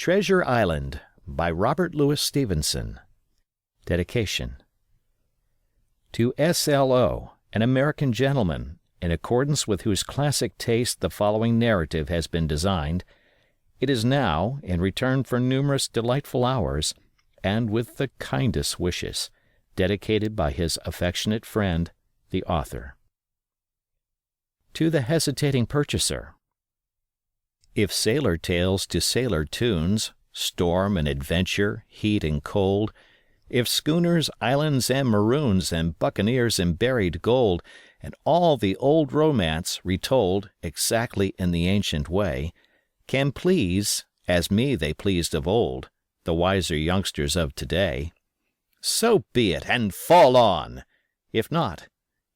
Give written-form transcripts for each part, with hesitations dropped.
Treasure Island by Robert Louis Stevenson. Dedication. To S.L.O., an American gentleman, in accordance with whose classic taste the following narrative has been designed, it is now, in return for numerous delightful hours, and with the kindest wishes, dedicated by his affectionate friend, the author. To the hesitating purchaser. If sailor tales to sailor tunes, storm and adventure, heat and cold, if schooners, islands, and maroons, and buccaneers and buried gold, and all the old romance retold exactly in the ancient way, can please, as me they pleased of old, the wiser youngsters of today, so be it, and fall on! If not,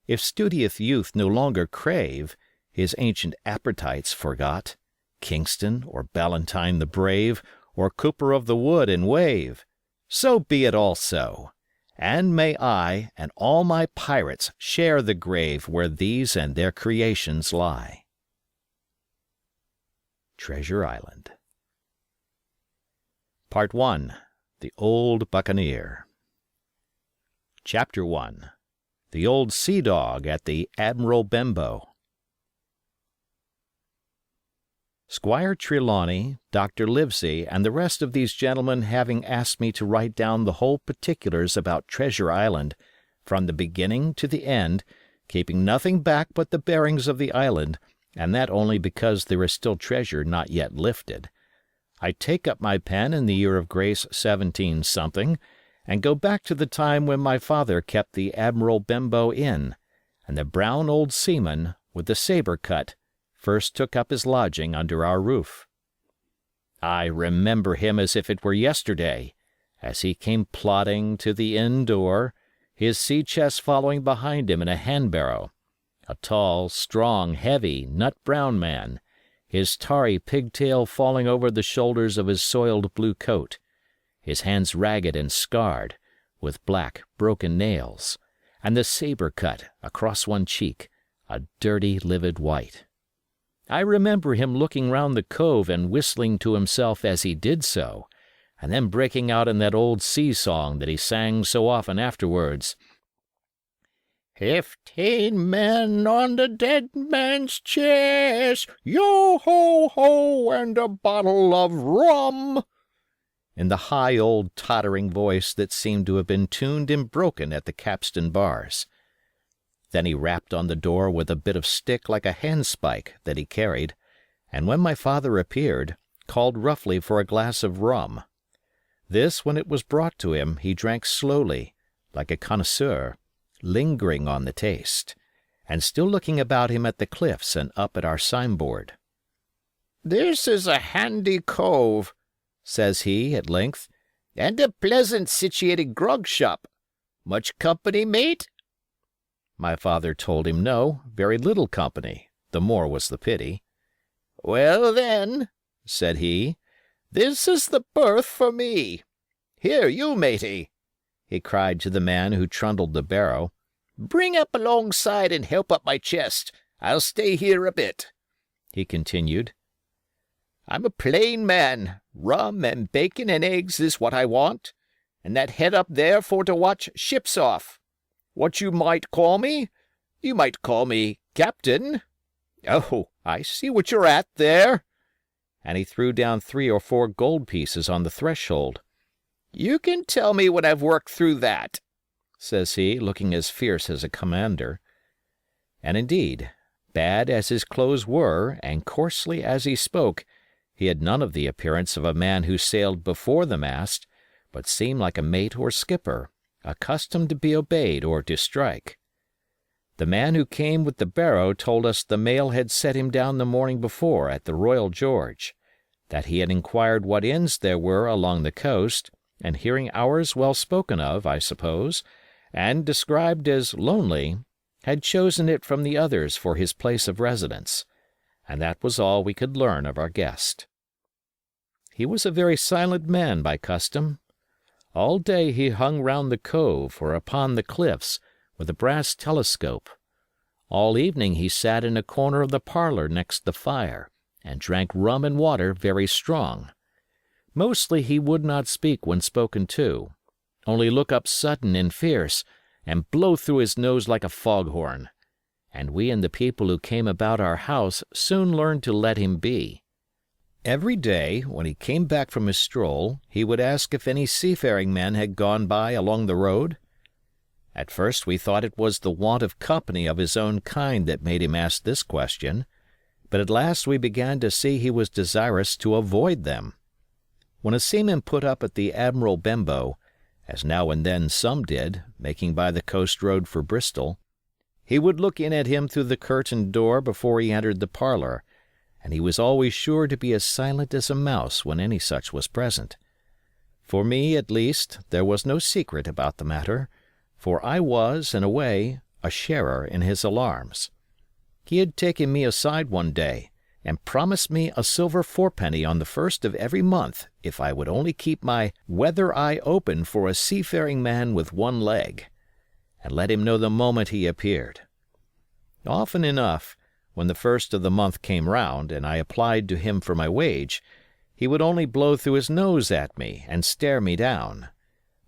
if studious youth no longer crave, his ancient appetites forgot, Kingston, or Ballantyne the brave, or Cooper of the Wood and Wave, so be it also, and may I and all my pirates share the grave where these and their creations lie. Treasure Island. Part 1. The Old Buccaneer. Chapter 1. The Old Sea Dog at the Admiral Benbow. Squire Trelawney, Dr. Livesey, and the rest of these gentlemen having asked me to write down the whole particulars about Treasure Island, from the beginning to the end, keeping nothing back but the bearings of the island, and that only because there is still treasure not yet lifted, I take up my pen in the year of grace 17 something, and go back to the time when my father kept the Admiral Benbow Inn, and the brown old seaman, with the sabre cut, first took up his lodging under our roof. I remember him as if it were yesterday, as he came plodding to the inn door, his sea-chest following behind him in a hand-barrow, a tall, strong, heavy, nut-brown man, his tarry pigtail falling over the shoulders of his soiled blue coat, his hands ragged and scarred, with black, broken nails, and the sabre cut across one cheek, a dirty, livid white. I remember him looking round the cove and whistling to himself as he did so, and then breaking out in that old sea song that he sang so often afterwards. 15 men on the dead man's chest, yo-ho-ho, and a bottle of rum, in the high old tottering voice that seemed to have been tuned and broken at the capstan bars. Then he rapped on the door with a bit of stick like a handspike that he carried, and when my father appeared, called roughly for a glass of rum. This, when it was brought to him, he drank slowly, like a connoisseur, lingering on the taste, and still looking about him at the cliffs and up at our signboard. "This is a handy cove," says he, at length, "and a pleasant situated grog shop. Much company, mate?" My father told him no, very little company, the more was the pity. "Well, then," said he, "this is the berth for me. Here, you, matey," he cried to the man who trundled the barrow, "bring up alongside and help up my chest. I'll stay here a bit," he continued. "I'm a plain man. Rum and bacon and eggs is what I want, and that head up there for to watch ships off. What you might call me? You might call me Captain. Oh, I see what you're at there," and he threw down 3 or 4 gold pieces on the threshold. "You can tell me when I've worked through that," says he, looking as fierce as a commander. And indeed, bad as his clothes were, and coarsely as he spoke, he had none of the appearance of a man who sailed before the mast, but seemed like a mate or skipper, accustomed to be obeyed or to strike. The man who came with the barrow told us the mail had set him down the morning before at the Royal George, that he had inquired what inns there were along the coast, and hearing ours well spoken of, I suppose, and described as lonely, had chosen it from the others for his place of residence, and that was all we could learn of our guest. He was a very silent man by custom. All day he hung round the cove or upon the cliffs with a brass telescope. All evening he sat in a corner of the parlor next the fire, and drank rum and water very strong. Mostly he would not speak when spoken to, only look up sudden and fierce, and blow through his nose like a foghorn, and we and the people who came about our house soon learned to let him be. Every day, when he came back from his stroll, he would ask if any seafaring men had gone by along the road. At first we thought it was the want of company of his own kind that made him ask this question, but at last we began to see he was desirous to avoid them. When a seaman put up at the Admiral Benbow, as now and then some did, making by the coast road for Bristol, he would look in at him through the curtained door before he entered the parlor, and he was always sure to be as silent as a mouse when any such was present. For me, at least, there was no secret about the matter, for I was, in a way, a sharer in his alarms. He had taken me aside one day, and promised me a silver fourpenny on the first of every month if I would only keep my weather eye open for a seafaring man with one leg, and let him know the moment he appeared. Often enough, when the first of the month came round and I applied to him for my wage, he would only blow through his nose at me and stare me down.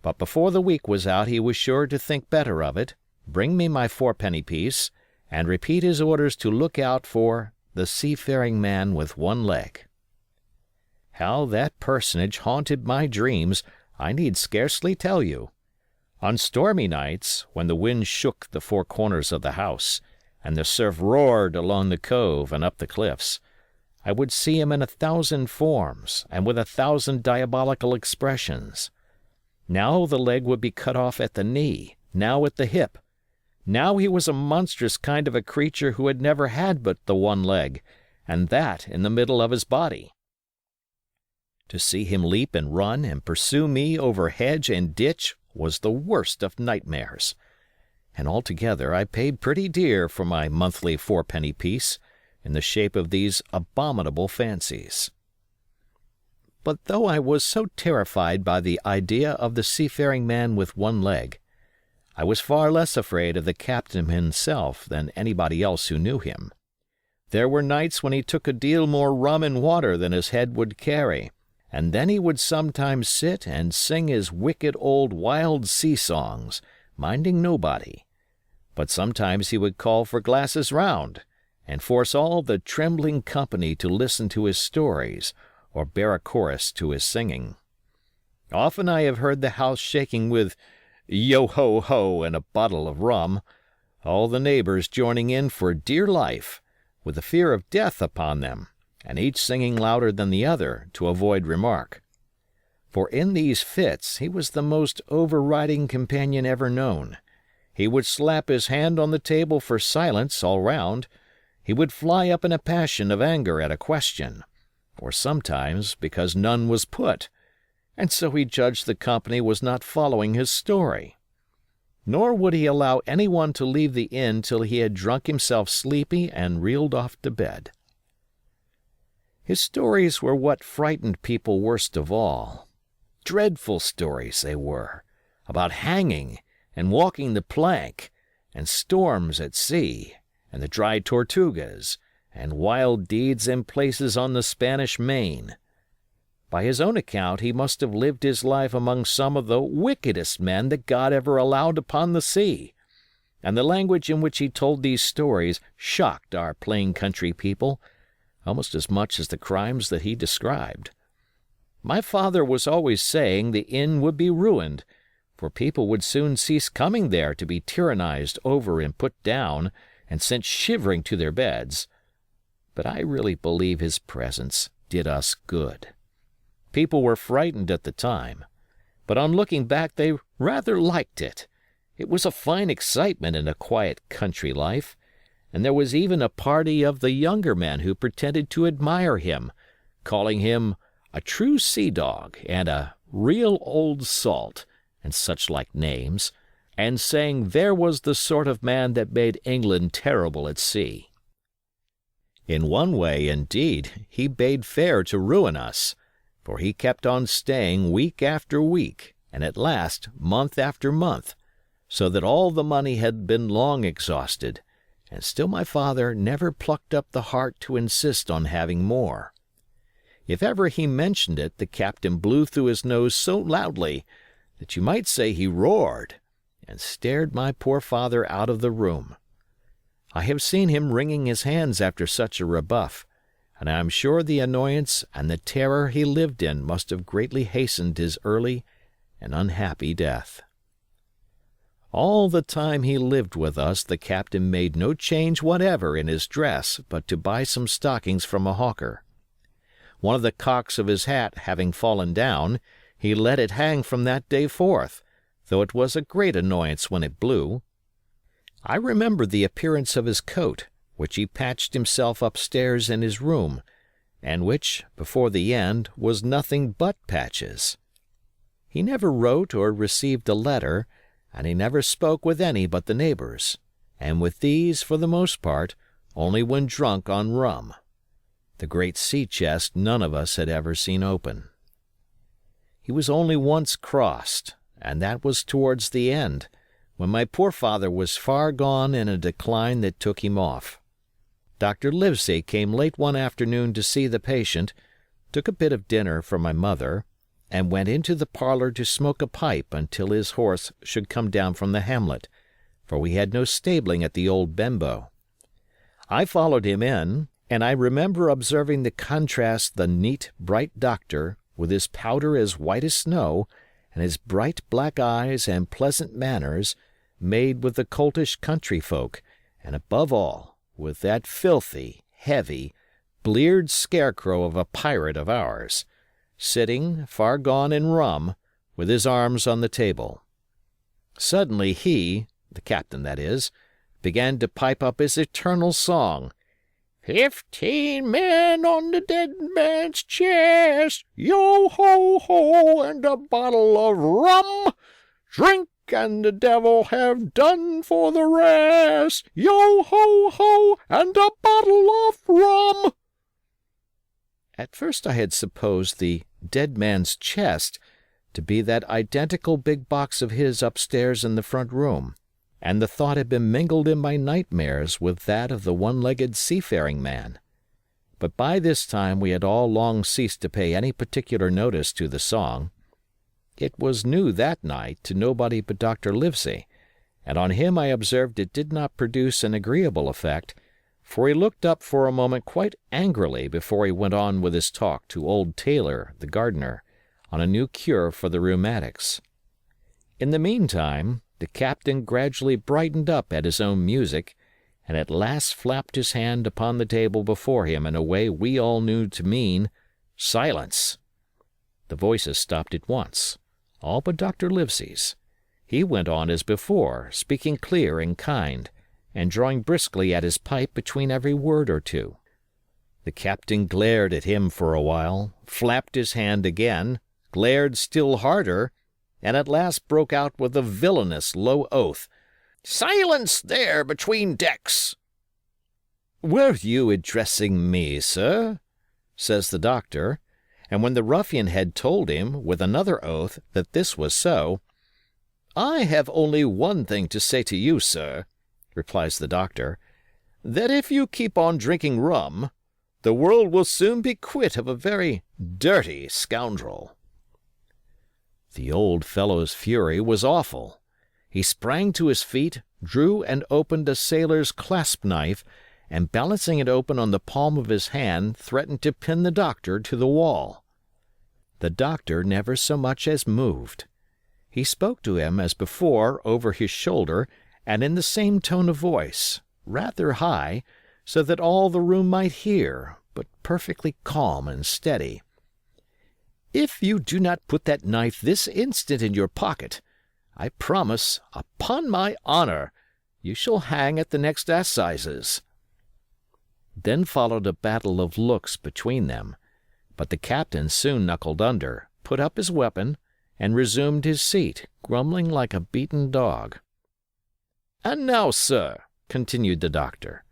But before the week was out he was sure to think better of it, bring me my fourpenny piece, and repeat his orders to look out for the seafaring man with one leg. How that personage haunted my dreams I need scarcely tell you. On stormy nights, when the wind shook the four corners of the house, and the surf roared along the cove and up the cliffs, I would see him in 1,000 forms and with 1,000 diabolical expressions. Now the leg would be cut off at the knee, now at the hip. Now he was a monstrous kind of a creature who had never had but the one leg, and that in the middle of his body. To see him leap and run and pursue me over hedge and ditch was the worst of nightmares, and altogether I paid pretty dear for my monthly fourpenny piece in the shape of these abominable fancies. But though I was so terrified by the idea of the seafaring man with one leg, I was far less afraid of the captain himself than anybody else who knew him. There were nights when he took a deal more rum and water than his head would carry, and then he would sometimes sit and sing his wicked old wild sea songs, minding nobody. But sometimes he would call for glasses round, and force all the trembling company to listen to his stories, or bear a chorus to his singing. Often I have heard the house shaking with yo-ho-ho and a bottle of rum, all the neighbors joining in for dear life, with the fear of death upon them, and each singing louder than the other to avoid remark. For in these fits he was the most overriding companion ever known. He would slap his hand on the table for silence all round. He would fly up in a passion of anger at a question, or sometimes because none was put, and so he judged the company was not following his story. Nor would he allow any one to leave the inn till he had drunk himself sleepy and reeled off to bed. His stories were what frightened people worst of all. Dreadful stories they were, about hanging and walking the plank, and storms at sea, and the dry Tortugas, and wild deeds in places on the Spanish Main. By his own account he must have lived his life among some of the wickedest men that God ever allowed upon the sea, and the language in which he told these stories shocked our plain country people almost as much as the crimes that he described. My father was always saying the inn would be ruined, for people would soon cease coming there to be tyrannized over and put down and sent shivering to their beds. But I really believe his presence did us good. People were frightened at the time, but on looking back they rather liked it. It was a fine excitement in a quiet country life, and there was even a party of the younger men who pretended to admire him, calling him a true sea dog and a real old salt, and such like names, and saying there was the sort of man that made England terrible at sea. In one way, indeed, he bade fair to ruin us, for he kept on staying week after week, and at last month after month, so that all the money had been long exhausted, and still my father never plucked up the heart to insist on having more. If ever he mentioned it, the captain blew through his nose so loudly that you might say he roared, and stared my poor father out of the room. I have seen him wringing his hands after such a rebuff, and I am sure the annoyance and the terror he lived in must have greatly hastened his early and unhappy death. All the time he lived with us the captain made no change whatever in his dress but to buy some stockings from a hawker. One of the cocks of his hat having fallen down, he let it hang from that day forth, though it was a great annoyance when it blew. I remember the appearance of his coat, which he patched himself upstairs in his room, and which, before the end, was nothing but patches. He never wrote or received a letter, and he never spoke with any but the neighbors, and with these, for the most part, only when drunk on rum. The great sea-chest none of us had ever seen open. He was only once crossed, and that was towards the end, when my poor father was far gone in a decline that took him off. Dr. Livesey came late one afternoon to see the patient, took a bit of dinner for my mother, and went into the parlor to smoke a pipe until his horse should come down from the hamlet, for we had no stabling at the old Benbow. I followed him in, and I remember observing the contrast the neat, bright doctor, with his powder as white as snow, and his bright black eyes and pleasant manners, made with the coltish country folk, and above all, with that filthy, heavy, bleared scarecrow of a pirate of ours, sitting, far gone in rum, with his arms on the table. Suddenly he, the captain that is, began to pipe up his eternal song, 15 men on the dead man's chest, yo-ho-ho, and a bottle of rum. Drink, and the devil have done for the rest, yo-ho-ho, and a bottle of rum. At first I had supposed the dead man's chest to be that identical big box of his upstairs in the front room, and the thought had been mingled in my nightmares with that of the one-legged seafaring man. But by this time we had all long ceased to pay any particular notice to the song. It was new that night to nobody but Dr. Livesey, and on him I observed it did not produce an agreeable effect, for he looked up for a moment quite angrily before he went on with his talk to old Taylor, the gardener, on a new cure for the rheumatics. In the meantime, the captain gradually brightened up at his own music, and at last flapped his hand upon the table before him in a way we all knew to mean, "Silence!" The voices stopped at once, all but Dr. Livesey's. He went on as before, speaking clear and kind, and drawing briskly at his pipe between every word or two. The captain glared at him for a while, flapped his hand again, glared still harder, and at last broke out with a villainous low oath. "Silence there between decks!" "Were you addressing me, sir?" says the doctor, and when the ruffian had told him, with another oath, that this was so, "I have only one thing to say to you, sir," replies the doctor, "that if you keep on drinking rum, the world will soon be quit of a very dirty scoundrel." The old fellow's fury was awful. He sprang to his feet, drew and opened a sailor's clasp knife, and balancing it open on the palm of his hand, threatened to pin the doctor to the wall. The doctor never so much as moved. He spoke to him as before over his shoulder and in the same tone of voice, rather high, so that all the room might hear, but perfectly calm and steady. "If you do not put that knife this instant in your pocket, I promise, upon my honor, you shall hang at the next assizes." Then followed a battle of looks between them, but the captain soon knuckled under, put up his weapon, and resumed his seat, grumbling like a beaten dog. "And now, sir," continued the doctor,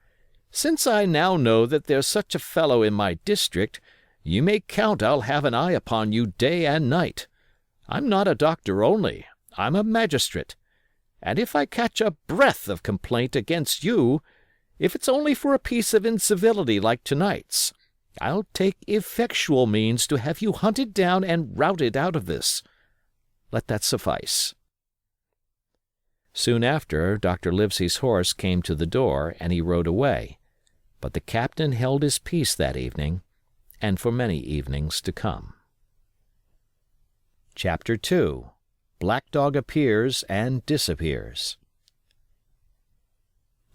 "since I now know that there's such a fellow in my district, you may count I'll have an eye upon you day and night. I'm not a doctor only, I'm a magistrate, and if I catch a breath of complaint against you, if it's only for a piece of incivility like tonight's, I'll take effectual means to have you hunted down and routed out of this. Let that suffice." Soon after, Dr. Livesey's horse came to the door, and he rode away, but the captain held his peace that evening, and for many evenings to come. Chapter 2. Black Dog Appears and Disappears.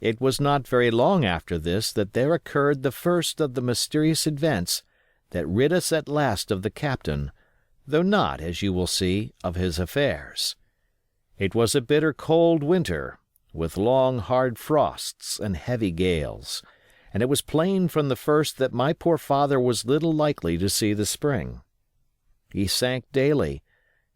It was not very long after this that there occurred the first of the mysterious events that rid us at last of the captain, though not, as you will see, of his affairs. It was a bitter cold winter, with long hard frosts and heavy gales, and it was plain from the first that my poor father was little likely to see the spring. He sank daily,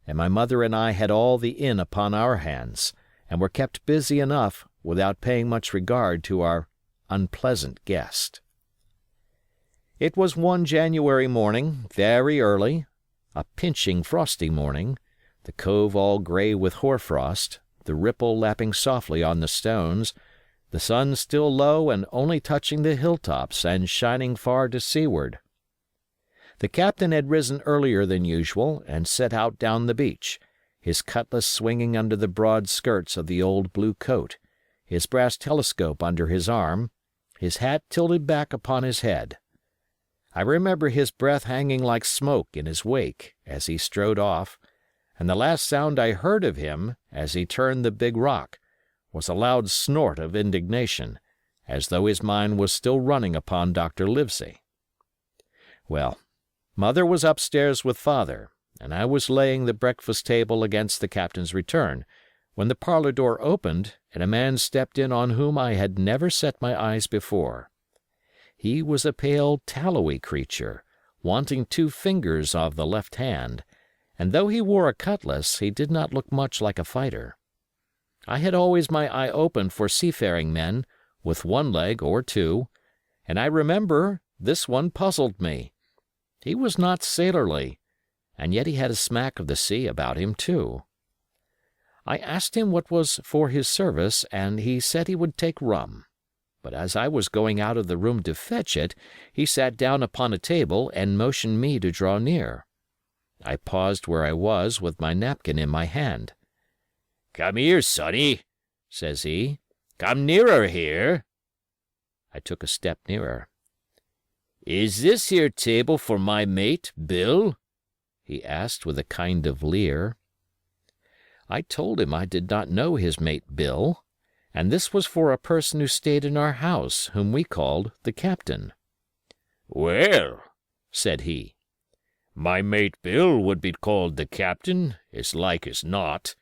and my mother and I had all the inn upon our hands, and were kept busy enough without paying much regard to our unpleasant guest. It was one January morning, very early, a pinching frosty morning, the cove all grey with hoarfrost, the ripple lapping softly on the stones, the sun still low and only touching the hilltops and shining far to seaward. The captain had risen earlier than usual and set out down the beach, his cutlass swinging under the broad skirts of the old blue coat, his brass telescope under his arm, his hat tilted back upon his head. I remember his breath hanging like smoke in his wake as he strode off, and the last sound I heard of him, as he turned the big rock, was a loud snort of indignation, as though his mind was still running upon Dr. Livesey. Well, Mother was upstairs with Father, and I was laying the breakfast table against the captain's return, when the parlor door opened and a man stepped in on whom I had never set my eyes before. He was a pale, tallowy creature, wanting 2 fingers of the left hand, and though he wore a cutlass, he did not look much like a fighter. I had always my eye open for seafaring men, with 1 leg or 2, and I remember this one puzzled me. He was not sailorly, and yet he had a smack of the sea about him, too. I asked him what was for his service, and he said he would take rum. But as I was going out of the room to fetch it, he sat down upon a table and motioned me to draw near. I paused where I was with my napkin in my hand. "Come here, sonny," says he. "Come nearer here." I took a step nearer. "Is this here table for my mate, Bill?" he asked with a kind of leer. I told him I did not know his mate Bill, and this was for a person who stayed in our house, whom we called the captain. "Well," said he, "my mate Bill would be called the captain, as like as not.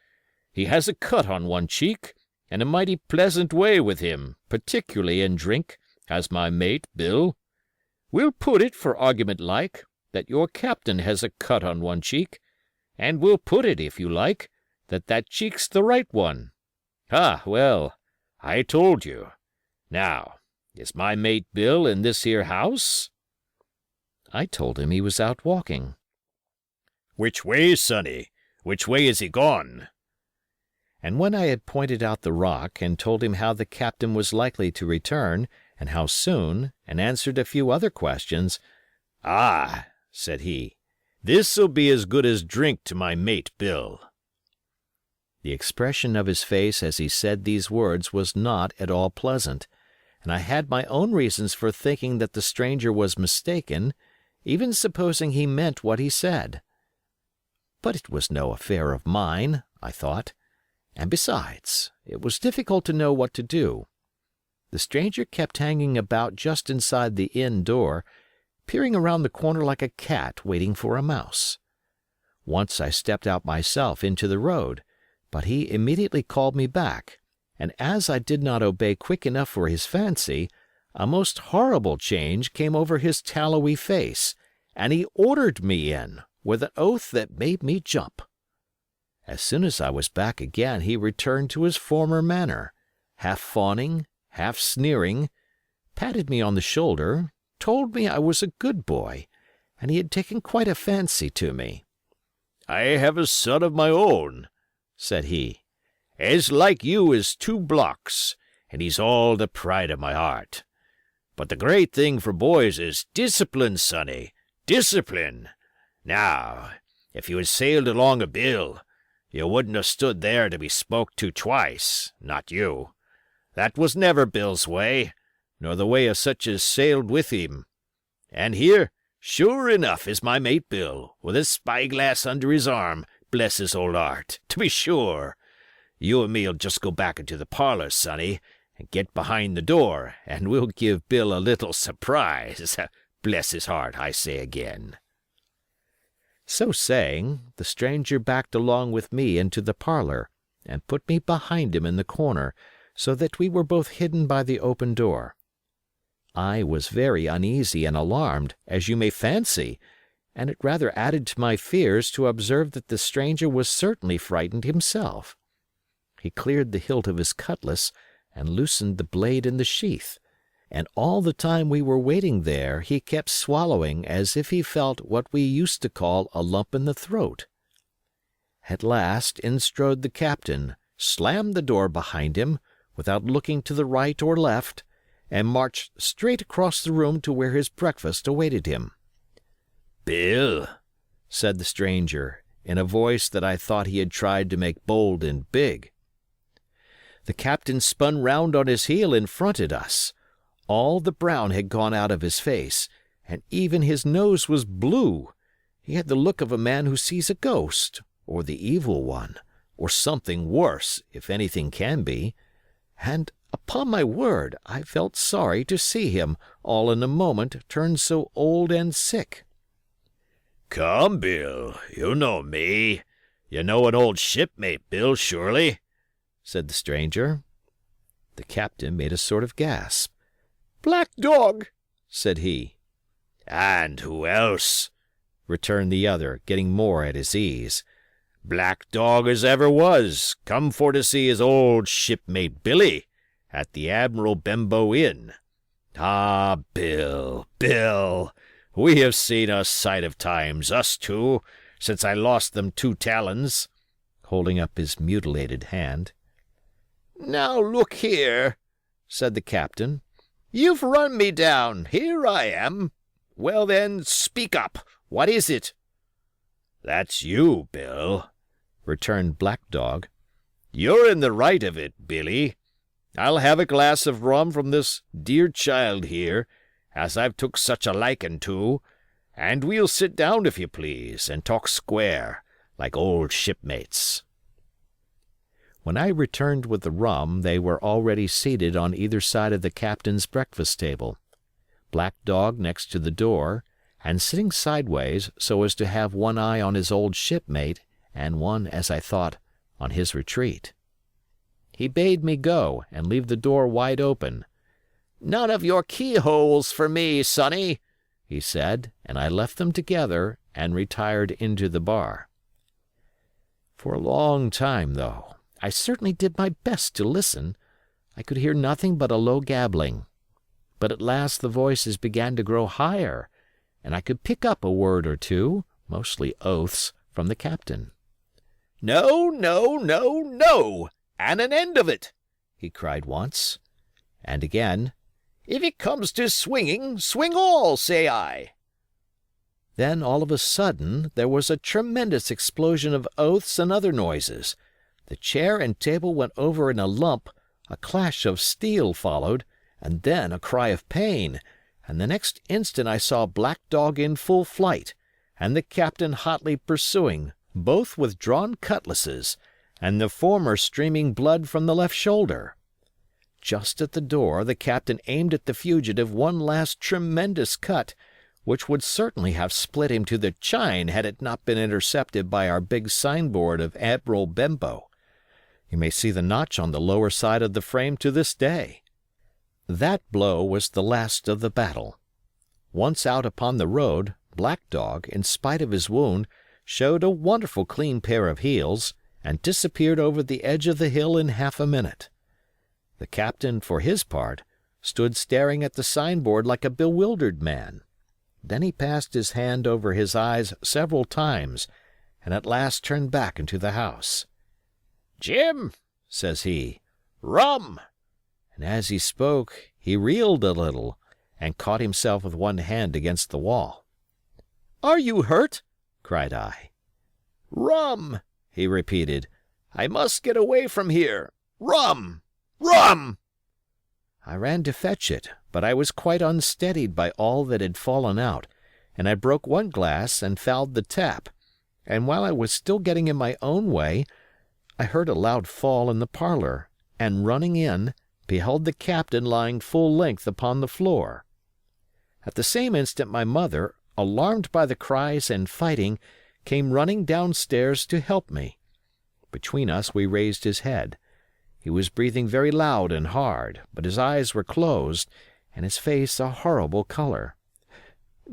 He has a cut on one cheek, and a mighty pleasant way with him, particularly in drink, has my mate Bill. We'll put it, for argument like, that your captain has a cut on one cheek, and we'll put it, if you like, that that cheek's the right one. Ah, well, I told you. Now, is my mate Bill in this here house?" I told him he was out walking. "Which way, sonny? Which way is he gone?" And when I had pointed out the rock and told him how the captain was likely to return, and how soon, and answered a few other questions, "Ah," said he, "this'll be as good as drink to my mate Bill." The expression of his face as he said these words was not at all pleasant, and I had my own reasons for thinking that the stranger was mistaken, even supposing he meant what he said. But it was no affair of mine, I thought, and besides, it was difficult to know what to do. The stranger kept hanging about just inside the inn door, peering around the corner like a cat waiting for a mouse. Once I stepped out myself into the road, but he immediately called me back, and as I did not obey quick enough for his fancy, a most horrible change came over his tallowy face, and he ordered me in, with an oath that made me jump. As soon as I was back again he returned to his former manner, half fawning, half sneering, patted me on the shoulder, told me I was a good boy, and he had taken quite a fancy to me. "I have a son of my own," said he, "as like you as 2 blocks, and he's all the pride of my heart. But the great thing for boys is discipline, sonny, discipline. Now, if you had sailed along a bill, you wouldn't have stood there to be spoke to twice, not you. That was never Bill's way, nor the way of such as sailed with him. And here, sure enough, is my mate Bill, with his spyglass under his arm, bless his old heart, to be sure. You and me'll just go back into the parlor, sonny, and get behind the door, and we'll give Bill a little surprise. Bless his heart, I say again." So saying, the stranger backed along with me into the parlor, and put me behind him in the corner, so that we were both hidden by the open door. I was very uneasy and alarmed, as you may fancy, and it rather added to my fears to observe that the stranger was certainly frightened himself. He cleared the hilt of his cutlass and loosened the blade in the sheath, and all the time we were waiting there he kept swallowing as if he felt what we used to call a lump in the throat. At last in strode the captain, slammed the door behind him, without looking to the right or left, and marched straight across the room to where his breakfast awaited him. "Bill," said the stranger, in a voice that I thought he had tried to make bold and big. The captain spun round on his heel and fronted us. All the brown had gone out of his face, and even his nose was blue. He had the look of a man who sees a ghost, or the evil one, or something worse, if anything can be. And, upon my word, I felt sorry to see him, all in a moment, turn so old and sick. "Come, Bill, you know me. You know an old shipmate, Bill, surely?" said the stranger. The captain made a sort of gasp. "Black Dog," said he. "And who else?" returned the other, getting more at his ease. "Black Dog as ever was, come for to see his old shipmate Billy, at the Admiral Benbow Inn. Ah, Bill, Bill, we have seen a sight of times, us two, since I lost them 2 talons," holding up his mutilated hand. "Now look here," said the captain. "You've run me down. Here I am. Well, then, speak up. What is it?" "That's you, Bill," returned Black Dog. "You're in the right of it, Billy. I'll have a glass of rum from this dear child here, as I've took such a liking to, and we'll sit down, if you please, and talk square, like old shipmates." When I returned with the rum, they were already seated on either side of the captain's breakfast table, Black Dog next to the door, and sitting sideways so as to have one eye on his old shipmate and one, as I thought, on his retreat. He bade me go and leave the door wide open. "None of your keyholes for me, sonny," he said, and I left them together and retired into the bar. For a long time, though, I certainly did my best to listen. I could hear nothing but a low gabbling. But at last the voices began to grow higher, and I could pick up a word or two, mostly oaths, from the captain. "No, no, no, no, and an end of it," he cried once. And again, "If it comes to swinging, swing all, say I." Then all of a sudden there was a tremendous explosion of oaths and other noises. The chair and table went over in a lump, a clash of steel followed, and then a cry of pain, and the next instant I saw Black Dog in full flight, and the captain hotly pursuing, both with drawn cutlasses, and the former streaming blood from the left shoulder. Just at the door the captain aimed at the fugitive one last tremendous cut, which would certainly have split him to the chine had it not been intercepted by our big signboard of Admiral Benbow. You may see the notch on the lower side of the frame to this day. That blow was the last of the battle. Once out upon the road, Black Dog, in spite of his wound, showed a wonderful clean pair of heels, and disappeared over the edge of the hill in half a minute. The captain, for his part, stood staring at the signboard like a bewildered man. Then he passed his hand over his eyes several times, and at last turned back into the house. "Jim," says he, "rum." And as he spoke, he reeled a little, and caught himself with one hand against the wall. "Are you hurt?" cried I. "Rum!" he repeated. "I must get away from here. Rum! Rum!" I ran to fetch it, but I was quite unsteadied by all that had fallen out, and I broke one glass and fouled the tap, and while I was still getting in my own way, I heard a loud fall in the parlor, and running in, beheld the captain lying full length upon the floor. At the same instant my mother, alarmed by the cries and fighting, came running downstairs to help me. Between us we raised his head. He was breathing very loud and hard, but his eyes were closed, and his face a horrible color.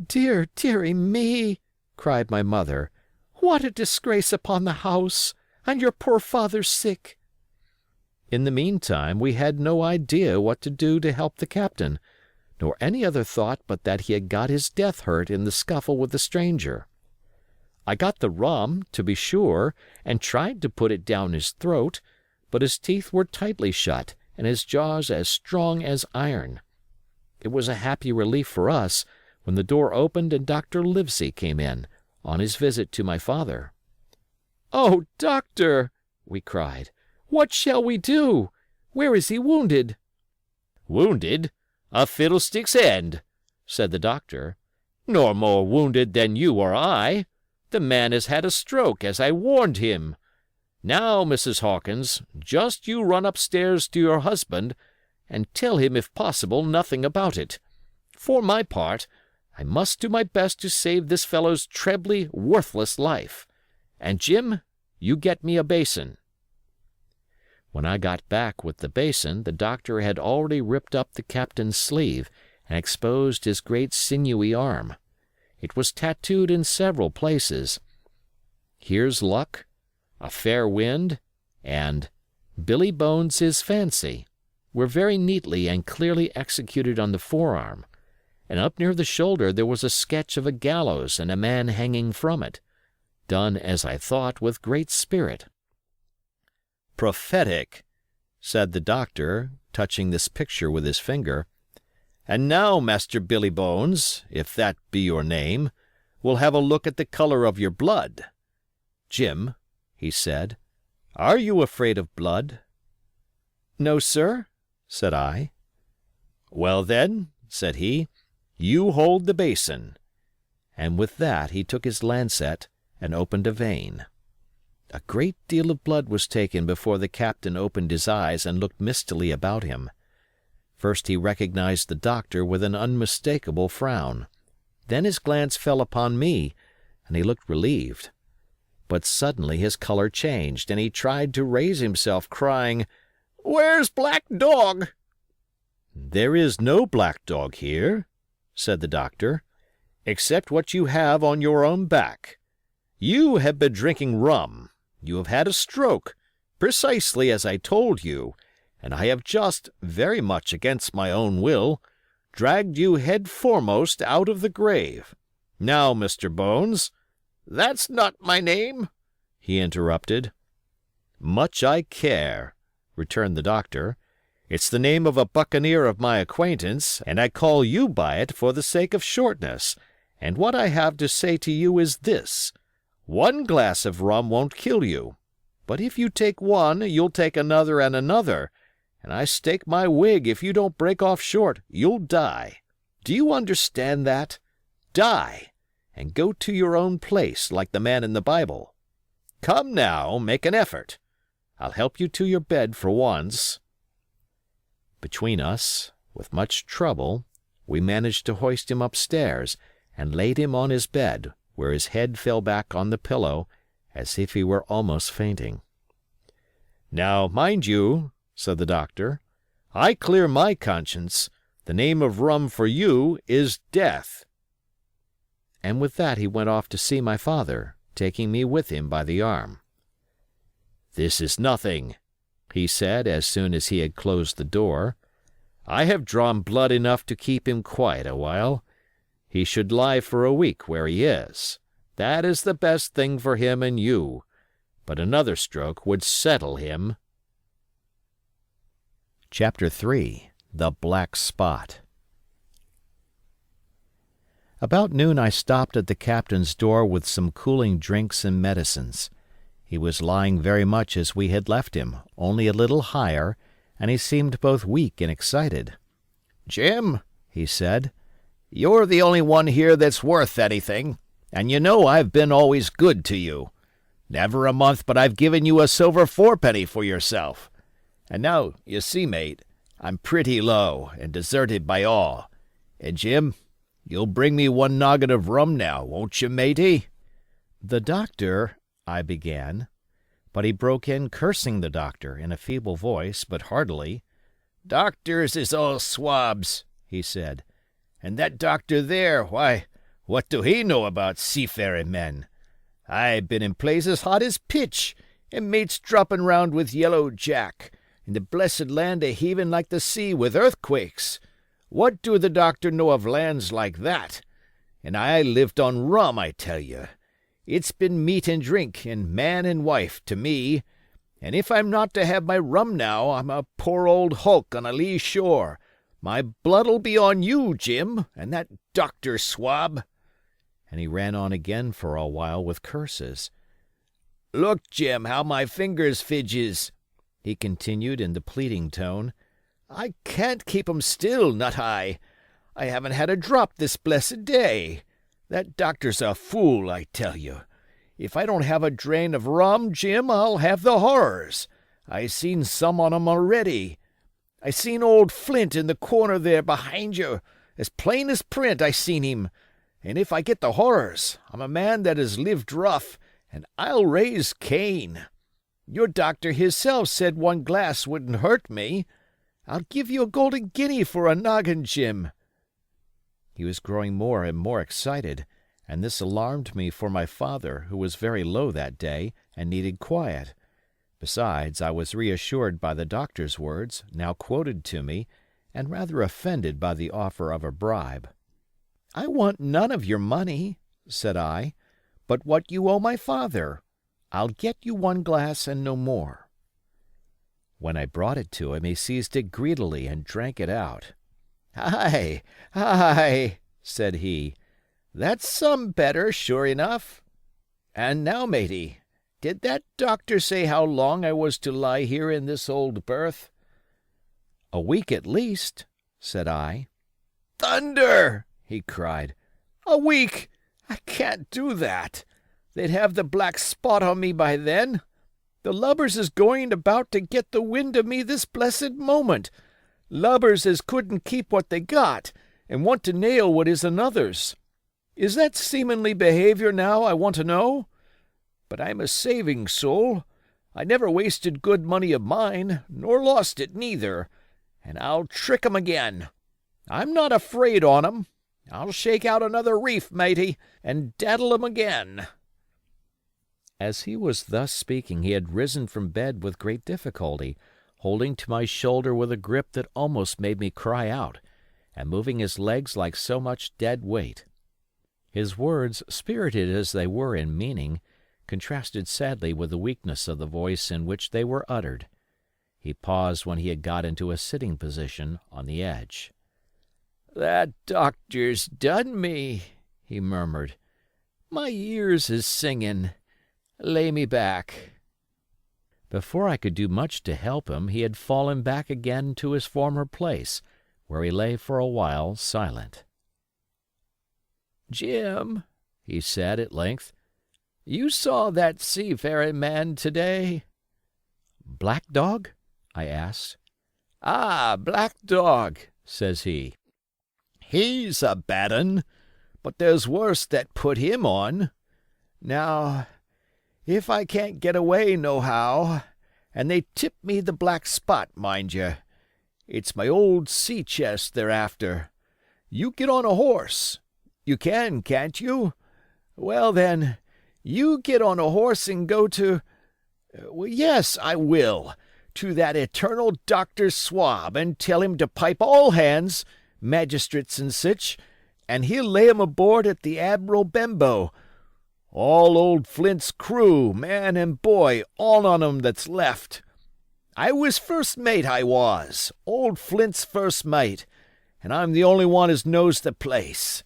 "Dear, dearie me!" cried my mother. "What a disgrace upon the house! And your poor father sick!" In the meantime we had no idea what to do to help the captain, nor any other thought but that he had got his death hurt in the scuffle with the stranger. I got the rum, to be sure, and tried to put it down his throat, but his teeth were tightly shut and his jaws as strong as iron. It was a happy relief for us when the door opened and Dr. Livesey came in, on his visit to my father. "Oh, doctor!" we cried. "What shall we do? Where is he wounded?" "Wounded? A fiddlestick's end," said the doctor. "Nor more wounded than you or I. The man has had a stroke, as I warned him. Now, Mrs. Hawkins, just you run upstairs to your husband, and tell him, if possible, nothing about it. For my part, I must do my best to save this fellow's trebly worthless life. And Jim, you get me a basin." When I got back with the basin, the doctor had already ripped up the captain's sleeve and exposed his great sinewy arm. It was tattooed in several places. "Here's luck," "A fair wind," and "Billy Bones his fancy" were very neatly and clearly executed on the forearm, and up near the shoulder there was a sketch of a gallows and a man hanging from it, done, as I thought, with great spirit. "Prophetic," said the doctor, touching this picture with his finger. "And now, Master Billy Bones, if that be your name, we'll have a look at the colour of your blood. Jim," he said, "are you afraid of blood?" "No, sir," said I. "Well, then," said he, "you hold the basin." And with that he took his lancet and opened a vein. A great deal of blood was taken before the captain opened his eyes and looked mistily about him. First he recognized the doctor with an unmistakable frown. Then his glance fell upon me, and he looked relieved. But suddenly his color changed, and he tried to raise himself, crying, "Where's Black Dog?" "There is no black dog here," said the doctor, "except what you have on your own back. You have been drinking rum. You have had a stroke, precisely as I told you, and I have just, very much against my own will, dragged you head foremost out of the grave. Now, Mr. Bones—" "That's not my name," he interrupted. "Much I care," returned the doctor. "It's the name of a buccaneer of my acquaintance, and I call you by it for the sake of shortness, and what I have to say to you is this. One glass of rum won't kill you, but if you take one you'll take another and another, and I stake my wig if you don't break off short you'll die. Do you understand that? Die, and go to your own place like the man in the Bible. Come now, make an effort. I'll help you to your bed for once." Between us, with much trouble, we managed to hoist him upstairs and laid him on his bed, where his head fell back on the pillow as if he were almost fainting. "Now, mind you," said the doctor, "I clear my conscience. The name of rum for you is death." And with that he went off to see my father, taking me with him by the arm. "This is nothing," he said as soon as he had closed the door. "I have drawn blood enough to keep him quiet a while. He should lie for a week where he is. That is the best thing for him and you. But another stroke would settle him." Chapter 3. The Black Spot. About noon I stopped at the captain's door with some cooling drinks and medicines. He was lying very much as we had left him, only a little higher, and he seemed both weak and excited. "Jim," he said, "you're the only one here that's worth anything, and you know I've been always good to you. Never a month but I've given you a silver fourpenny for yourself. And now, you see, mate, I'm pretty low and deserted by all. And Jim, you'll bring me one noggin of rum now, won't you, matey?" "The doctor," I began, but he broke in cursing the doctor in a feeble voice, but heartily. "Doctors is all swabs," he said. "And that doctor there, why, what do he know about seafaring men? I've been in places hot as pitch, and mates dropping round with yellow jack, and the blessed land a heaving like the sea with earthquakes. What do the doctor know of lands like that? And I lived on rum, I tell you. It's been meat and drink, and man and wife, to me. And if I'm not to have my rum now, I'm a poor old hulk on a lee shore. My blood'll be on you, Jim, and that doctor swab." And he ran on again for a while with curses. "Look, Jim, how my fingers fidges," he continued in the pleading tone. "I can't keep 'em still, not I. I haven't had a drop this blessed day. That doctor's a fool, I tell you. If I don't have a drain of rum, Jim, I'll have the horrors. I seen some on 'em already. I seen old Flint in the corner there behind you. As plain as print I seen him. And if I get the horrors, I'm a man that has lived rough, and I'll raise Cain. Your doctor hisself said one glass wouldn't hurt me. I'll give you a golden guinea for a noggin, Jim." He was growing more and more excited, and this alarmed me for my father, who was very low that day and needed quiet. Besides, I was reassured by the doctor's words, now quoted to me, and rather offended by the offer of a bribe. "I want none of your money," said I, "but what you owe my father. I'll get you one glass and no more." When I brought it to him, he seized it greedily and drank it out. "Aye, aye," said he, "that's some better, sure enough. And now, matey, did that doctor say how long I was to lie here in this old berth?" "A week at least," said I. "Thunder!" he cried. "A week! I can't do that. They'd have the black spot on me by then. The lubbers is going about to get the wind of me this blessed moment. Lubbers as couldn't keep what they got, and want to nail what is another's. Is that seamanly behavior now, I want to know? But I'm a saving soul. I never wasted good money of mine, nor lost it neither, and I'll trick 'em again. I'm not afraid on 'em. I'll shake out another reef, matey, and daddle 'em again." As he was thus speaking, he had risen from bed with great difficulty, holding to my shoulder with a grip that almost made me cry out, and moving his legs like so much dead weight. His words, spirited as they were in meaning, contrasted sadly with the weakness of the voice in which they were uttered. He paused when he had got into a sitting position on the edge. "That doctor's done me," he murmured. "My ears is singing. Lay me back." Before I could do much to help him, he had fallen back again to his former place, where he lay for a while silent. "Jim," he said at length, "you saw that seafaring man today?" "Black Dog?" I asked. "Ah, Black Dog," says he. "He's a bad 'un, but there's worse that put him on. Now, if I can't get away nohow, and they tip me the black spot, mind you, it's my old sea chest they're after. You get on a horse. You can, can't you? Well, then, you get on a horse and go to— yes, I will, to that eternal Dr. Swab, and tell him to pipe all hands, magistrates and sich, and he'll lay 'em aboard at the Admiral Benbow. All old Flint's crew, man and boy, all on 'em that's left. I was first mate, I was, old Flint's first mate, and I'm the only one as knows the place.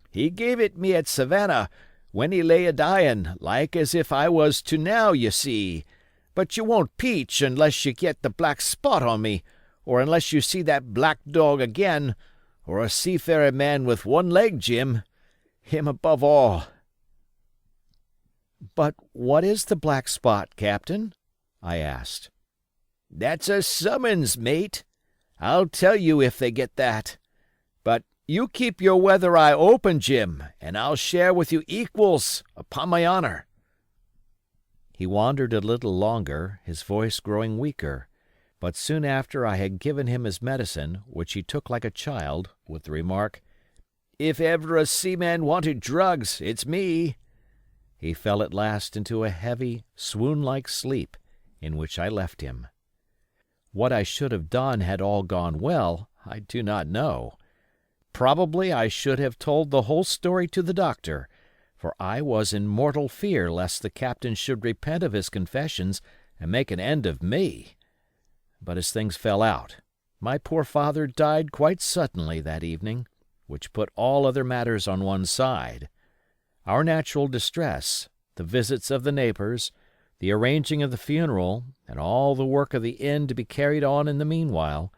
He gave it me at Savannah, when he lay a-dyin', like as if I was to now, ye see. But you won't peach unless you get the black spot on me, or unless you see that black dog again, or a seafaring man with one leg, Jim. Him above all." "But what is the black spot, Captain?" I asked. "That's a summons, mate. I'll tell you if they get that. But you keep your weather eye open, Jim, and I'll share with you equals, upon my honor." He wandered a little longer, his voice growing weaker, but soon after I had given him his medicine, which he took like a child, with the remark, "If ever a seaman wanted drugs, it's me," he fell at last into a heavy, swoon-like sleep, in which I left him. What I should have done had all gone well, I do not know. Probably I should have told the whole story to the doctor, for I was in mortal fear lest the captain should repent of his confessions and make an end of me. But as things fell out, my poor father died quite suddenly that evening, which put all other matters on one side. Our natural distress, the visits of the neighbors, the arranging of the funeral, and all the work of the inn to be carried on in the meanwhile,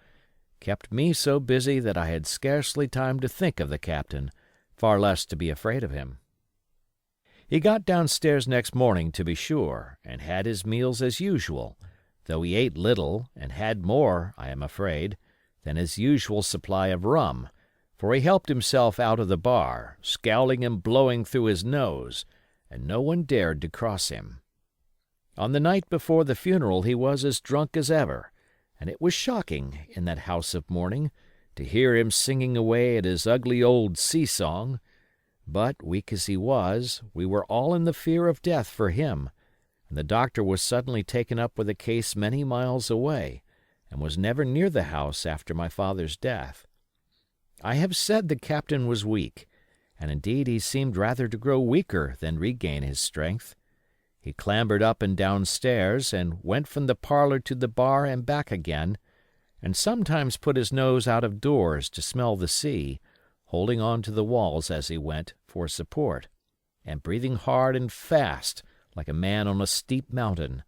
kept me so busy that I had scarcely time to think of the captain, far less to be afraid of him. He got downstairs next morning, to be sure, and had his meals as usual, though he ate little, and had more, I am afraid, than his usual supply of rum, for he helped himself out of the bar, scowling and blowing through his nose, and no one dared to cross him. On the night before the funeral he was as drunk as ever, and it was shocking, in that house of mourning, to hear him singing away at his ugly old sea-song. But, weak as he was, we were all in the fear of death for him, and the doctor was suddenly taken up with a case many miles away, and was never near the house after my father's death. I have said the captain was weak, and indeed he seemed rather to grow weaker than regain his strength. He clambered up and down stairs, and went from the parlor to the bar and back again, and sometimes put his nose out of doors to smell the sea, holding on to the walls as he went for support, and breathing hard and fast like a man on a steep mountain.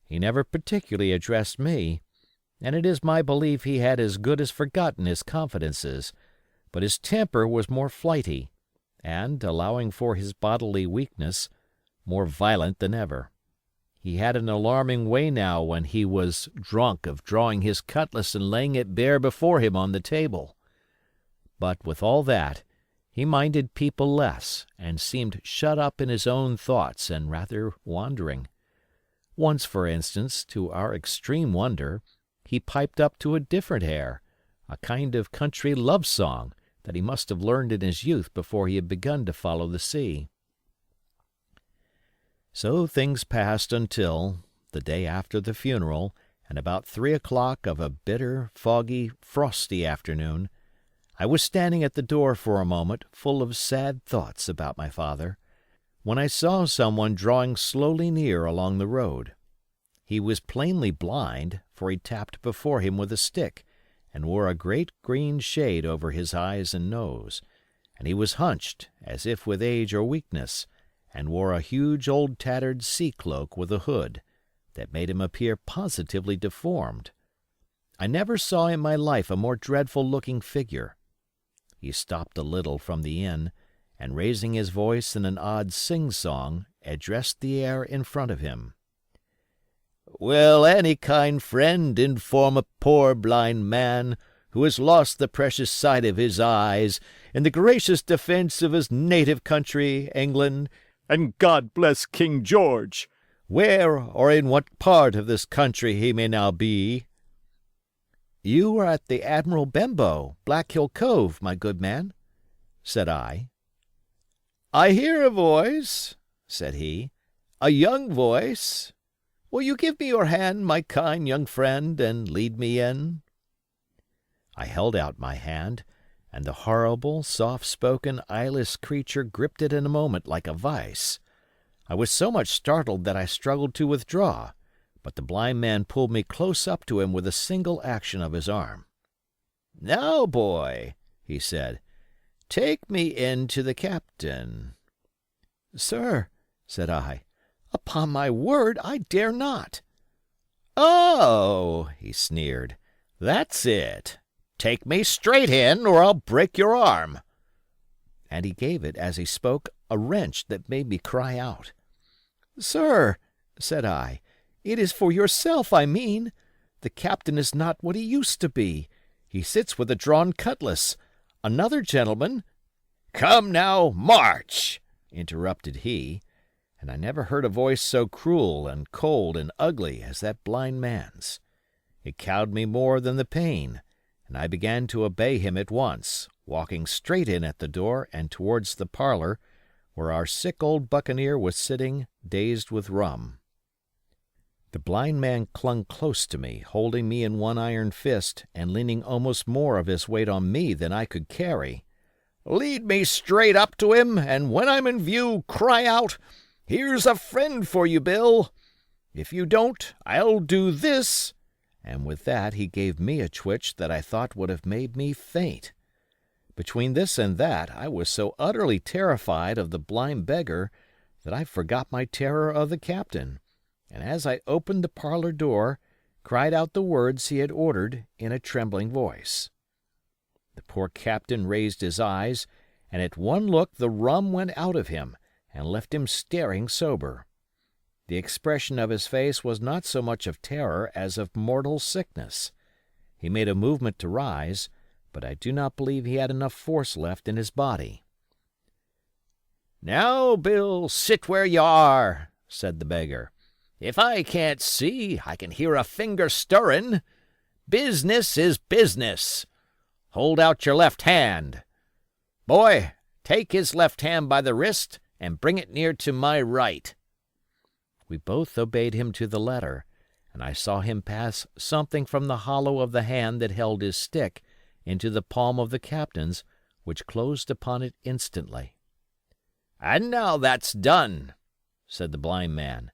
He never particularly addressed me, and it is my belief he had as good as forgotten his confidences, but his temper was more flighty, and, allowing for his bodily weakness, more violent than ever. He had an alarming way now when he was drunk of drawing his cutlass and laying it bare before him on the table. But with all that, he minded people less, and seemed shut up in his own thoughts and rather wandering. Once, for instance, to our extreme wonder, he piped up to a different air, a kind of country love-song that he must have learned in his youth before he had begun to follow the sea. So things passed until, the day after the funeral, and about 3 o'clock of a bitter, foggy, frosty afternoon, I was standing at the door for a moment full of sad thoughts about my father, when I saw someone drawing slowly near along the road. He was plainly blind, for he tapped before him with a stick, and wore a great green shade over his eyes and nose, and he was hunched, as if with age or weakness, and wore a huge old tattered sea-cloak with a hood, that made him appear positively deformed. I never saw in my life a more dreadful-looking figure. He stopped a little from the inn, and raising his voice in an odd sing-song, addressed the air in front of him. "Will any kind friend inform a poor blind man, who has lost the precious sight of his eyes, in the gracious defence of his native country, England, and God bless King George, where or in what part of this country he may now be?" "You are at the Admiral Benbow, Black Hill Cove, my good man," said I. "I hear a voice," said he, "a young voice. Will you give me your hand, my kind young friend, and lead me in?" I held out my hand, and the horrible, soft-spoken, eyeless creature gripped it in a moment like a vice. I was so much startled that I struggled to withdraw, but the blind man pulled me close up to him with a single action of his arm. "Now, boy," he said, Take me in to the captain." "Sir," said I, "upon my word I dare not." "Oh," he sneered, "that's it. Take me straight in, or I'll break your arm." And he gave it, as he spoke, a wrench that made me cry out. "Sir," said I, "it is for yourself I mean. The captain is not what he used to be. He sits with a drawn cutlass. Another gentleman—" "Come now, march!" interrupted he, and I never heard a voice so cruel and cold and ugly as that blind man's. It cowed me more than the pain, and I began to obey him at once, walking straight in at the door and towards the parlor, where our sick old buccaneer was sitting, dazed with rum. The blind man clung close to me, holding me in one iron fist and leaning almost more of his weight on me than I could carry. "Lead me straight up to him, and when I'm in view, cry out, 'Here's a friend for you, Bill!' If you don't, I'll do this," and with that he gave me a twitch that I thought would have made me faint. Between this and that I was so utterly terrified of the blind beggar that I forgot my terror of the captain, and as I opened the parlor door, cried out the words he had ordered in a trembling voice. The poor captain raised his eyes, and at one look the rum went out of him and left him staring sober. The expression of his face was not so much of terror as of mortal sickness. He made a movement to rise, but I do not believe he had enough force left in his body. "Now, Bill, sit where you are," said the beggar. "If I can't see, I can hear a finger stirring. Business is business. Hold out your left hand. Boy, take his left hand by the wrist and bring it near to my right." We both obeyed him to the letter, and I saw him pass something from the hollow of the hand that held his stick into the palm of the captain's, which closed upon it instantly. "And now that's done," said the blind man,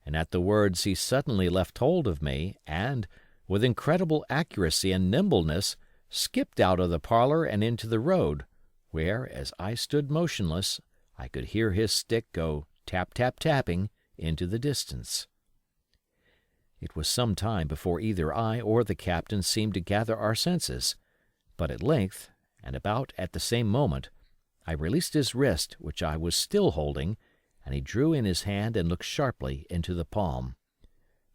and at the words he suddenly left hold of me and, with incredible accuracy and nimbleness, skipped out of the parlor and into the road, where, as I stood motionless, I could hear his stick go tap tap tapping into the distance. It was some time before either I or the captain seemed to gather our senses, but at length, and about at the same moment, I released his wrist, which I was still holding, and he drew in his hand and looked sharply into the palm.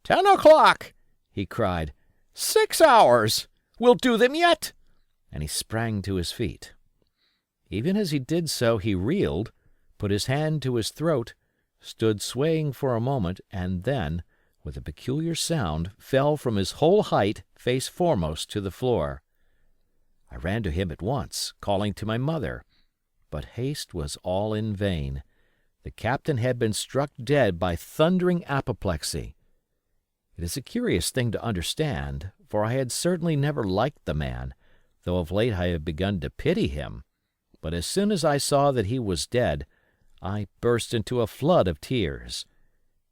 "10 o'clock!" he cried. "6 hours! We'll do them yet!" And he sprang to his feet. Even as he did so he reeled, put his hand to his throat, stood swaying for a moment, and then, with a peculiar sound, fell from his whole height face foremost to the floor. I ran to him at once, calling to my mother, but haste was all in vain. The captain had been struck dead by thundering apoplexy. It is a curious thing to understand, for I had certainly never liked the man, though of late I have begun to pity him, but as soon as I saw that he was dead, I burst into a flood of tears.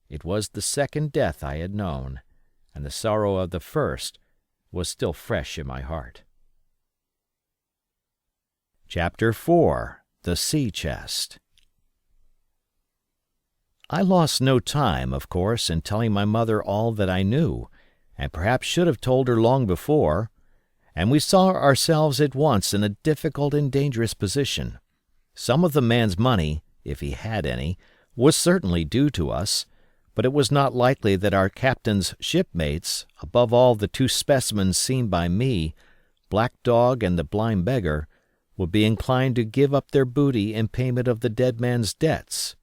It was the second death I had known, and the sorrow of the first was still fresh in my heart. Chapter 4. The Sea Chest. I lost no time, of course, in telling my mother all that I knew, and perhaps should have told her long before, and we saw ourselves at once in a difficult and dangerous position. Some of the man's money, if he had any, was certainly due to us, but it was not likely that our captain's shipmates, above all the 2 specimens seen by me, Black Dog and the blind beggar, would be inclined to give up their booty in payment of the dead man's debts.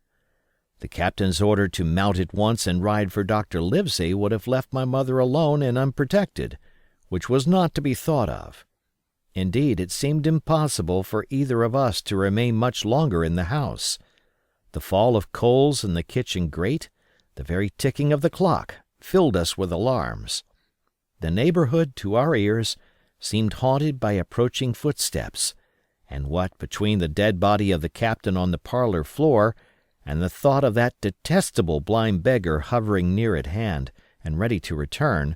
The captain's order to mount at once and ride for Dr. Livesey would have left my mother alone and unprotected, which was not to be thought of. Indeed, it seemed impossible for either of us to remain much longer in the house. The fall of coals in the kitchen grate, the very ticking of the clock, filled us with alarms. The neighborhood, to our ears, seemed haunted by approaching footsteps, and what between the dead body of the captain on the parlor floor and the thought of that detestable blind beggar hovering near at hand and ready to return,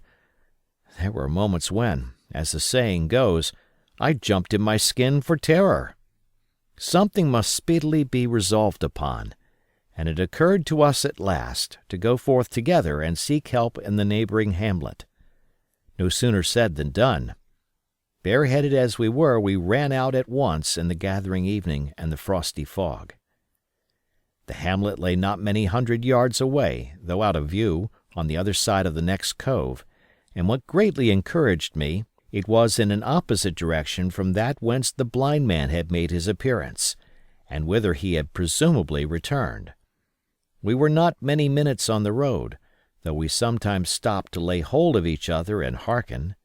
there were moments when, as the saying goes, I jumped in my skin for terror. Something must speedily be resolved upon, and it occurred to us at last to go forth together and seek help in the neighboring hamlet. No sooner said than done. Bareheaded as we were, we ran out at once in the gathering evening and the frosty fog. The hamlet lay not many hundred yards away, though out of view, on the other side of the next cove, and what greatly encouraged me, it was in an opposite direction from that whence the blind man had made his appearance, and whither he had presumably returned. We were not many minutes on the road, though we sometimes stopped to lay hold of each other and hearken.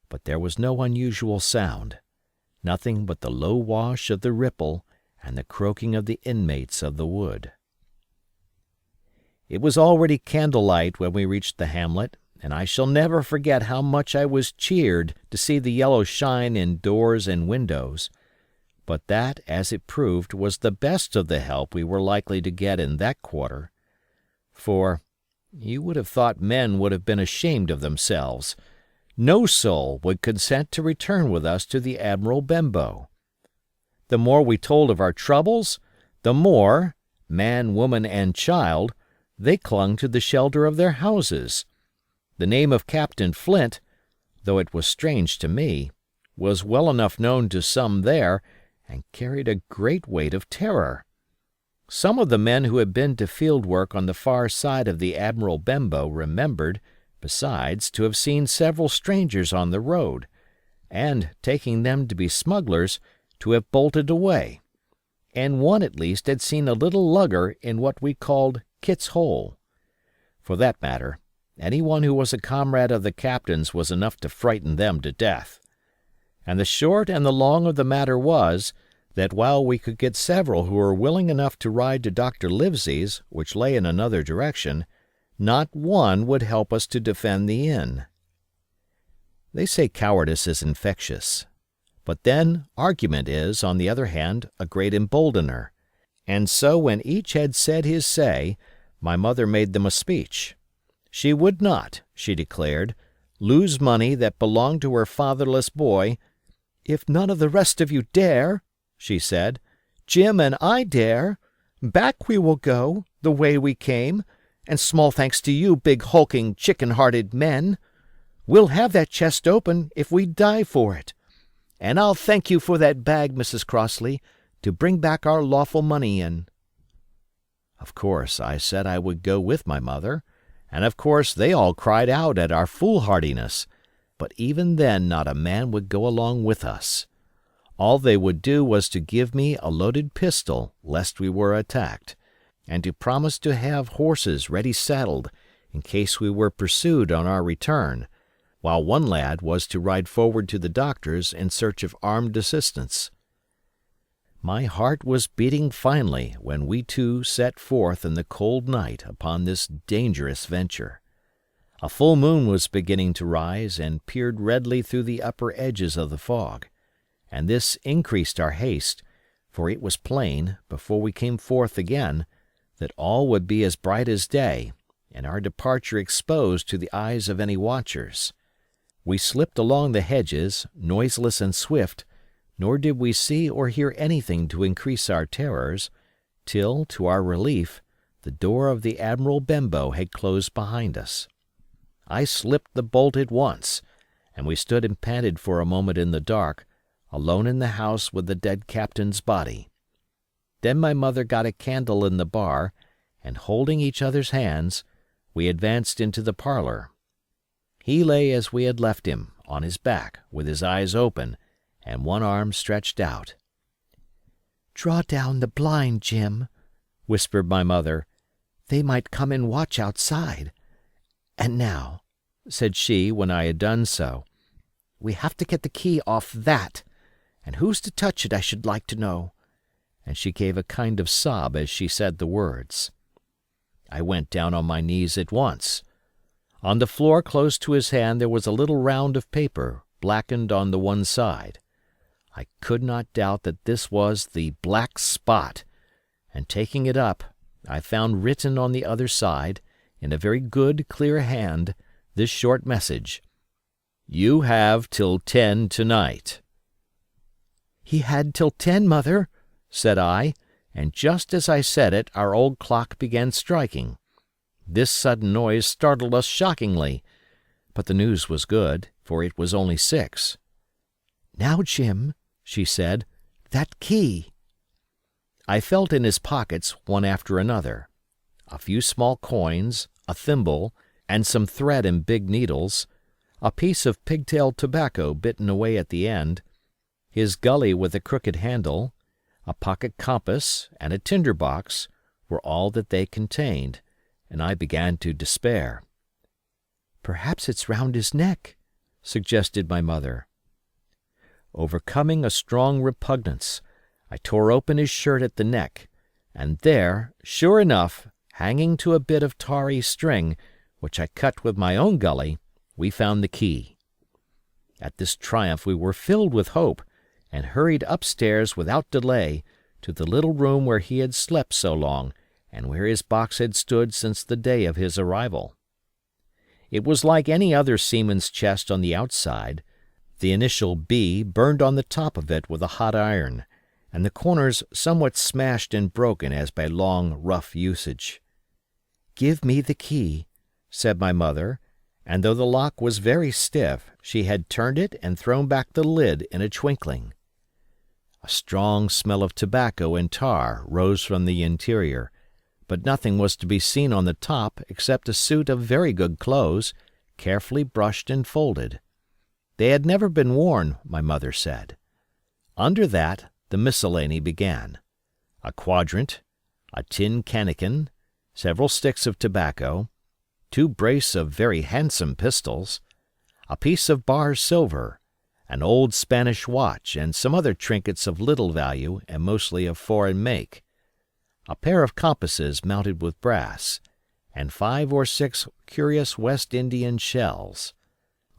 But there was no unusual sound, nothing but the low wash of the ripple and the croaking of the inmates of the wood. It was already candlelight when we reached the hamlet, and I shall never forget how much I was cheered to see the yellow shine in doors and windows, but that, as it proved, was the best of the help we were likely to get in that quarter. For you would have thought men would have been ashamed of themselves. No soul would consent to return with us to the Admiral Benbow. The more we told of our troubles, the more, man, woman, and child, they clung to the shelter of their houses. The name of Captain Flint, though it was strange to me, was well enough known to some there, and carried a great weight of terror. Some of the men who had been to field work on the far side of the Admiral Benbow remembered, besides, to have seen several strangers on the road, and, taking them to be smugglers, to have bolted away, and one at least had seen a little lugger in what we called Kit's Hole. For that matter, any one who was a comrade of the captain's was enough to frighten them to death. And the short and the long of the matter was, that while we could get several who were willing enough to ride to Dr. Livesey's, which lay in another direction, not one would help us to defend the inn. They say cowardice is infectious. But then argument is, on the other hand, a great emboldener. And so when each had said his say, my mother made them a speech. She would not, she declared, lose money that belonged to her fatherless boy. "If none of the rest of you dare," she said, "Jim and I dare. Back we will go, the way we came, and small thanks to you, big hulking, chicken-hearted men. We'll have that chest open if we die for it. And I'll thank you for that bag, Mrs. Crossley, to bring back our lawful money in." Of course I said I would go with my mother, and of course they all cried out at our foolhardiness, but even then not a man would go along with us. All they would do was to give me a loaded pistol lest we were attacked, and to promise to have horses ready saddled in case we were pursued on our return, while one lad was to ride forward to the doctor's in search of armed assistance. My heart was beating finely when we two set forth in the cold night upon this dangerous venture. A full moon was beginning to rise and peered redly through the upper edges of the fog, and this increased our haste, for it was plain, before we came forth again, that all would be as bright as day, and our departure exposed to the eyes of any watchers. We slipped along the hedges, noiseless and swift, nor did we see or hear anything to increase our terrors, till, to our relief, the door of the Admiral Benbow had closed behind us. I slipped the bolt at once, and we stood and panted for a moment in the dark, alone in the house with the dead captain's body. Then my mother got a candle in the bar, and holding each other's hands, we advanced into the parlor. He lay as we had left him, on his back, with his eyes open, and one arm stretched out. "Draw down the blind, Jim," whispered my mother. "They might come and watch outside. And now," said she when I had done so, "we have to get the key off that, and who's to touch it I should like to know," and she gave a kind of sob as she said the words. I went down on my knees at once. On the floor close to his hand there was a little round of paper, blackened on the one side. I could not doubt that this was the black spot, and taking it up, I found written on the other side, in a very good, clear hand, this short message: "You have till 10 tonight." "He had till 10, Mother," said I, and just as I said it our old clock began striking. This sudden noise startled us shockingly, but the news was good, for it was only 6. "Now, Jim," she said, "that key." I felt in his pockets one after another. A few small coins, a thimble, and some thread and big needles, a piece of pigtail tobacco bitten away at the end, his gully with a crooked handle, a pocket compass, and a tinder box were all that they contained, and I began to despair. "Perhaps it's round his neck," suggested my mother. Overcoming a strong repugnance, I tore open his shirt at the neck, and there, sure enough, hanging to a bit of tarry string, which I cut with my own gully, we found the key. At this triumph we were filled with hope, and hurried upstairs without delay to the little room where he had slept so long, and where his box had stood since the day of his arrival. It was like any other seaman's chest on the outside, the initial B burned on the top of it with a hot iron, and the corners somewhat smashed and broken as by long, rough usage. "Give me the key," said my mother, and though the lock was very stiff, she had turned it and thrown back the lid in a twinkling. A strong smell of tobacco and tar rose from the interior, but nothing was to be seen on the top except a suit of very good clothes, carefully brushed and folded. They had never been worn, my mother said. Under that the miscellany began: a quadrant, a tin cannikin, several sticks of tobacco, 2 brace of very handsome pistols, a piece of bar silver, an old Spanish watch, and some other trinkets of little value and mostly of foreign make, a pair of compasses mounted with brass, and 5 or 6 curious West Indian shells.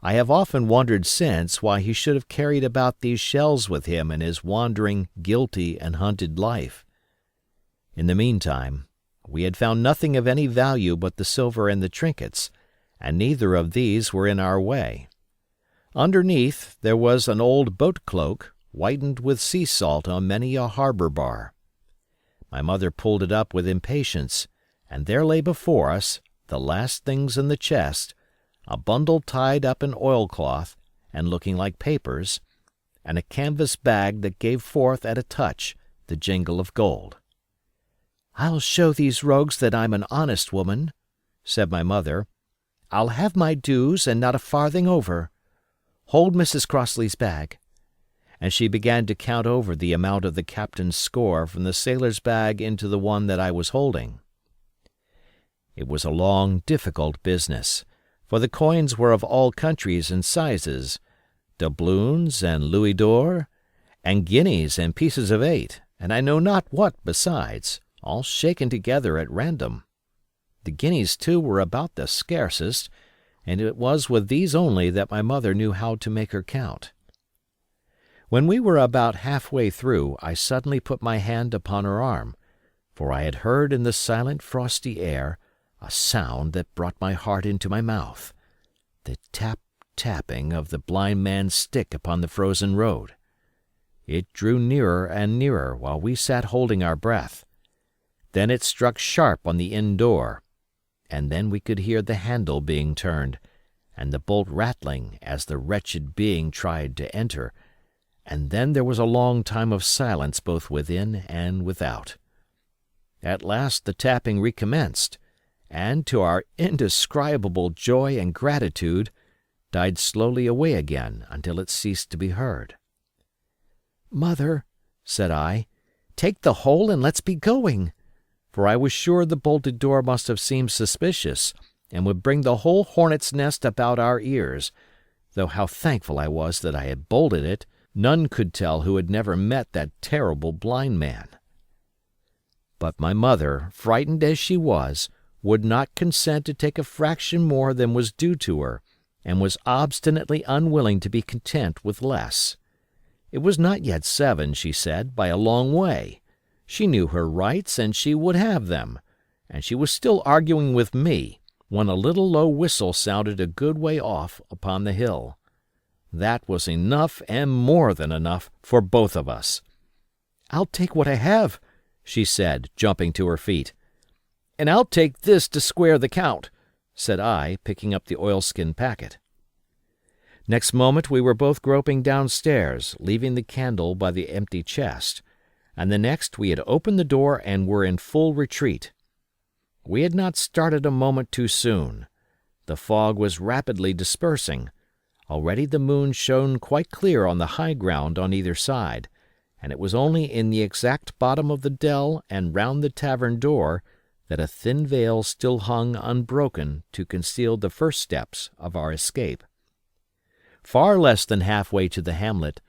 I have often wondered since why he should have carried about these shells with him in his wandering, guilty, and hunted life. In the meantime, we had found nothing of any value but the silver and the trinkets, and neither of these were in our way. Underneath there was an old boat cloak, whitened with sea salt on many a harbor bar. My mother pulled it up with impatience, and there lay before us, the last things in the chest, a bundle tied up in oilcloth and looking like papers, and a canvas bag that gave forth at a touch the jingle of gold. "I'll show these rogues that I'm an honest woman," said my mother. "I'll have my dues and not a farthing over. Hold Mrs. Crossley's bag." And she began to count over the amount of the captain's score from the sailor's bag into the one that I was holding. It was a long, difficult business, for the coins were of all countries and sizes, doubloons and louis d'or, and guineas and pieces of 8, and I know not what besides, all shaken together at random. The guineas, too, were about the scarcest, and it was with these only that my mother knew how to make her count. When we were about half-way through, I suddenly put my hand upon her arm, for I had heard in the silent, frosty air a sound that brought my heart into my mouth, the tap-tapping of the blind man's stick upon the frozen road. It drew nearer and nearer while we sat holding our breath. Then it struck sharp on the inn door, and then we could hear the handle being turned, and the bolt rattling as the wretched being tried to enter, and then there was a long time of silence both within and without. At last the tapping recommenced, and, to our indescribable joy and gratitude, died slowly away again until it ceased to be heard. "Mother," said I, "take the whole and let's be going," for I was sure the bolted door must have seemed suspicious, and would bring the whole hornet's nest about our ears, though how thankful I was that I had bolted it, none could tell who had never met that terrible blind man. But my mother, frightened as she was, would not consent to take a fraction more than was due to her, and was obstinately unwilling to be content with less. It was not yet 7, she said, by a long way. She knew her rights, and she would have them, and she was still arguing with me, when a little low whistle sounded a good way off upon the hill. That was enough and more than enough for both of us. "I'll take what I have," she said, jumping to her feet. "And I'll take this to square the count," said I, picking up the oilskin packet. Next moment we were both groping downstairs, leaving the candle by the empty chest, and the next we had opened the door and were in full retreat. We had not started a moment too soon. The fog was rapidly dispersing. Already the moon shone quite clear on the high ground on either side, and it was only in the exact bottom of the dell and round the tavern door that a thin veil still hung unbroken to conceal the first steps of our escape. Far less than halfway to the hamlet,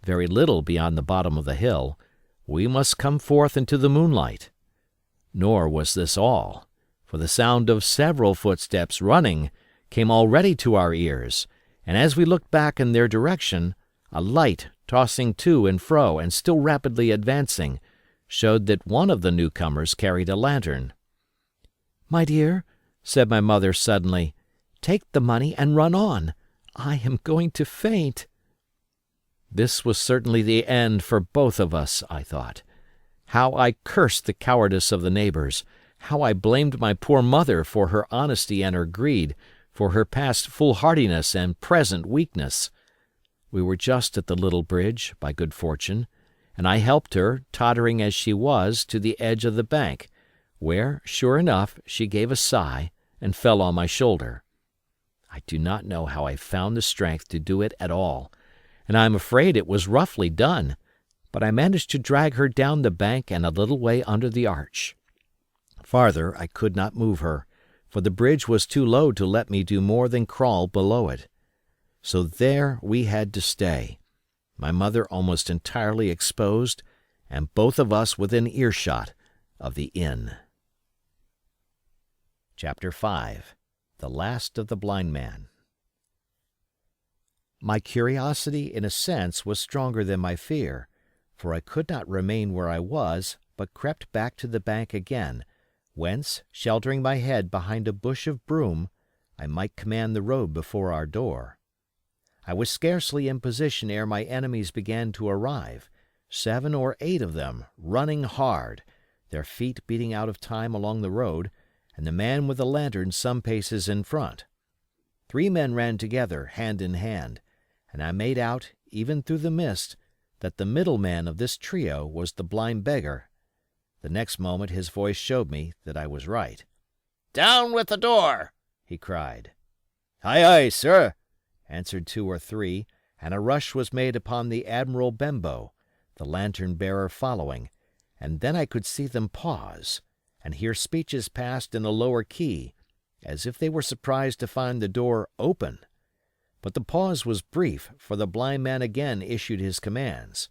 very little beyond the bottom of the hill, we must come forth into the moonlight. Nor was this all, for the sound of several footsteps running came already to our ears, and as we looked back in their direction, a light tossing to and fro and still rapidly advancing, showed that one of the newcomers carried a lantern. "My dear," said my mother suddenly, "take the money and run on. I am going to faint." This was certainly the end for both of us, I thought. How I cursed the cowardice of the neighbors, how I blamed my poor mother for her honesty and her greed, for her past foolhardiness and present weakness. We were just at the little bridge, by good fortune, and I helped her, tottering as she was, to the edge of the bank, where, sure enough, she gave a sigh and fell on my shoulder. I do not know how I found the strength to do it at all, and I am afraid it was roughly done, but I managed to drag her down the bank and a little way under the arch. Farther I could not move her, for the bridge was too low to let me do more than crawl below it. So there we had to stay, my mother almost entirely exposed, and both of us within earshot of the inn. Chapter 5. The Last of the Blind Man. My curiosity, in a sense, was stronger than my fear, for I could not remain where I was, but crept back to the bank again, whence, sheltering my head behind a bush of broom, I might command the road before our door. I was scarcely in position ere my enemies began to arrive, 7 or 8 of them, running hard, their feet beating out of time along the road, and the man with the lantern some paces in front. 3 men ran together, hand in hand, and I made out, even through the mist, that the middle man of this trio was the blind beggar. The next moment his voice showed me that I was right. "Down with the door!" he cried. "Aye, aye, sir," answered 2 or 3, and a rush was made upon the Admiral Benbow, the lantern-bearer following, and then I could see them pause, and hear speeches passed in a lower key, as if they were surprised to find the door open. But the pause was brief, for the blind man again issued his commands.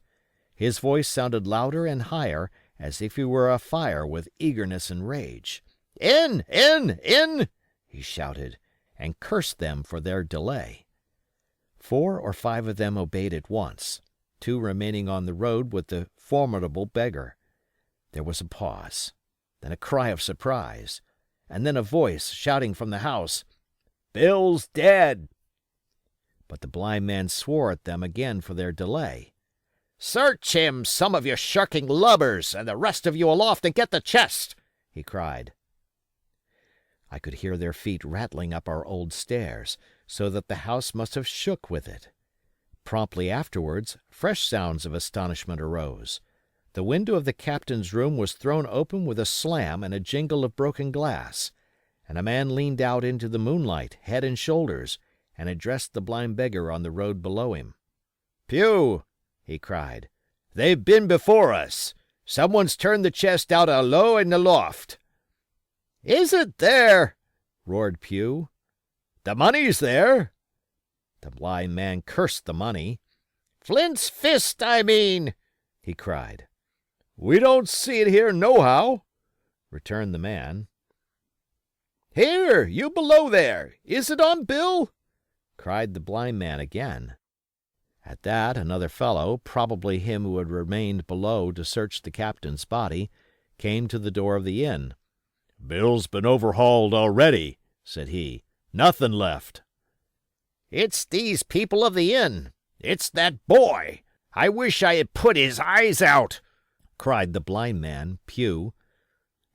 His voice sounded louder and higher, as if he were afire with eagerness and rage. "In! In! In!" he shouted, and cursed them for their delay. 4 or 5 of them obeyed at once, 2 remaining on the road with the formidable beggar. There was a pause, then a cry of surprise, and then a voice shouting from the house, "Bill's dead!" But the blind man swore at them again for their delay. "Search him, some of you shirking lubbers, and the rest of you aloft and get the chest!" he cried. I could hear their feet rattling up our old stairs, so that the house must have shook with it. Promptly afterwards, fresh sounds of astonishment arose. The window of the captain's room was thrown open with a slam and a jingle of broken glass, and a man leaned out into the moonlight, head and shoulders, and addressed the blind beggar on the road below him. "Pew!" he cried. "They've been before us. Someone's turned the chest out alow in the loft." "Is it there?" roared Pew. "The money's there." The blind man cursed the money. "Flint's fist, I mean," he cried. "We don't see it here nohow," returned the man. "Here, you below there, is it on bill?" cried the blind man again. At that, another fellow, probably him who had remained below to search the captain's body, came to the door of the inn. "Bill's been overhauled already," said he. "Nothing left." "It's these people of the inn. It's that boy. I wish I had put his eyes out," cried the blind man, Pew.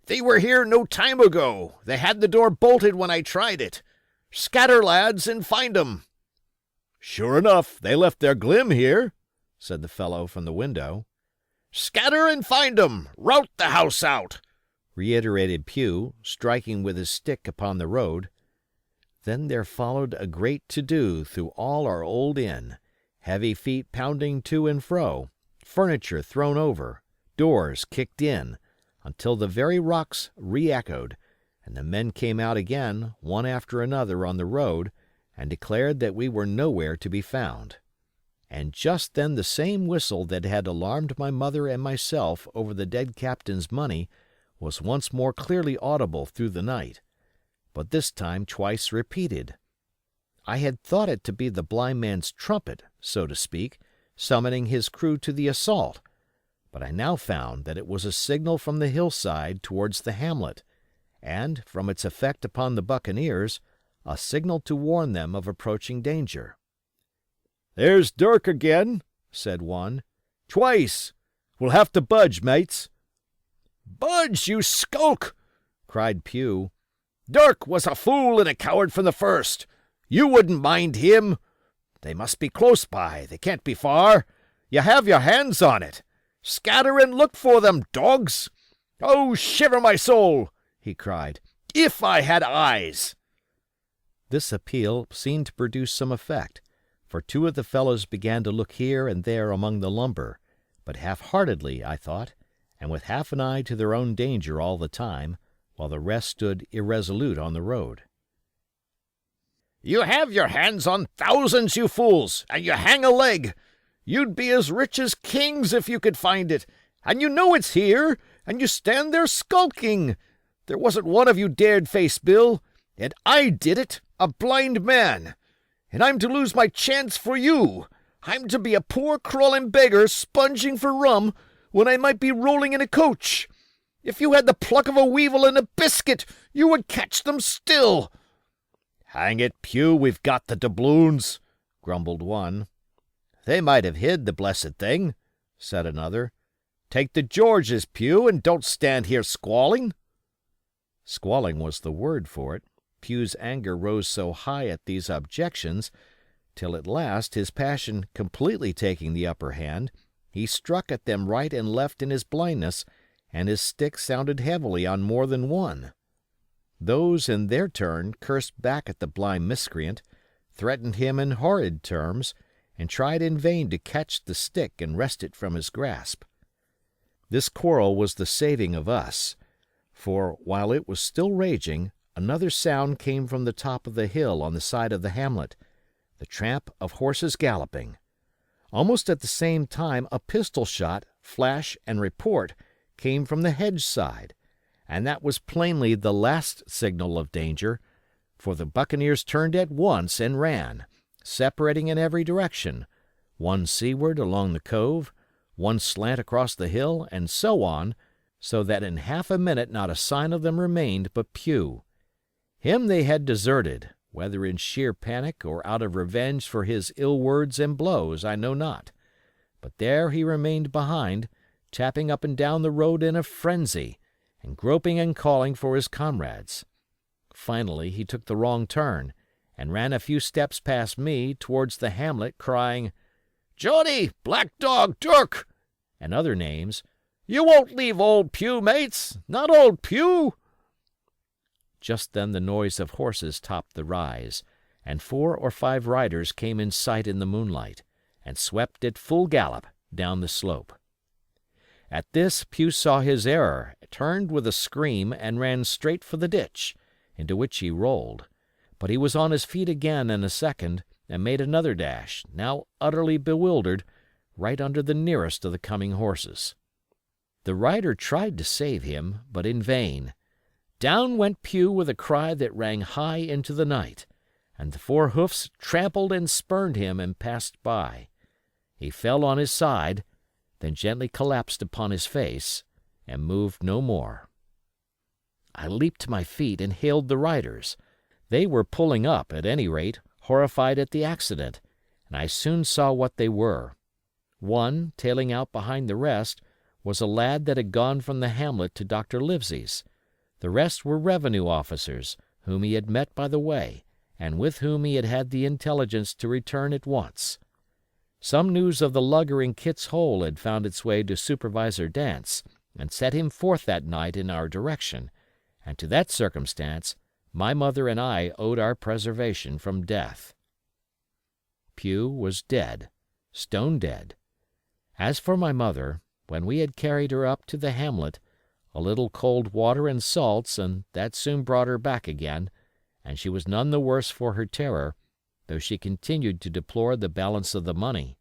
"They were here no time ago. They had the door bolted when I tried it. Scatter, lads, and find 'em." "Sure enough, they left their glim here," said the fellow from the window. "Scatter and find 'em! Rout the house out!" reiterated Pew, striking with his stick upon the road. Then there followed a great to-do through all our old inn, heavy feet pounding to and fro, furniture thrown over, doors kicked in, until the very rocks re-echoed, and the men came out again, one after another on the road, and declared that we were nowhere to be found. And just then the same whistle that had alarmed my mother and myself over the dead captain's money was once more clearly audible through the night, but this time twice repeated. I had thought it to be the blind man's trumpet, so to speak, summoning his crew to the assault, but I now found that it was a signal from the hillside towards the hamlet, and, from its effect upon the buccaneers, a signal to warn them of approaching danger. "There's Dirk again," said one. "Twice. We'll have to budge, mates." "Budge, you skulk!" cried Pew. "Dirk was a fool and a coward from the first. You wouldn't mind him. They must be close by. They can't be far. You have your hands on it. Scatter and look for them, dogs. Oh, shiver my soul!" he cried. "If I had eyes!" This appeal seemed to produce some effect, for two of the fellows began to look here and there among the lumber, but half-heartedly, I thought, and with half an eye to their own danger all the time, while the rest stood irresolute on the road. "You have your hands on thousands, you fools, and you hang a leg. You'd be as rich as kings if you could find it, and you know it's here, and you stand there skulking. There wasn't one of you dared face Bill, and I did it, a blind man. And I'm to lose my chance for you. I'm to be a poor crawling beggar sponging for rum when I might be rolling in a coach. If you had the pluck of a weevil and a biscuit, you would catch them still." "Hang it, Pew, we've got the doubloons," grumbled one. "They might have hid the blessed thing," said another. "Take the Georges, Pew, and don't stand here squalling." Squalling was the word for it. Pew's anger rose so high at these objections, till at last, his passion completely taking the upper hand, he struck at them right and left in his blindness, and his stick sounded heavily on more than one. Those, in their turn, cursed back at the blind miscreant, threatened him in horrid terms, and tried in vain to catch the stick and wrest it from his grasp. This quarrel was the saving of us, for, while it was still raging, another sound came from the top of the hill on the side of the hamlet, the tramp of horses galloping. Almost at the same time a pistol shot, flash, and report came from the hedge side, and that was plainly the last signal of danger, for the buccaneers turned at once and ran, separating in every direction, one seaward along the cove, one slant across the hill, and so on, so that in half a minute not a sign of them remained but Pew. Him they had deserted, whether in sheer panic or out of revenge for his ill words and blows, I know not, but there he remained behind, tapping up and down the road in a frenzy, and groping and calling for his comrades. Finally he took the wrong turn, and ran a few steps past me towards the hamlet, crying, "Johnny, Black Dog, Dirk," and other names. "You won't leave old Pew, mates, not old Pew." Just then the noise of horses topped the rise, and 4 or 5 riders came in sight in the moonlight, and swept at full gallop down the slope. At this Pew saw his error, turned with a scream, and ran straight for the ditch, into which he rolled. But he was on his feet again in a second, and made another dash, now utterly bewildered, right under the nearest of the coming horses. The rider tried to save him, but in vain. Down went Pew with a cry that rang high into the night, and the 4 hoofs trampled and spurned him and passed by. He fell on his side, then gently collapsed upon his face, and moved no more. I leaped to my feet and hailed the riders. They were pulling up, at any rate, horrified at the accident, and I soon saw what they were. One, tailing out behind the rest, was a lad that had gone from the hamlet to Dr. Livesey's. The rest were revenue officers, whom he had met by the way, and with whom he had had the intelligence to return at once. Some news of the lugger in Kit's Hole had found its way to Supervisor Dance, and set him forth that night in our direction, and to that circumstance my mother and I owed our preservation from death. Pugh was dead, stone dead. As for my mother, when we had carried her up to the hamlet, a little cold water and salts, and that soon brought her back again, and she was none the worse for her terror, though she continued to deplore the balance of the money.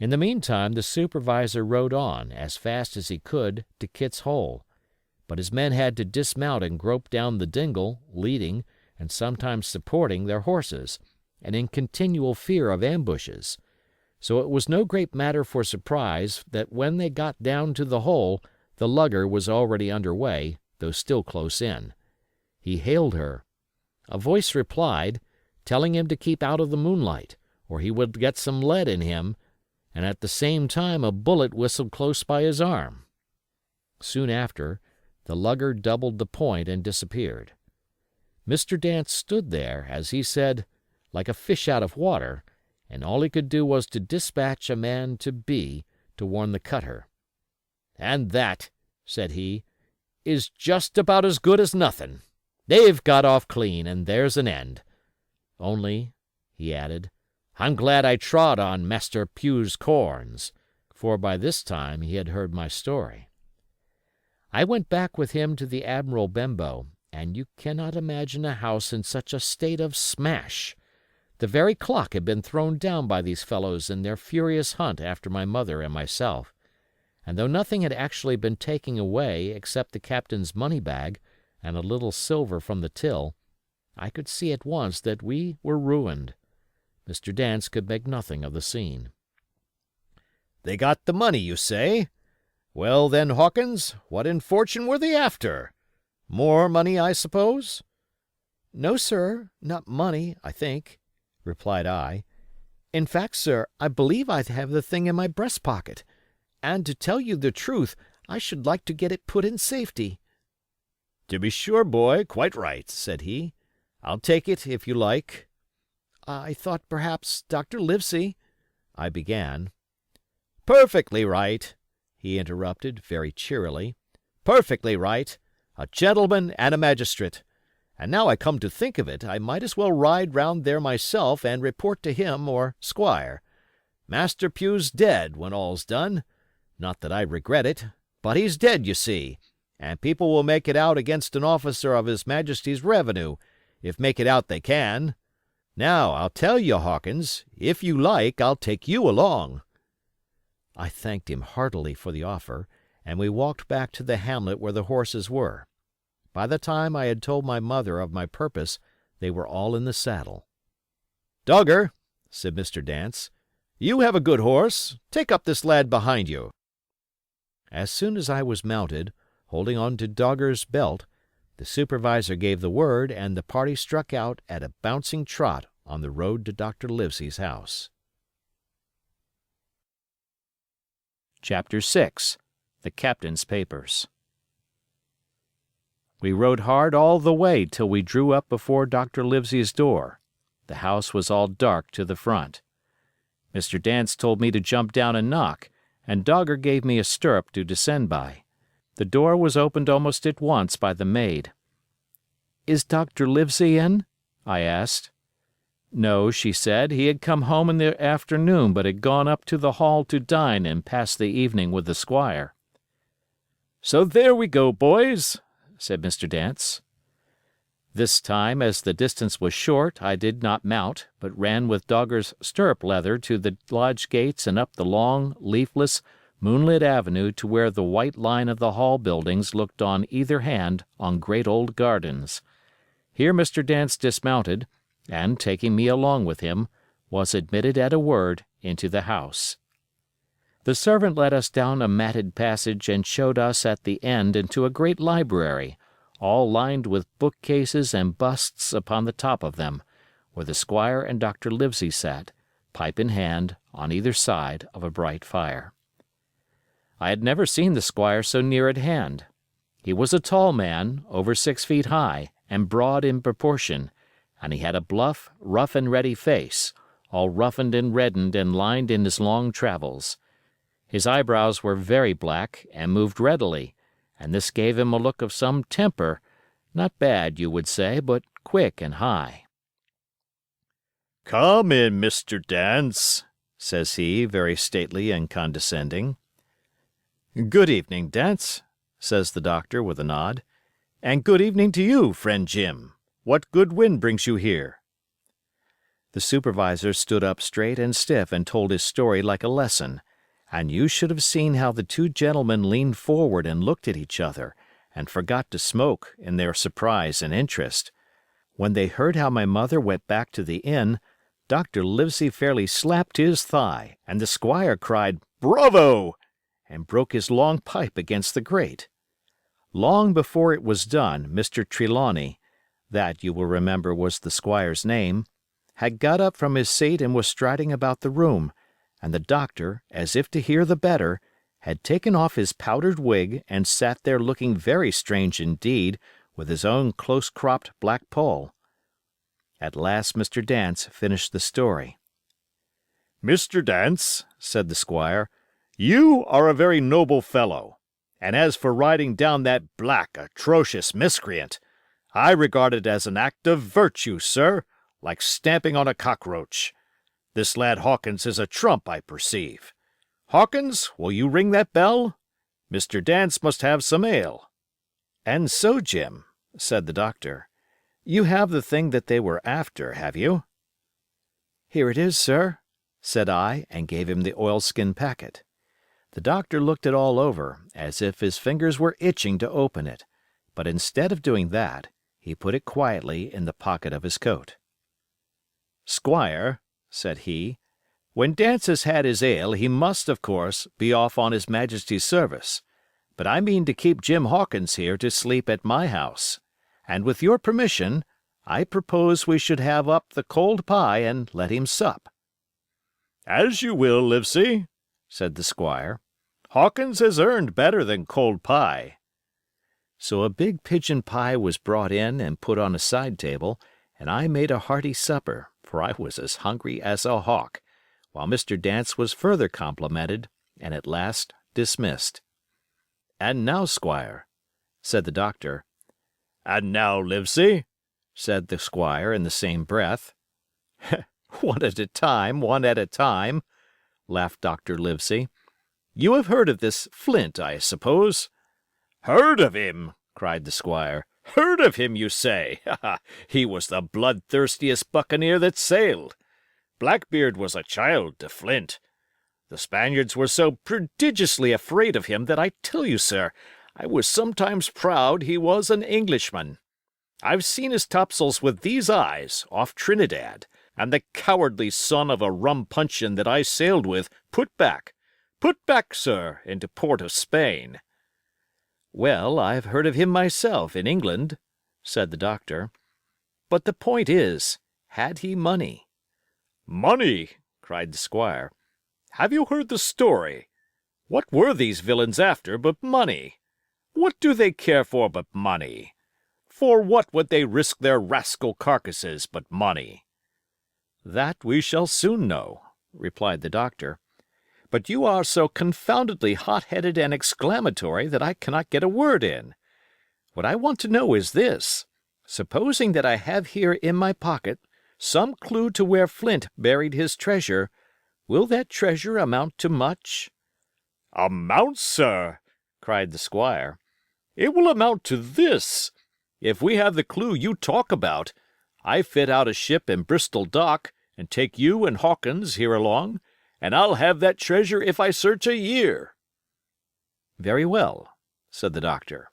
In the meantime the supervisor rode on as fast as he could to Kit's Hole, but his men had to dismount and grope down the dingle, leading, and sometimes supporting, their horses, and in continual fear of ambushes. So it was no great matter for surprise that when they got down to the hole the lugger was already under way, though still close in. He hailed her. A voice replied, telling him to keep out of the moonlight, or he would get some lead in him, and at the same time a bullet whistled close by his arm. Soon after, the lugger doubled the point and disappeared. Mr. Dance stood there, as he said, like a fish out of water, and all he could do was to dispatch a man to B to warn the cutter. "And that," said he, "is just about as good as nothing. They've got off clean, and there's an end. Only," he added, "I'm glad I trod on Master Pugh's corns," for by this time he had heard my story. I went back with him to the Admiral Benbow, and you cannot imagine a house in such a state of smash. The very clock had been thrown down by these fellows in their furious hunt after my mother and myself, and though nothing had actually been taken away except the captain's money-bag and a little silver from the till, I could see at once that we were ruined. Mr. Dance could make nothing of the scene. "They got the money, you say? Well then, Hawkins, what in fortune were they after? More money, I suppose?" "No, sir, not money, I think," replied I. "In fact, sir, I believe I have the thing in my breast pocket, and to tell you the truth, I should like to get it put in safety." "To be sure, boy, quite right," said he. "I'll take it if you like." "I thought perhaps Dr. Livesey—" I began. "Perfectly right," he interrupted very cheerily. "Perfectly right. A gentleman and a magistrate. And now I come to think of it, I might as well ride round there myself and report to him or squire. Master Pugh's dead, when all's done. Not that I regret it, but he's dead, you see, and people will make it out against an officer of His Majesty's revenue, if make it out they can. Now, I'll tell you, Hawkins, if you like, I'll take you along." I thanked him heartily for the offer, and we walked back to the hamlet where the horses were. By the time I had told my mother of my purpose, they were all in the saddle. "Dogger," said Mr. Dance, "you have a good horse. Take up this lad behind you." As soon as I was mounted, holding on to Dogger's belt, the supervisor gave the word, and the party struck out at a bouncing trot on the road to Dr. Livesey's house. Chapter 6. The Captain's Papers. We rode hard all the way till we drew up before Dr. Livesey's door. The house was all dark to the front. Mr. Dance told me to jump down and knock, and Dogger gave me a stirrup to descend by. The door was opened almost at once by the maid. "Is Dr. Livesey in?" I asked. No, she said, he had come home in the afternoon but had gone up to the hall to dine and pass the evening with the squire. "So there we go, boys," said Mr. Dance. This time, as the distance was short, I did not mount, but ran with Dogger's stirrup leather to the lodge gates and up the long, leafless, moonlit avenue to where the white line of the hall buildings looked on either hand on great old gardens. Here Mr. Dance dismounted, and, taking me along with him, was admitted at a word into the house. The servant led us down a matted passage and showed us at the end into a great library, all lined with bookcases and busts upon the top of them, where the squire and Dr. Livesey sat, pipe in hand, on either side of a bright fire. I had never seen the squire so near at hand. He was a tall man, over 6 feet high, and broad in proportion, and he had a bluff, rough and ready face, all roughened and reddened and lined in his long travels. His eyebrows were very black and moved readily, and this gave him a look of some temper, not bad, you would say, but quick and high. "Come in, Mr. Dance," says he, very stately and condescending. "Good evening, Dance," says the doctor with a nod. "And good evening to you, friend Jim. What good wind brings you here?" The supervisor stood up straight and stiff and told his story like a lesson, and you should have seen how the two gentlemen leaned forward and looked at each other, and forgot to smoke in their surprise and interest. When they heard how my mother went back to the inn, Dr. Livesey fairly slapped his thigh, and the squire cried, "Bravo!" and broke his long pipe against the grate. Long before it was done, Mr. Trelawney, that, you will remember, was the squire's name, had got up from his seat and was striding about the room, and the doctor, as if to hear the better, had taken off his powdered wig and sat there looking very strange indeed with his own close-cropped black poll. At last Mr. Dance finished the story. "Mr. Dance," said the squire, "you are a very noble fellow, and as for riding down that black, atrocious miscreant, I regard it as an act of virtue, sir, like stamping on a cockroach. This lad Hawkins is a trump, I perceive. Hawkins, will you ring that bell? Mr. Dance must have some ale." "And so, Jim," said the doctor, "you have the thing that they were after, have you?" "Here it is, sir," said I, and gave him the oilskin packet. The doctor looked it all over, as if his fingers were itching to open it, but instead of doing that, he put it quietly in the pocket of his coat. "Squire," said he, "when Dance has had his ale he must, of course, be off on his Majesty's service, but I mean to keep Jim Hawkins here to sleep at my house, and with your permission, I propose we should have up the cold pie and let him sup." "As you will, Livesey," said the squire. "Hawkins has earned better than cold pie." So a big pigeon pie was brought in and put on a side table, and I made a hearty supper, for I was as hungry as a hawk, while Mr. Dance was further complimented and at last dismissed. "And now, squire," said the doctor. "And now, Livesey," said the squire in the same breath. "One at a time, one at a time," laughed Dr. Livesey. "You have heard of this Flint, I suppose?" "Heard of him!" cried the squire. "Heard of him, you say? He was the bloodthirstiest buccaneer that sailed. Blackbeard was a child to Flint. The Spaniards were so prodigiously afraid of him that I tell you, sir, I was sometimes proud he was an Englishman. I've seen his topsails with these eyes, off Trinidad, and the cowardly son of a rum puncheon that I sailed with put back, sir, into port of Spain." "Well, I've heard of him myself in England," said the doctor. "But the point is, had he money?" "Money!" cried the squire. "Have you heard the story? What were these villains after but money? What do they care for but money? For what would they risk their rascal carcasses but money?" "That we shall soon know," replied the doctor. "But you are so confoundedly hot-headed and exclamatory that I cannot get a word in. What I want to know is this: supposing that I have here in my pocket some clue to where Flint buried his treasure, will that treasure amount to much?" "Amount, sir!" cried the squire. "It will amount to this. If we have the clue you talk about, I fit out a ship in Bristol dock and take you and Hawkins here along, and I'll have that treasure if I search a year." "Very well," said the doctor.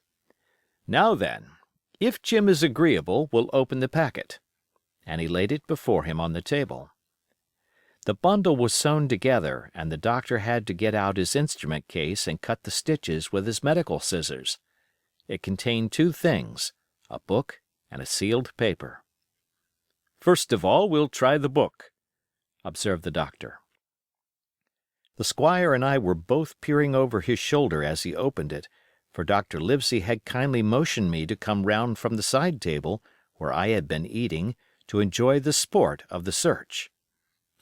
"Now then, if Jim is agreeable, we'll open the packet." And he laid it before him on the table. The bundle was sewn together, and the doctor had to get out his instrument case and cut the stitches with his medical scissors. It contained two things, a book and a sealed paper. "First of all, we'll try the book," observed the doctor. The squire and I were both peering over his shoulder as he opened it, for Dr. Livesey had kindly motioned me to come round from the side table, where I had been eating, to enjoy the sport of the search.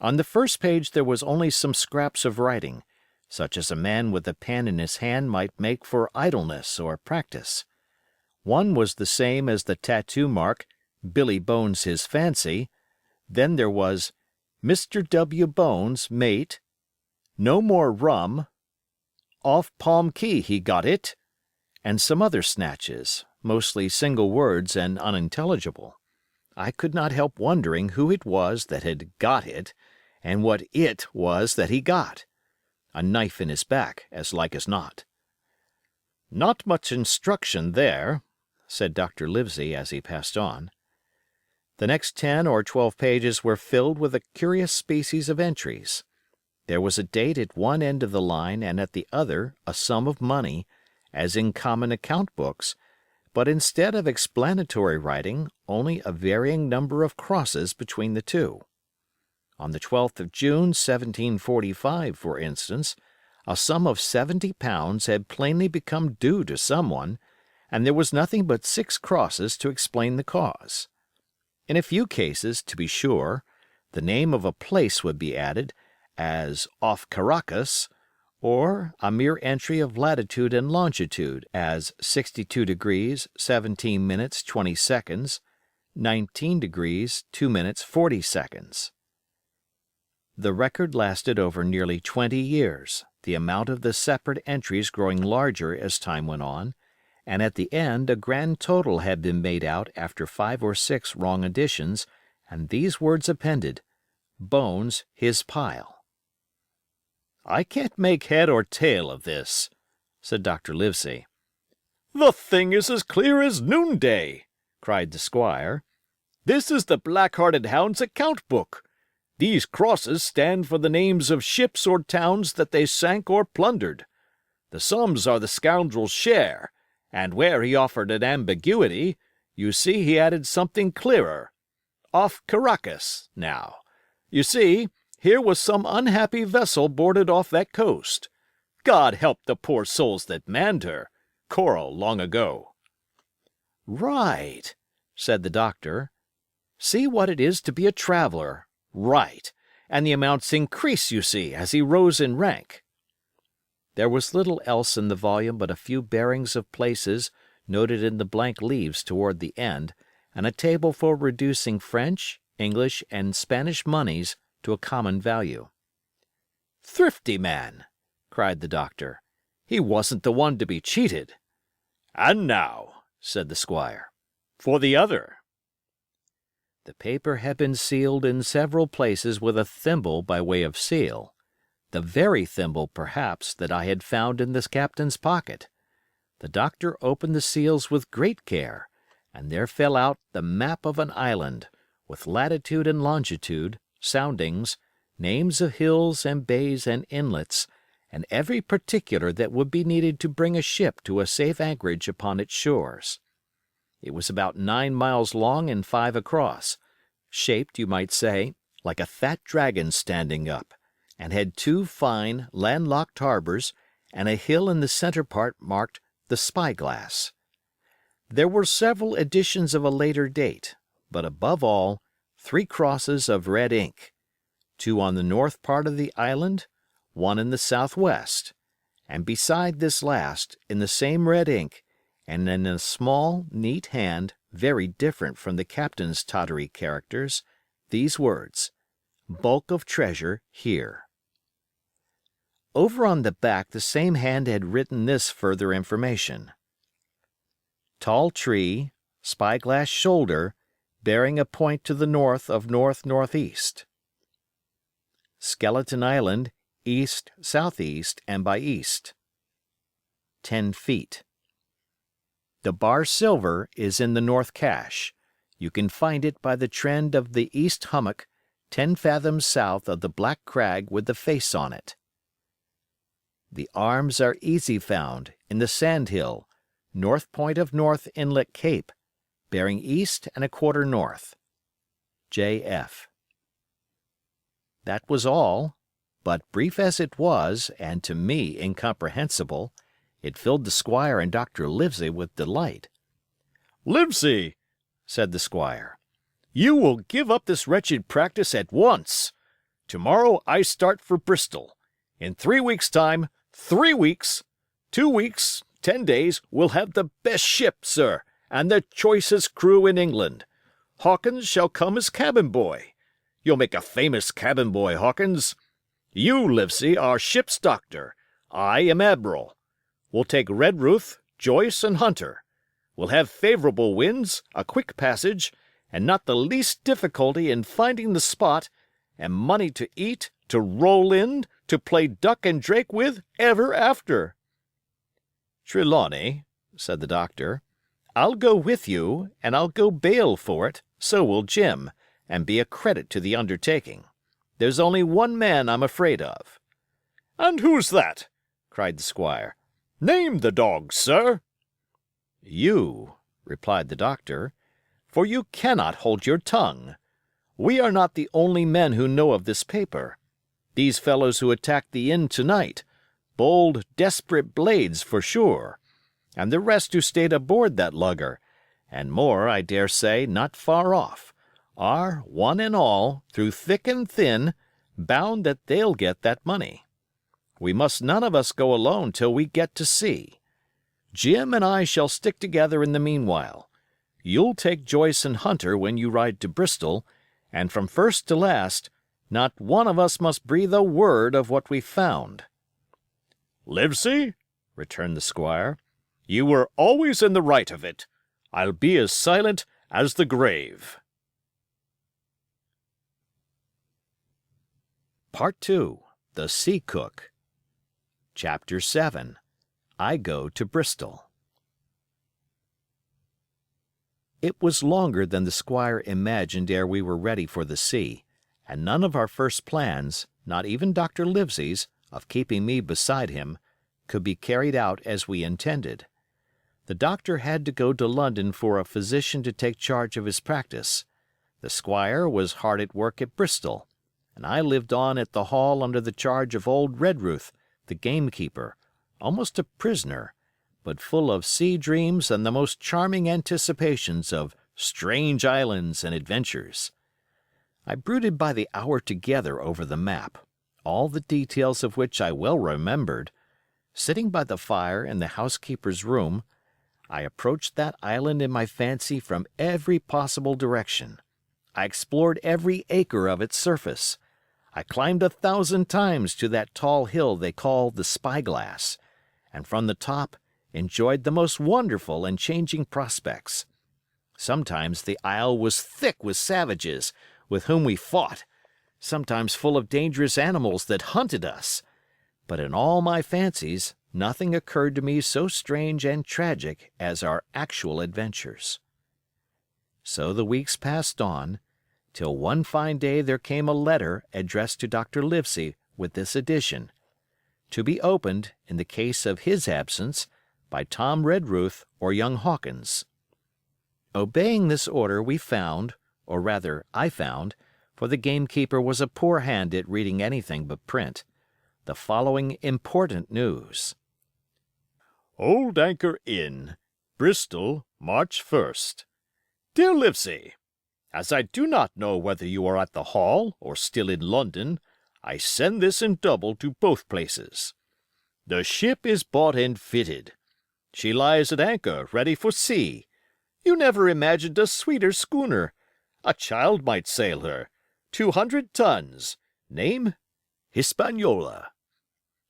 On the first page there was only some scraps of writing, such as a man with a pen in his hand might make for idleness or practice. One was the same as the tattoo mark, "Billy Bones his fancy." Then there was, "Mr. W. Bones, mate. No more rum. Off Palm Key he got it," and some other snatches, mostly single words and unintelligible. I could not help wondering who it was that had got it, and what it was that he got. A knife in his back, as like as not. "Not much instruction there," said Dr. Livesey as he passed on. The next 10 or 12 pages were filled with a curious species of entries. There was a date at one end of the line and at the other a sum of money, as in common account books, but instead of explanatory writing, only a varying number of crosses between the two. On the 12th of June, 1745, for instance, a sum of £70 had plainly become due to someone, and there was nothing but 6 crosses to explain the cause. In a few cases, to be sure, the name of a place would be added, as off Caracas, or a mere entry of latitude and longitude, as 62 degrees 17 minutes 20 seconds, 19 degrees 2 minutes 40 seconds. The record lasted over nearly 20 years, the amount of the separate entries growing larger as time went on, and at the end a grand total had been made out after 5 or 6 wrong additions, and these words appended, "Bones his pile." "I can't make head or tail of this," said Dr. Livesey. "The thing is as clear as noonday," cried the squire. "This is the Black-hearted Hound's account book. These crosses stand for the names of ships or towns that they sank or plundered. The sums are the scoundrel's share, and where he offered an ambiguity, you see he added something clearer. Off Caracas, now. You see, here was some unhappy vessel boarded off that coast. God help the poor souls that manned her. Coral long ago." "Right," said the doctor. "See what it is to be a traveler. Right. And the amounts increase, you see, as he rose in rank." There was little else in the volume but a few bearings of places noted in the blank leaves toward the end, and a table for reducing French, English, and Spanish moneys to a common value. "Thrifty man!" cried the doctor. "He wasn't the one to be cheated." "And now," said the squire, "for the other." The paper had been sealed in several places with a thimble by way of seal, the very thimble, perhaps, that I had found in the captain's pocket. The doctor opened the seals with great care, and there fell out the map of an island, with latitude and longitude, soundings, names of hills and bays and inlets, and every particular that would be needed to bring a ship to a safe anchorage upon its shores. It was about 9 miles long and 5 across, shaped, you might say, like a fat dragon standing up, and had 2 fine, landlocked harbors, and a hill in the center part marked the Spyglass. There were several editions of a later date, but above all, 3 crosses of red ink, 2 on the north part of the island, 1 in the southwest, and beside this last, in the same red ink, and in a small, neat hand, very different from the captain's tottery characters, these words, "Bulk of treasure here." Over on the back the same hand had written this further information: "Tall tree, Spyglass shoulder, bearing a point to the north of north-northeast. Skeleton Island, east-southeast and by east. 10 feet. The bar silver is in the north cache. You can find it by the trend of the east hummock, 10 fathoms south of the black crag with the face on it. The arms are easy found in the sand hill, north point of North Inlet Cape, bearing east and a quarter north. J.F." That was all, but brief as it was, and to me incomprehensible, it filled the squire and Dr. Livesey with delight. "Livesey," said the squire, "you will give up this wretched practice at once. Tomorrow I start for Bristol. In 3 weeks' time, 3 weeks, 2 weeks, 10 days, we'll have the best ship, sir, and the choicest crew in England. Hawkins shall come as cabin boy. You'll make a famous cabin boy, Hawkins. You, Livesey, are ship's doctor. I am Admiral. We'll take Redruth, Joyce, and Hunter. We'll have favorable winds, a quick passage, and not the least difficulty in finding the spot, and money to eat, to roll in, to play duck and drake with ever after." "Trelawney," said the doctor, "I'll go with you, and I'll go bail for it, so will Jim, and be a credit to the undertaking. There's only one man I'm afraid of." "And who's that?" cried the squire. "Name the dog, sir." "You," replied the doctor, "for you cannot hold your tongue. We are not the only men who know of this paper. These fellows who attacked the inn tonight, bold, desperate blades for sure, and the rest who stayed aboard that lugger, and more, I dare say, not far off, are, one and all, through thick and thin, bound that they'll get that money. We must none of us go alone till we get to sea. Jim and I shall stick together in the meanwhile. You'll take Joyce and Hunter when you ride to Bristol, and from first to last, not one of us must breathe a word of what we've found." "Livesey," returned the squire, "you were always in the right of it. I'll be as silent as the grave." Part 2. The Sea Cook. Chapter 7. I Go to Bristol. It was longer than the squire imagined ere we were ready for the sea, and none of our first plans, not even Dr. Livesey's, of keeping me beside him, could be carried out as we intended. The doctor had to go to London for a physician to take charge of his practice. The squire was hard at work at Bristol, and I lived on at the Hall under the charge of old Redruth, the gamekeeper, almost a prisoner, but full of sea dreams and the most charming anticipations of strange islands and adventures. I brooded by the hour together over the map, all the details of which I well remembered. Sitting by the fire in the housekeeper's room, I approached that island in my fancy from every possible direction. I explored every acre of its surface. I climbed 1,000 times to that tall hill they call the Spyglass, and from the top enjoyed the most wonderful and changing prospects. Sometimes the isle was thick with savages, with whom we fought, sometimes full of dangerous animals that hunted us. But in all my fancies, nothing occurred to me so strange and tragic as our actual adventures. So the weeks passed on, till one fine day there came a letter addressed to Dr. Livesey with this addition, to be opened, in the case of his absence, by Tom Redruth or young Hawkins. Obeying this order, we found, or rather I found, for the gamekeeper was a poor hand at reading anything but print, the following important news. Old Anchor Inn, Bristol, March 1st. Dear Livesey, as I do not know whether you are at the Hall or still in London, I send this in double to both places. The ship is bought and fitted. She lies at anchor, ready for sea. You never imagined a sweeter schooner. A child might sail her. 200 tons. Name? Hispaniola.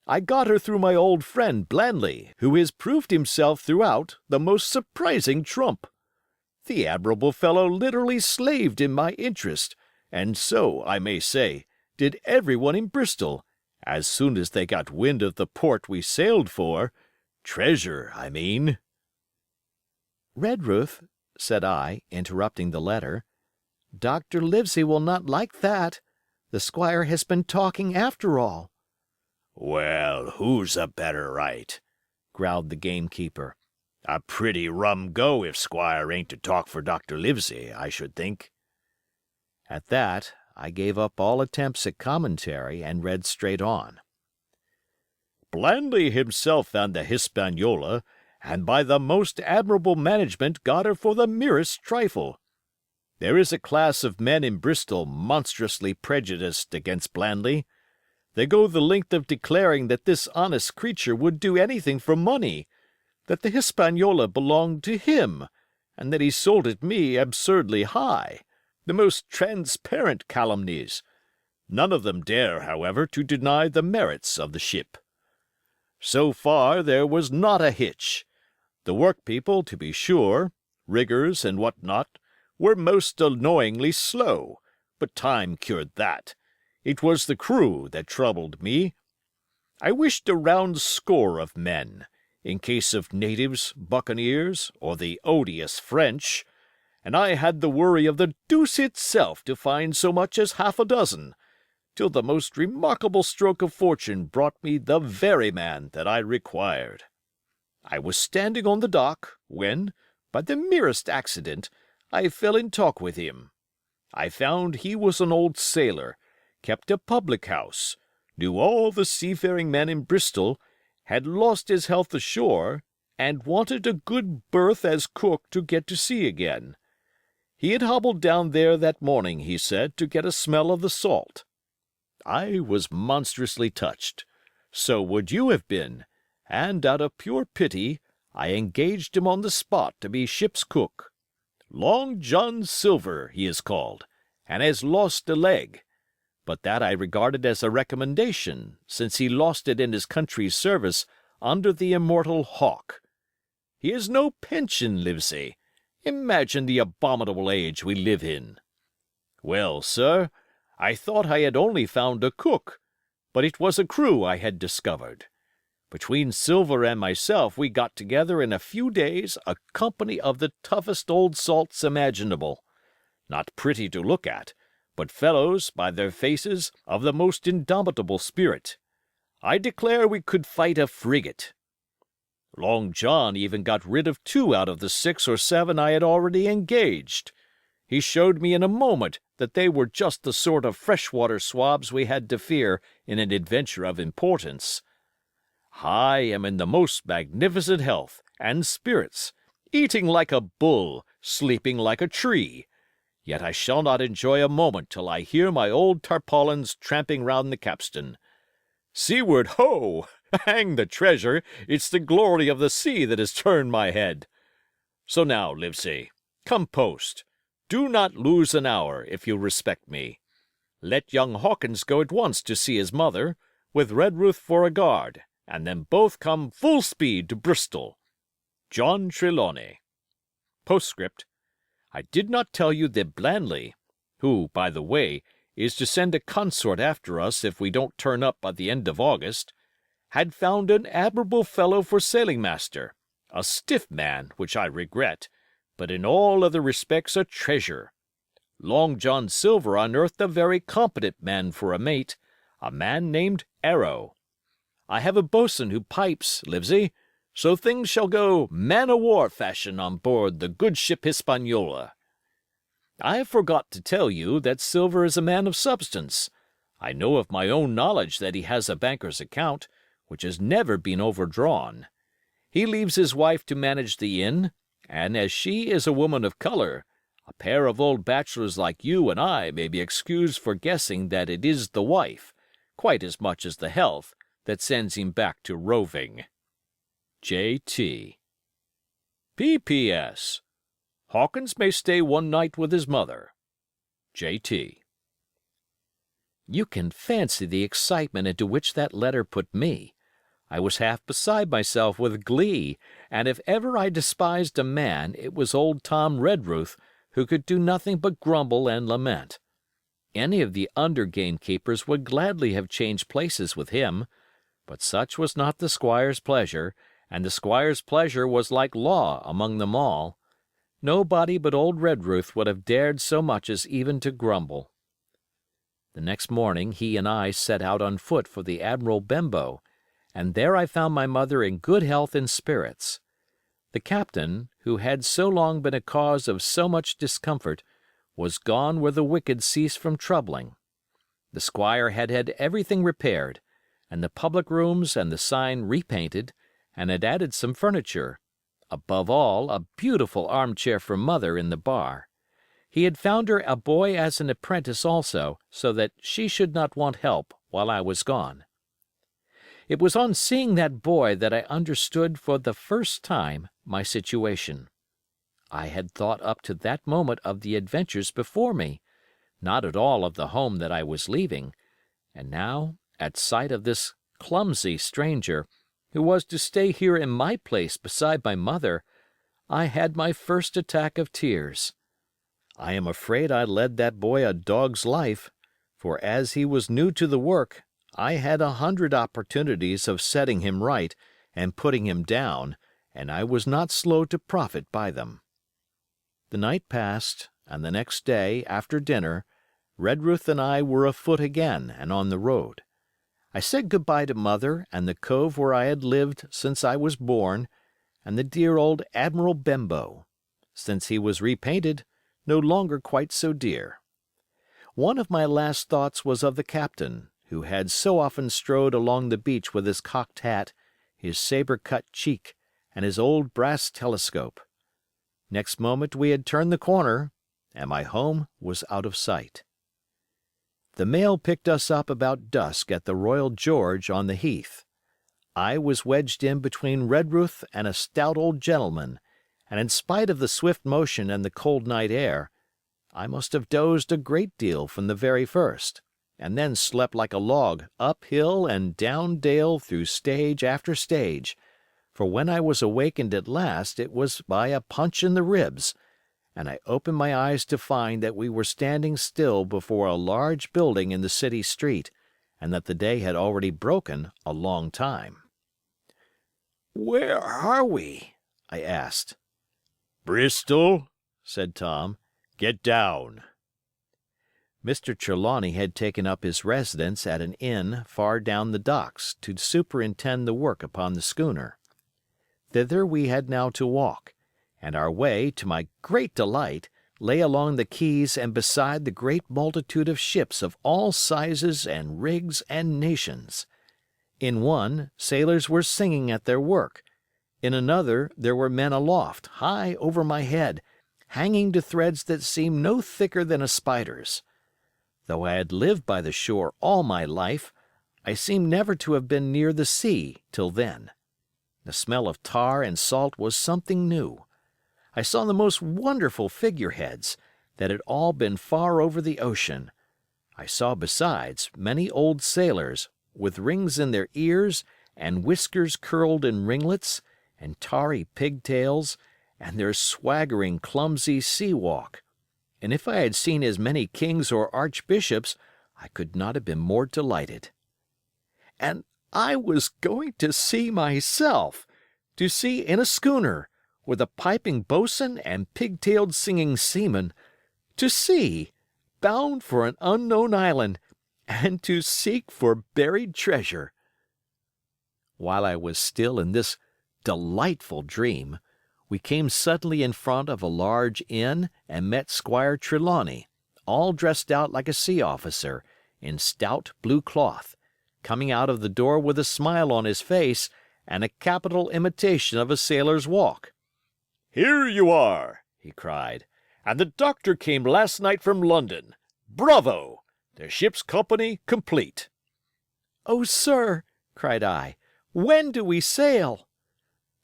I got her through my old friend Blandly, who has proved himself throughout the most surprising trump. The admirable fellow literally slaved in my interest, and so, I may say, did everyone in Bristol, as soon as they got wind of the port we sailed for. Treasure, I mean. Redruth, said I, interrupting the letter, Dr. Livesey will not like that. The squire has been talking after all. Well, who's a better right? Growled the gamekeeper. A pretty rum go if Squire ain't to talk for Dr. Livesey, I should think. At that, I gave up all attempts at commentary and read straight on. Blandly himself found the Hispaniola, and by the most admirable management got her for the merest trifle. There is a class of men in Bristol monstrously prejudiced against Blandly. They go the length of declaring that this honest creature would do anything for money, that the Hispaniola belonged to him, and that he sold it me absurdly high. The most transparent calumnies. None of them dare, however, to deny the merits of the ship. So far there was not a hitch. The workpeople, to be sure, riggers and what not, were most annoyingly slow, but time cured that. It was the crew that troubled me. I wished a round score of men, in case of natives, buccaneers, or the odious French, and I had the worry of the deuce itself to find so much as half a dozen, till the most remarkable stroke of fortune brought me the very man that I required. I was standing on the dock, when, by the merest accident, I fell in talk with him. I found he was an old sailor, kept a public-house, knew all the seafaring men in Bristol, had lost his health ashore, and wanted a good berth as cook to get to sea again. He had hobbled down there that morning, he said, to get a smell of the salt. I was monstrously touched. So would you have been, and out of pure pity I engaged him on the spot to be ship's cook. Long John Silver he is called, and has lost a leg, but that I regarded as a recommendation, since he lost it in his country's service under the immortal Hawk. He has no pension, Livesey. Imagine the abominable age we live in. Well, sir, I thought I had only found a cook, but it was a crew I had discovered. Between Silver and myself we got together in a few days a company of the toughest old salts imaginable. Not pretty to look at, but fellows, by their faces, of the most indomitable spirit. I declare we could fight a frigate. Long John even got rid of 2 out of the 6 or 7 I had already engaged. He showed me in a moment that they were just the sort of freshwater swabs we had to fear in an adventure of importance. I am in the most magnificent health and spirits, eating like a bull, sleeping like a tree. Yet I shall not enjoy a moment till I hear my old tarpaulins tramping round the capstan. Seaward, ho! Hang the treasure! It's the glory of the sea that has turned my head. So now, Livesey, come post. Do not lose an hour, if you respect me. Let young Hawkins go at once to see his mother, with Redruth for a guard, and then both come full speed to Bristol. John Trelawney. Postscript. I did not tell you that Blandly, who, by the way, is to send a consort after us if we don't turn up by the end of August, had found an admirable fellow for sailing-master, a stiff man, which I regret, but in all other respects a treasure. Long John Silver unearthed a very competent man for a mate, a man named Arrow. I have a boatswain who pipes, Livesey, so things shall go man-o'-war fashion on board the good ship Hispaniola. I forgot to tell you that Silver is a man of substance. I know of my own knowledge that he has a banker's account, which has never been overdrawn. He leaves his wife to manage the inn, and as she is a woman of color, a pair of old bachelors like you and I may be excused for guessing that it is the wife, quite as much as the health, that sends him back to roving. J.T. P.P.S. Hawkins may stay one night with his mother. J.T. You can fancy the excitement into which that letter put me. I was half beside myself with glee, and if ever I despised a man, it was old Tom Redruth, who could do nothing but grumble and lament. Any of the under gamekeepers would gladly have changed places with him, but such was not the squire's pleasure, and the squire's pleasure was like law among them all. Nobody but old Redruth would have dared so much as even to grumble. The next morning he and I set out on foot for the Admiral Benbow, and there I found my mother in good health and spirits. The captain, who had so long been a cause of so much discomfort, was gone where the wicked cease from troubling. The squire had had everything repaired, and the public rooms and the sign repainted, and had added some furniture; above all, a beautiful armchair for Mother in the bar. He had found her a boy as an apprentice also, so that she should not want help while I was gone. It was on seeing that boy that I understood for the first time my situation. I had thought up to that moment of the adventures before me, not at all of the home that I was leaving, and now, at sight of this clumsy stranger, who was to stay here in my place beside my mother, I had my first attack of tears. I am afraid I led that boy a dog's life, for as he was new to the work, I had 100 opportunities of setting him right and putting him down, and I was not slow to profit by them. The night passed, and the next day, after dinner, Redruth and I were afoot again and on the road. I said good-bye to Mother and the cove where I had lived since I was born, and the dear old Admiral Benbow. Since he was repainted, no longer quite so dear. One of my last thoughts was of the captain, who had so often strode along the beach with his cocked hat, his sabre-cut cheek, and his old brass telescope. Next moment we had turned the corner, and my home was out of sight. The mail picked us up about dusk at the Royal George on the Heath. I was wedged in between Redruth and a stout old gentleman, and in spite of the swift motion and the cold night air, I must have dozed a great deal from the very first, and then slept like a log up hill and down dale through stage after stage, for when I was awakened at last it was by a punch in the ribs, and I opened my eyes to find that we were standing still before a large building in the city street, and that the day had already broken a long time. "Where are we?" I asked. "Bristol," said Tom. "Get down." Mr. Trelawney had taken up his residence at an inn far down the docks to superintend the work upon the schooner. Thither we had now to walk, and our way, to my great delight, lay along the quays and beside the great multitude of ships of all sizes and rigs and nations. In one, sailors were singing at their work; in another there were men aloft, high over my head, hanging to threads that seemed no thicker than a spider's. Though I had lived by the shore all my life, I seemed never to have been near the sea till then. The smell of tar and salt was something new. I saw the most wonderful figureheads, that had all been far over the ocean. I saw besides many old sailors, with rings in their ears, and whiskers curled in ringlets, and tarry pigtails, and their swaggering, clumsy sea walk; and if I had seen as many kings or archbishops, I could not have been more delighted. And I was going to sea myself, to sea in a schooner, with a piping boatswain and pigtailed singing seamen, to sea, bound for an unknown island, and to seek for buried treasure. While I was still in this delightful dream, we came suddenly in front of a large inn and met Squire Trelawney, all dressed out like a sea officer, in stout blue cloth, coming out of the door with a smile on his face and a capital imitation of a sailor's walk. "Here you are," he cried, "and the doctor came last night from London. Bravo! The ship's company complete." "Oh, sir," cried I, "when do we sail?"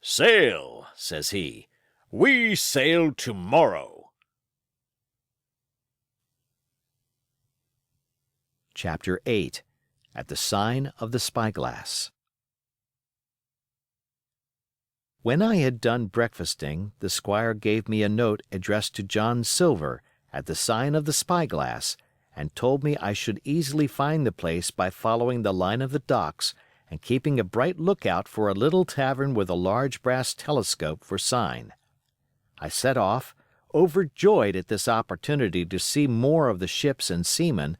"Sail," says he. "We sail tomorrow." Chapter 8. At the Sign of the Spyglass. When I had done breakfasting, the squire gave me a note addressed to John Silver at the Sign of the Spyglass, and told me I should easily find the place by following the line of the docks and keeping a bright lookout for a little tavern with a large brass telescope for sign. I set off, overjoyed at this opportunity to see more of the ships and seamen,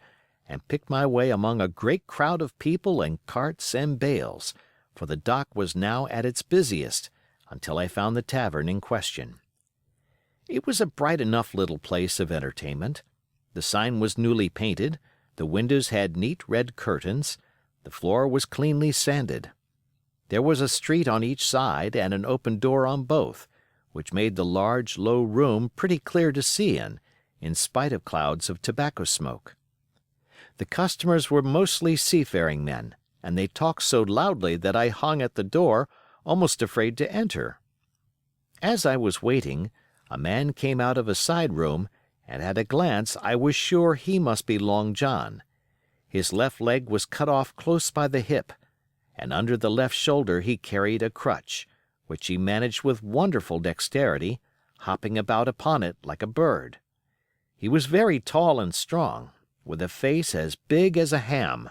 and picked my way among a great crowd of people and carts and bales, for the dock was now at its busiest, until I found the tavern in question. It was a bright enough little place of entertainment. The sign was newly painted, the windows had neat red curtains, the floor was cleanly sanded. There was a street on each side and an open door on both, which made the large, low room pretty clear to see in spite of clouds of tobacco smoke. The customers were mostly seafaring men, and they talked so loudly that I hung at the door, almost afraid to enter. As I was waiting, a man came out of a side room, and at a glance I was sure he must be Long John. His left leg was cut off close by the hip, and under the left shoulder he carried a crutch, which he managed with wonderful dexterity, hopping about upon it like a bird. He was very tall and strong, with a face as big as a ham,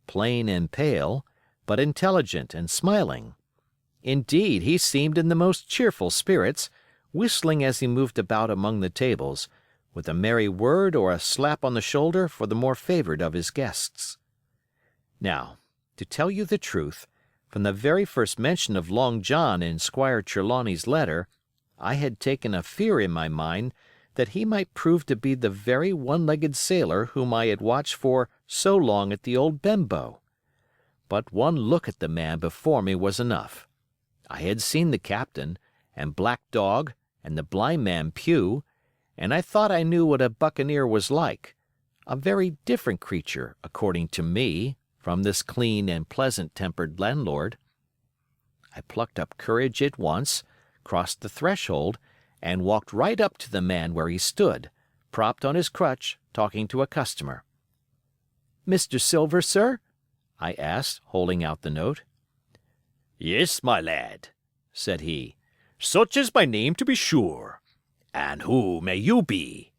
plain and pale, but intelligent and smiling. Indeed, he seemed in the most cheerful spirits, whistling as he moved about among the tables, with a merry word or a slap on the shoulder for the more favored of his guests. Now, to tell you the truth, from the very first mention of Long John in Squire Trelawney's letter, I had taken a fear in my mind that he might prove to be the very one-legged sailor whom I had watched for so long at the old Benbow. But one look at the man before me was enough. I had seen the captain, and Black Dog, and the blind man Pew, and I thought I knew what a buccaneer was like, a very different creature, according to me, from this clean and pleasant-tempered landlord. I plucked up courage at once, crossed the threshold, and walked right up to the man where he stood, propped on his crutch, talking to a customer. "Mr. Silver, sir?" I asked, holding out the note. "Yes, my lad," said he. "Such is my name, to be sure. And who may you be?"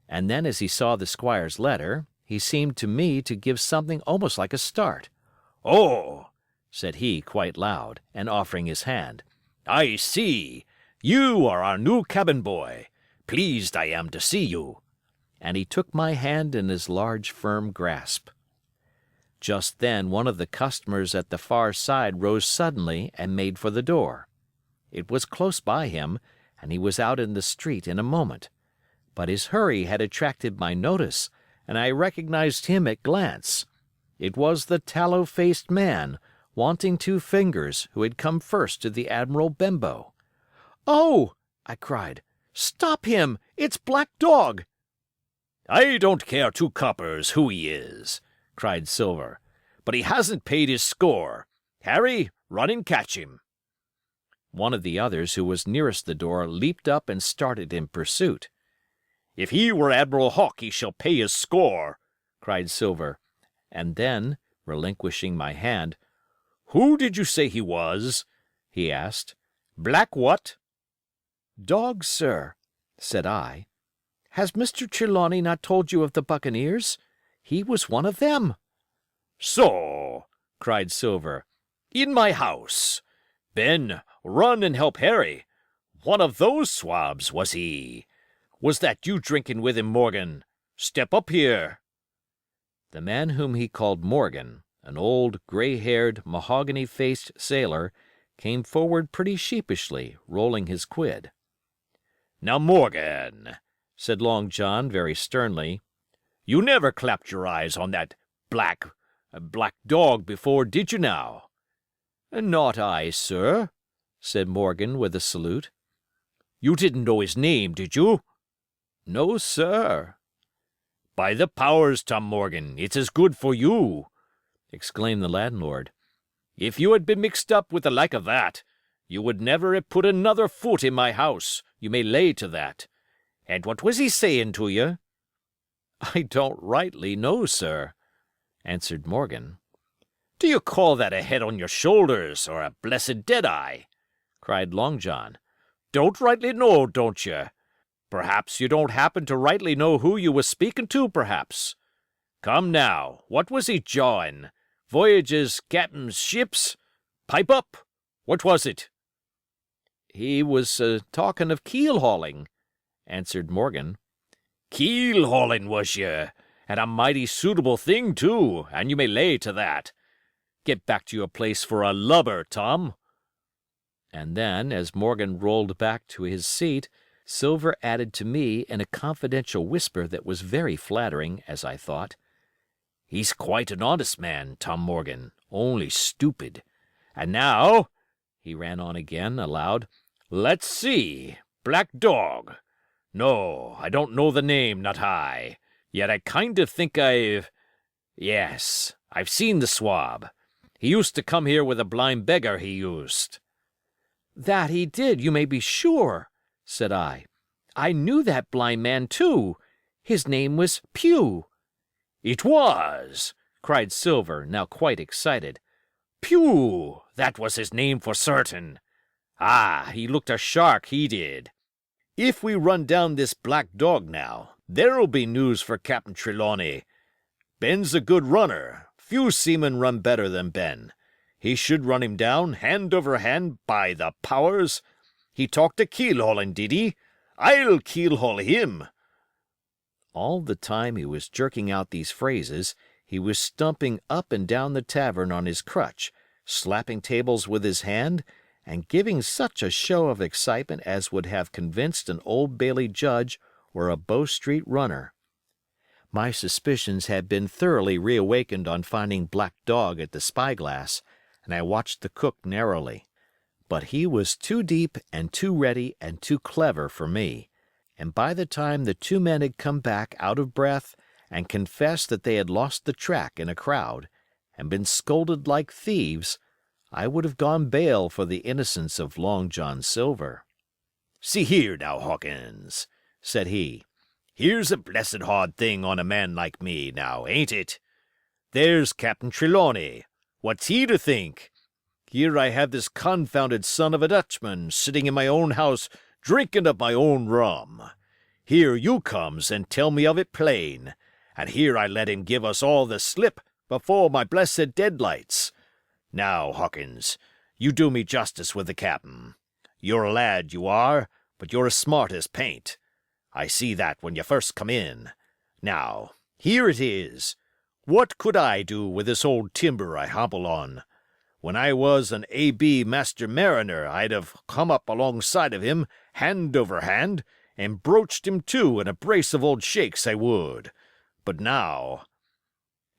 And then as he saw the squire's letter, he seemed to me to give something almost like a start. "Oh," said he quite loud, and offering his hand. "I see. You are our new cabin boy. Pleased I am to see you." And he took my hand in his large, firm grasp. Just then one of the customers at the far side rose suddenly and made for the door. It was close by him, and he was out in the street in a moment. But his hurry had attracted my notice, and I recognized him at glance. It was the tallow-faced man, wanting 2 fingers, who had come first to the Admiral Benbow. "Oh!" I cried. "Stop him! It's Black Dog!" "I don't care 2 coppers who he is," cried Silver, "but he hasn't paid his score. Harry, run and catch him." One of the others who was nearest the door leaped up and started in pursuit. "If he were Admiral Hawk, he shall pay his score," cried Silver, and then, relinquishing my hand, "Who did you say he was?" he asked. "Black what?" "Dog, sir," said I. "Has Mr. Trelawney not told you of the buccaneers? He was one of them." "So!" cried Silver. "In my house! Ben, run and help Harry. One of those swabs, was he? Was that you drinking with him, Morgan? Step up here." The man whom he called Morgan, an old, gray-haired, mahogany-faced sailor, came forward pretty sheepishly, rolling his quid. "Now, Morgan," said Long John very sternly, "you never clapped your eyes on that black dog before, did you now?" "Not I, sir," said Morgan with a salute. "You didn't know his name, did you?" "No, sir." "By the powers, Tom Morgan, it's as good for you," exclaimed the landlord. "If you had been mixed up with the like of that, you would never have put another foot in my house, you may lay to that. And what was he saying to you?" "I don't rightly know, sir," answered Morgan. "Do you call that a head on your shoulders, or a blessed dead-eye?" cried Long John. "Don't rightly know, don't you? Perhaps you don't happen to rightly know who you was speaking to, perhaps. Come now, what was he jawing? Voyages, captain's ships? Pipe up! What was it?" "He was talking of keel-hauling," answered Morgan. "Keel-hauling, was you? And a mighty suitable thing, too, and you may lay to that. Get back to your place for a lubber, Tom." And then, as Morgan rolled back to his seat, Silver added to me in a confidential whisper that was very flattering, as I thought. "He's quite an honest man, Tom Morgan, only stupid. And now," he ran on again, aloud, "let's see, Black Dog. No, I don't know the name, not I. Yet I kind of think Yes, I've seen the swab. He used to come here with a blind beggar, he used." "That he did, you may be sure," said I. "I knew that blind man, too. His name was Pew." "It was!" cried Silver, now quite excited. "Pew! That was his name for certain. Ah, he looked a shark, he did. If we run down this Black Dog now, there'll be news for Captain Trelawney. Ben's a good runner. Few seamen run better than Ben. He should run him down, hand over hand, by the powers. He talked of keel-hauling, did he? I'll keel-haul him." All the time he was jerking out these phrases, he was stumping up and down the tavern on his crutch, slapping tables with his hand, and giving such a show of excitement as would have convinced an Old Bailey judge or a Bow Street runner. My suspicions had been thoroughly reawakened on finding Black Dog at the spyglass, and I watched the cook narrowly. But he was too deep and too ready and too clever for me, and by the time the two men had come back out of breath and confessed that they had lost the track in a crowd, and been scolded like thieves, I would have gone bail for the innocence of Long John Silver. "See here now, Hawkins," said he. "Here's a blessed hard thing on a man like me, now, ain't it? There's Captain Trelawney. What's he to think? Here I have this confounded son of a Dutchman sitting in my own house drinking of my own rum. Here you comes and tell me of it plain, and here I let him give us all the slip before my blessed deadlights. Now, Hawkins, you do me justice with the cap'n. You're a lad, you are, but you're as smart as paint. I see that when you first come in. Now, here it is. What could I do with this old timber I hobble on? When I was an A.B. master mariner, I'd have come up alongside of him, hand over hand, and broached him to in a brace of old shakes, I would. But now—"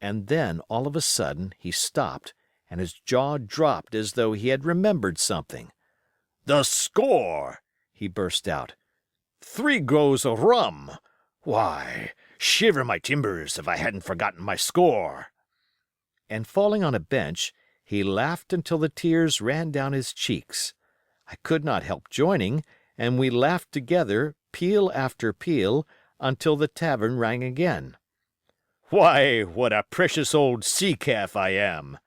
And then, all of a sudden, he stopped, and his jaw dropped as though he had remembered something. "The score!" he burst out. "3 goes of rum! Why, shiver my timbers if I hadn't forgotten my score!" And falling on a bench, he laughed until the tears ran down his cheeks. I could not help joining, and we laughed together, peal after peal, until the tavern rang again. "Why, what a precious old sea-calf I am!"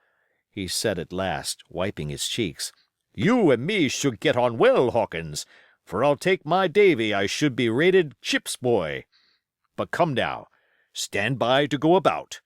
he said at last, wiping his cheeks. "You and me should get on well, Hawkins, for I'll take my davy I should be rated ship's boy. But come now, stand by to go about.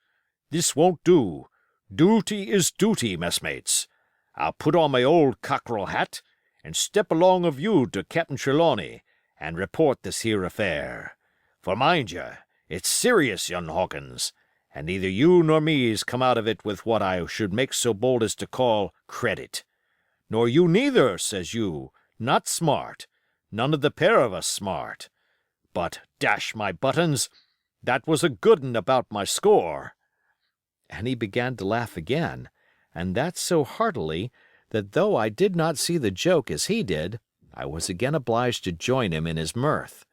This won't do. Duty is duty, messmates. I'll put on my old cockerel hat, and step along of you to Captain Trelawney, and report this here affair. For mind ye, it's serious, young Hawkins, and neither you nor me's come out of it with what I should make so bold as to call credit. Nor you neither, says you, not smart, none of the pair of us smart. But, dash my buttons, that was a good 'un about my score." And he began to laugh again, and that so heartily that though I did not see the joke as he did, I was again obliged to join him in his mirth.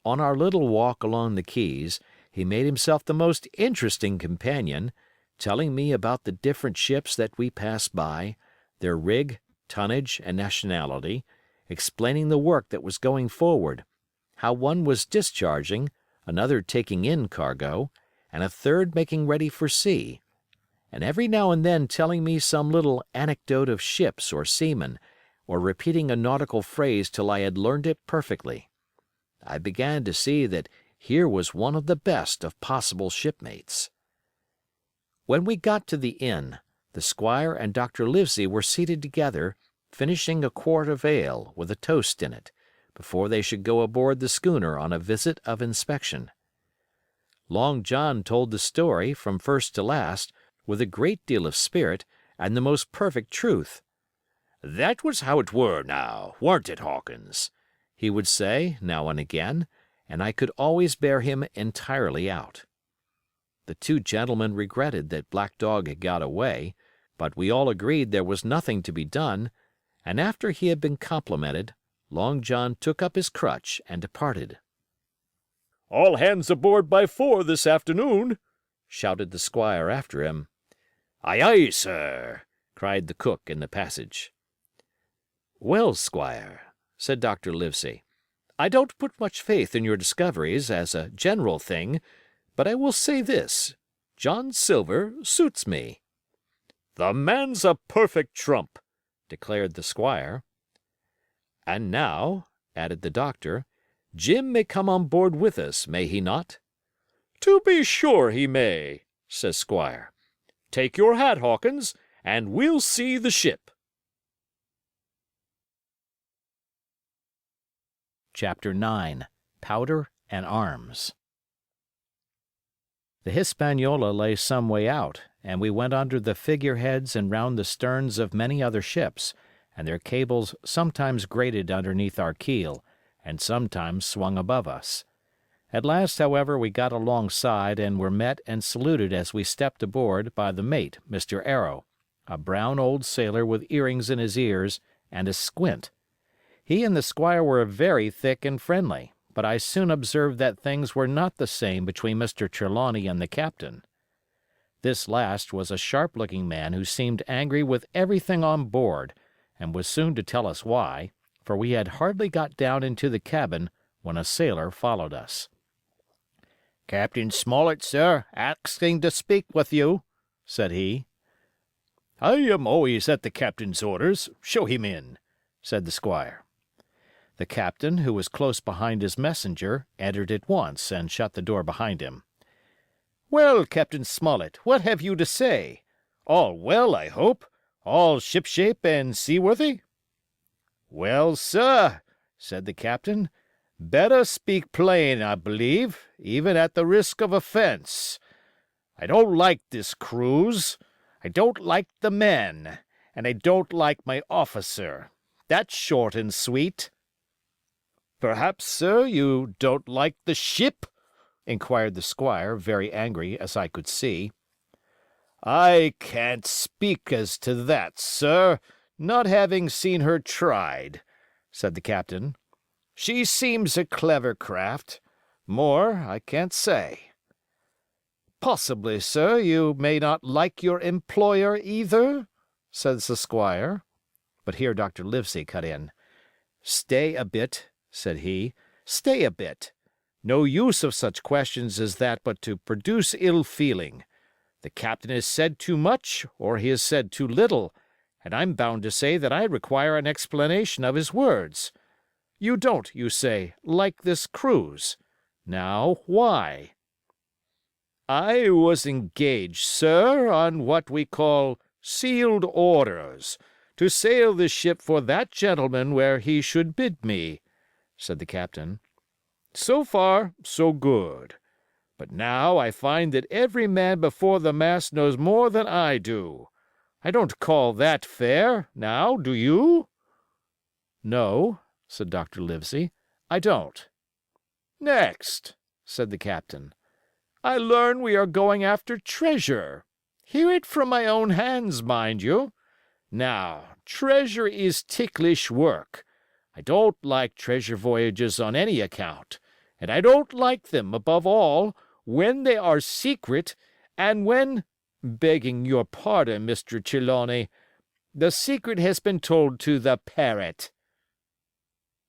On our little walk along the quays, he made himself the most interesting companion, telling me about the different ships that we passed by, their rig, tonnage, and nationality, explaining the work that was going forward, how one was discharging, another taking in cargo, and a third making ready for sea, and every now and then telling me some little anecdote of ships or seamen, or repeating a nautical phrase till I had learned it perfectly. I began to see that here was one of the best of possible shipmates. When we got to the inn, the squire and Dr. Livesey were seated together, finishing a quart of ale with a toast in it, before they should go aboard the schooner on a visit of inspection. Long John told the story, from first to last, with a great deal of spirit and the most perfect truth. "That was how it were now, warn't it, Hawkins?" he would say, now and again, and I could always bear him entirely out. The two gentlemen regretted that Black Dog had got away, but we all agreed there was nothing to be done, and after he had been complimented, Long John took up his crutch and departed. "All hands aboard by 4 this afternoon," shouted the squire after him. "Aye, aye, sir," cried the cook in the passage. "Well, squire," said Dr. Livesey, "I don't put much faith in your discoveries as a general thing, but I will say this: John Silver suits me." "The man's a perfect trump," declared the squire. "And now," added the doctor, "Jim may come on board with us, may he not?" "To be sure he may," says Squire. "Take your hat, Hawkins, and we'll see the ship." Chapter 9. Powder and Arms. The Hispaniola lay some way out, and we went under the figureheads and round the sterns of many other ships, and their cables sometimes grated underneath our keel, and sometimes swung above us. At last, however, we got alongside and were met and saluted as we stepped aboard by the mate, Mr. Arrow, a brown old sailor with earrings in his ears and a squint. He and the squire were very thick and friendly, but I soon observed that things were not the same between Mr. Trelawney and the captain. This last was a sharp-looking man who seemed angry with everything on board, and was soon to tell us why, for we had hardly got down into the cabin when a sailor followed us. "Captain Smollett, sir, asking to speak with you," said he. "I am always at the captain's orders. Show him in," said the squire. The captain, who was close behind his messenger, entered at once and shut the door behind him. "Well, Captain Smollett, what have you to say? All well, I hope? All shipshape and seaworthy?" "Well, sir," said the captain, "better speak plain, I believe, even at the risk of offense. I don't like this cruise. I don't like the men, and I don't like my officer. That's short and sweet." "Perhaps, sir, you don't like the ship?" inquired the squire, very angry, as I could see. "I can't speak as to that, sir, not having seen her tried," said the captain. "She seems a clever craft. More I can't say." "Possibly, sir, you may not like your employer either?" says the squire. But here Dr. Livesey cut in. "Stay a bit," said he. "Stay a bit. No use of such questions as that but to produce ill feeling. The captain has said too much, or he has said too little, and I'm bound to say that I require an explanation of his words. You don't, you say, like this cruise. Now, why?" "I was engaged, sir, on what we call sealed orders, to sail the ship for that gentleman where he should bid me," said the captain. "So far, so good. But now I find that every man before the mast knows more than I do. I don't call that fair, now, do you?" "No," said Dr. Livesey, "I don't." "Next," said the captain, "I learn we are going after treasure. Hear it from my own hands, mind you. Now, treasure is ticklish work. I don't like treasure voyages on any account, and I don't like them, above all, when they are secret, and when, begging your pardon, Mr. Trelawney, the secret has been told to the parrot."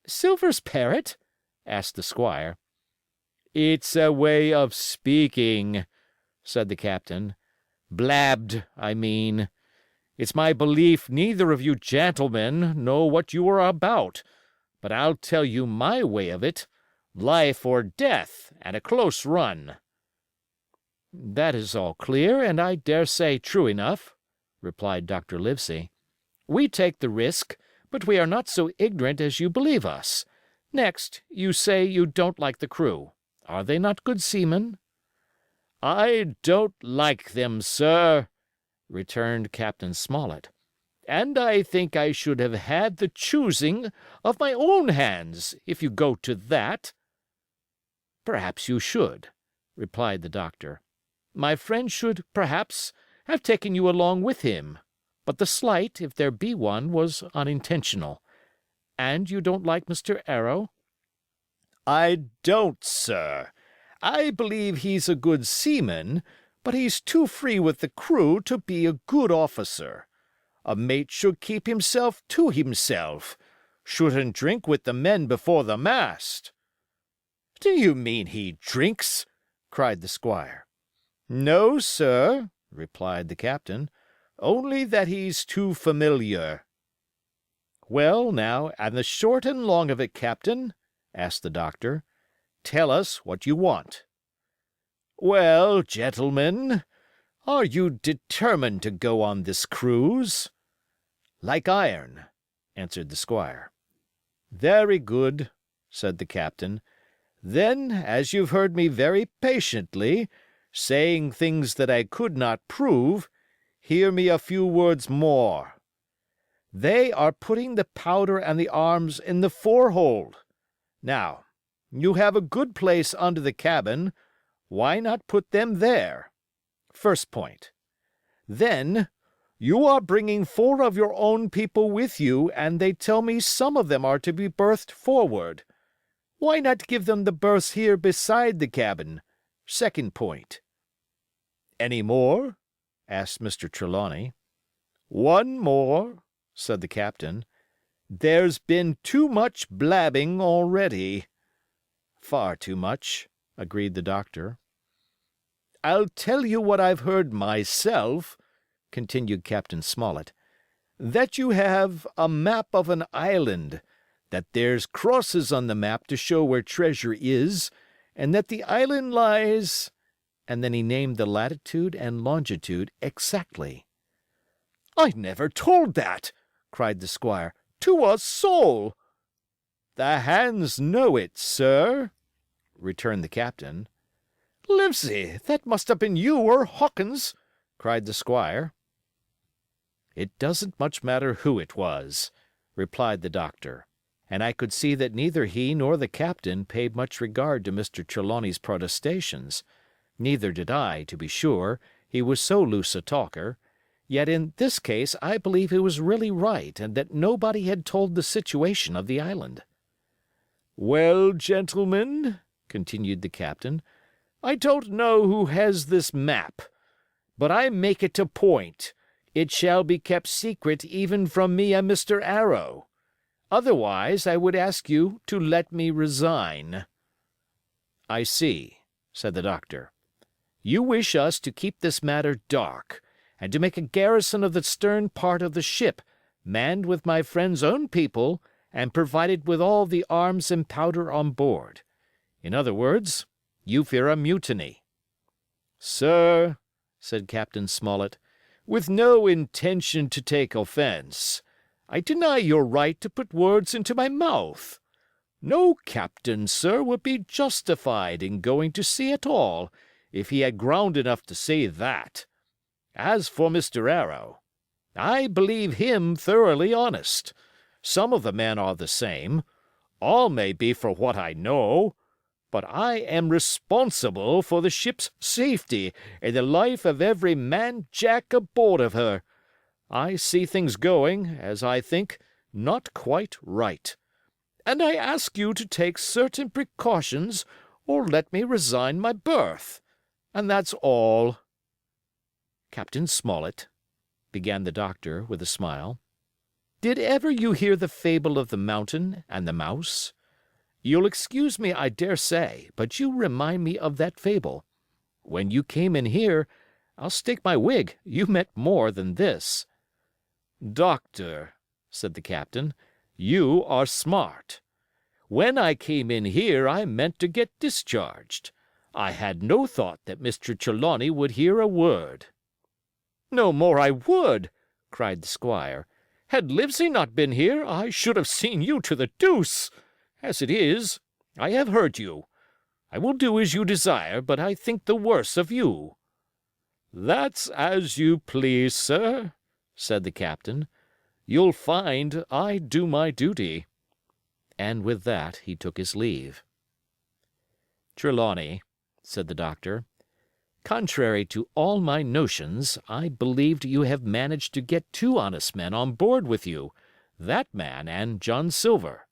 "Silver's parrot?" asked the squire. "It's a way of speaking," said the captain. "Blabbed, I mean. It's my belief neither of you gentlemen know what you are about, but I'll tell you my way of it. Life or death, and a close run." "That is all clear, and I dare say true enough," replied Dr. Livesey. "We take the risk, but we are not so ignorant as you believe us. Next, you say you don't like the crew. Are they not good seamen?" "I don't like them, sir," returned Captain Smollett. and I think I should have had the choosing of my own hands, if you go to that." "Perhaps you should," replied the doctor. "My friend should, perhaps, have taken you along with him, but the slight, if there be one, was unintentional. And you don't like Mr. Arrow?" "I don't, sir. I believe he's a good seaman, but he's too free with the crew to be a good officer. A mate should keep himself to himself, shouldn't drink with the men before the mast." "Do you mean he drinks?" cried the squire. "No, sir," replied the captain, "only that he's too familiar." "Well, now, and the short and long of it, Captain," asked the doctor, "tell us what you want." "Well, gentlemen, are you determined to go on this cruise?" "Like iron," answered the squire. "Very good," said the captain. "Then, as you've heard me very patiently, saying things that I could not prove, hear me a few words more. They are putting the powder and the arms in the forehold. Now, you have a good place under the cabin, why not put them there? First point. Then, you are bringing 4 of your own people with you, and they tell me some of them are to be berthed forward. Why not give them the berths here beside the cabin? Second point." "Any more?" asked Mr. Trelawney. "One more," said the captain. "There's been too much blabbing already." "Far too much," agreed the doctor. "I'll tell you what I've heard myself," continued Captain Smollett, "that you have a map of an island, that there's crosses on the map to show where treasure is, and that the island lies—" and then he named the latitude and longitude exactly. "I never told that," cried the squire, "to a soul." "The hands know it, sir," returned the captain. "Livesey, that must have been you or Hawkins," cried the squire. "It doesn't much matter who it was," replied the doctor, and I could see that neither he nor the captain paid much regard to Mr. Trelawney's protestations. Neither did I, to be sure, he was so loose a talker. Yet in this case I believe he was really right, and that nobody had told the situation of the island. "Well, gentlemen," continued the captain, "I don't know who has this map, but I make it a point. It shall be kept secret even from me and Mr. Arrow. Otherwise, I would ask you to let me resign." "I see," said the doctor. "You wish us to keep this matter dark, and to make a garrison of the stern part of the ship, manned with my friend's own people, and provided with all the arms and powder on board. In other words, you fear a mutiny." "Sir," said Captain Smollett, "with no intention to take offense, I deny your right to put words into my mouth. No captain, sir, would be justified in going to sea at all, if he had ground enough to say that. As for Mr. Arrow, I believe him thoroughly honest. Some of the men are the same. All may be for what I know. But I am responsible for the ship's safety and the life of every man jack aboard of her. I see things going, as I think, not quite right. And I ask you to take certain precautions or let me resign my berth. And that's all." "Captain Smollett," began the doctor with a smile, "did ever you hear the fable of the mountain and the mouse? You'll excuse me, I dare say, but you remind me of that fable. When you came in here, I'll stake my wig, you meant more than this." "Doctor," said the captain, "you are smart. When I came in here, I meant to get discharged. I had no thought that Mr. Trelawney would hear a word." "No more I would," cried the squire. "Had Livesey not been here, I should have seen you to the deuce. As it is, I have heard you. I will do as you desire, but I think the worse of you." "That's as you please, sir," said the captain. You'll find I do my duty." And with that he took his leave. "Trelawney," said the doctor, "contrary to all my notions, I believed you have managed to get 2 honest men on board with you, that man and John Silver."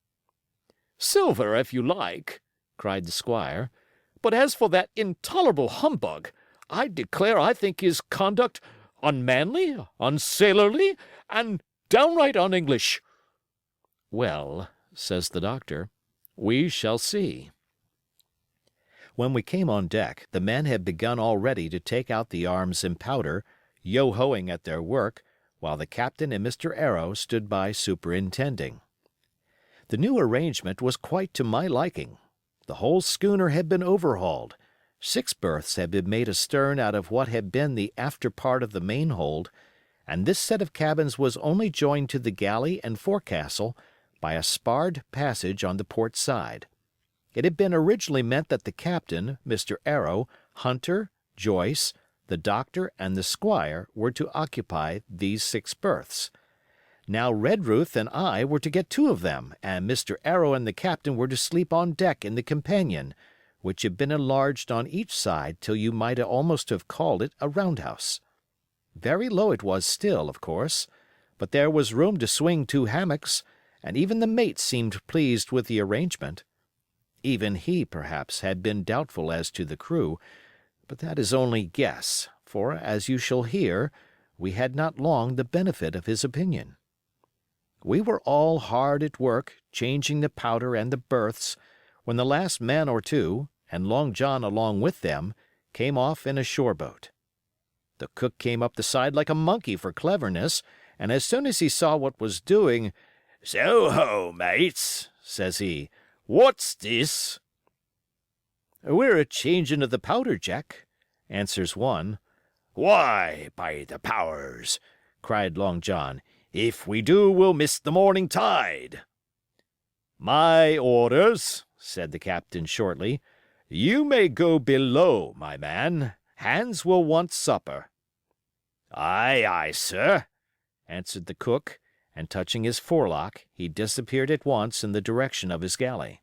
"Silver, if you like," cried the squire. "But as for that intolerable humbug, I declare I think his conduct unmanly, unsailorly, and downright un-English." "Well," says the doctor, "we shall see." When we came on deck, the men had begun already to take out the arms and powder, yo-hoing at their work, while the captain and Mr. Arrow stood by superintending. The new arrangement was quite to my liking. The whole schooner had been overhauled. 6 berths had been made astern out of what had been the after part of the main hold, and this set of cabins was only joined to the galley and forecastle by a sparred passage on the port side. It had been originally meant that the captain, Mr. Arrow, Hunter, Joyce, the doctor, and the squire were to occupy these 6 berths. Now Redruth and I were to get 2 of them, and Mr. Arrow and the captain were to sleep on deck in the companion, which had been enlarged on each side till you might almost have called it a roundhouse. Very low it was still, of course, but there was room to swing 2 hammocks, and even the mate seemed pleased with the arrangement. Even he, perhaps, had been doubtful as to the crew, but that is only guess, for, as you shall hear, we had not long the benefit of his opinion. We were all hard at work, changing the powder and the berths, when the last man or 2, and Long John along with them, came off in a shore boat. The cook came up the side like a monkey for cleverness, and as soon as he saw what was doing, "So ho, mates," says he, "what's this?" "We're a changing of the powder, Jack," answers one. "Why, by the powers," cried Long John, "if we do, we'll miss the morning tide." "My orders," said the captain shortly. "You may go below, my man. Hands will want supper." "Aye, aye, sir," answered the cook, and touching his forelock, he disappeared at once in the direction of his galley.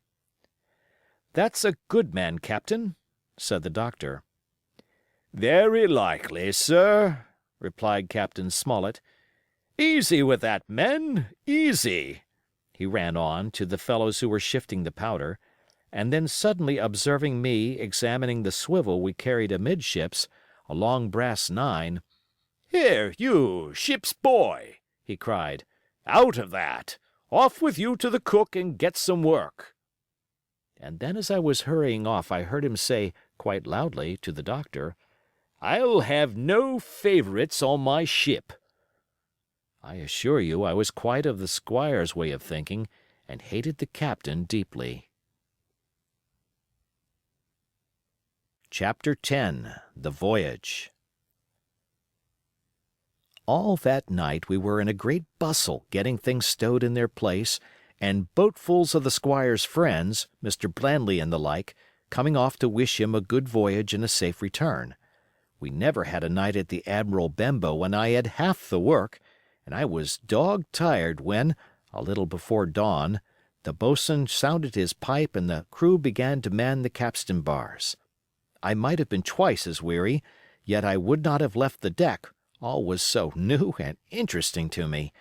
"That's a good man, Captain," said the doctor. "Very likely, sir," replied Captain Smollett. "Easy with that, men, easy," he ran on, to the fellows who were shifting the powder, and then suddenly observing me examining the swivel we carried amidships, a long brass 9, "Here, you, ship's boy," he cried, "out of that! Off with you to the cook and get some work." And then as I was hurrying off I heard him say, quite loudly, to the doctor, "I'll have no favorites on my ship." I assure you I was quite of the squire's way of thinking, and hated the captain deeply. Chapter 10. The Voyage. All that night we were in a great bustle getting things stowed in their place, and boatfuls of the squire's friends, Mr. Blandley and the like, coming off to wish him a good voyage and a safe return. We never had a night at the Admiral Benbow when I had half the work, and I was dog-tired when, a little before dawn, the boatswain sounded his pipe and the crew began to man the capstan bars. I might have been twice as weary, yet I would not have left the deck, all was so new and interesting to me.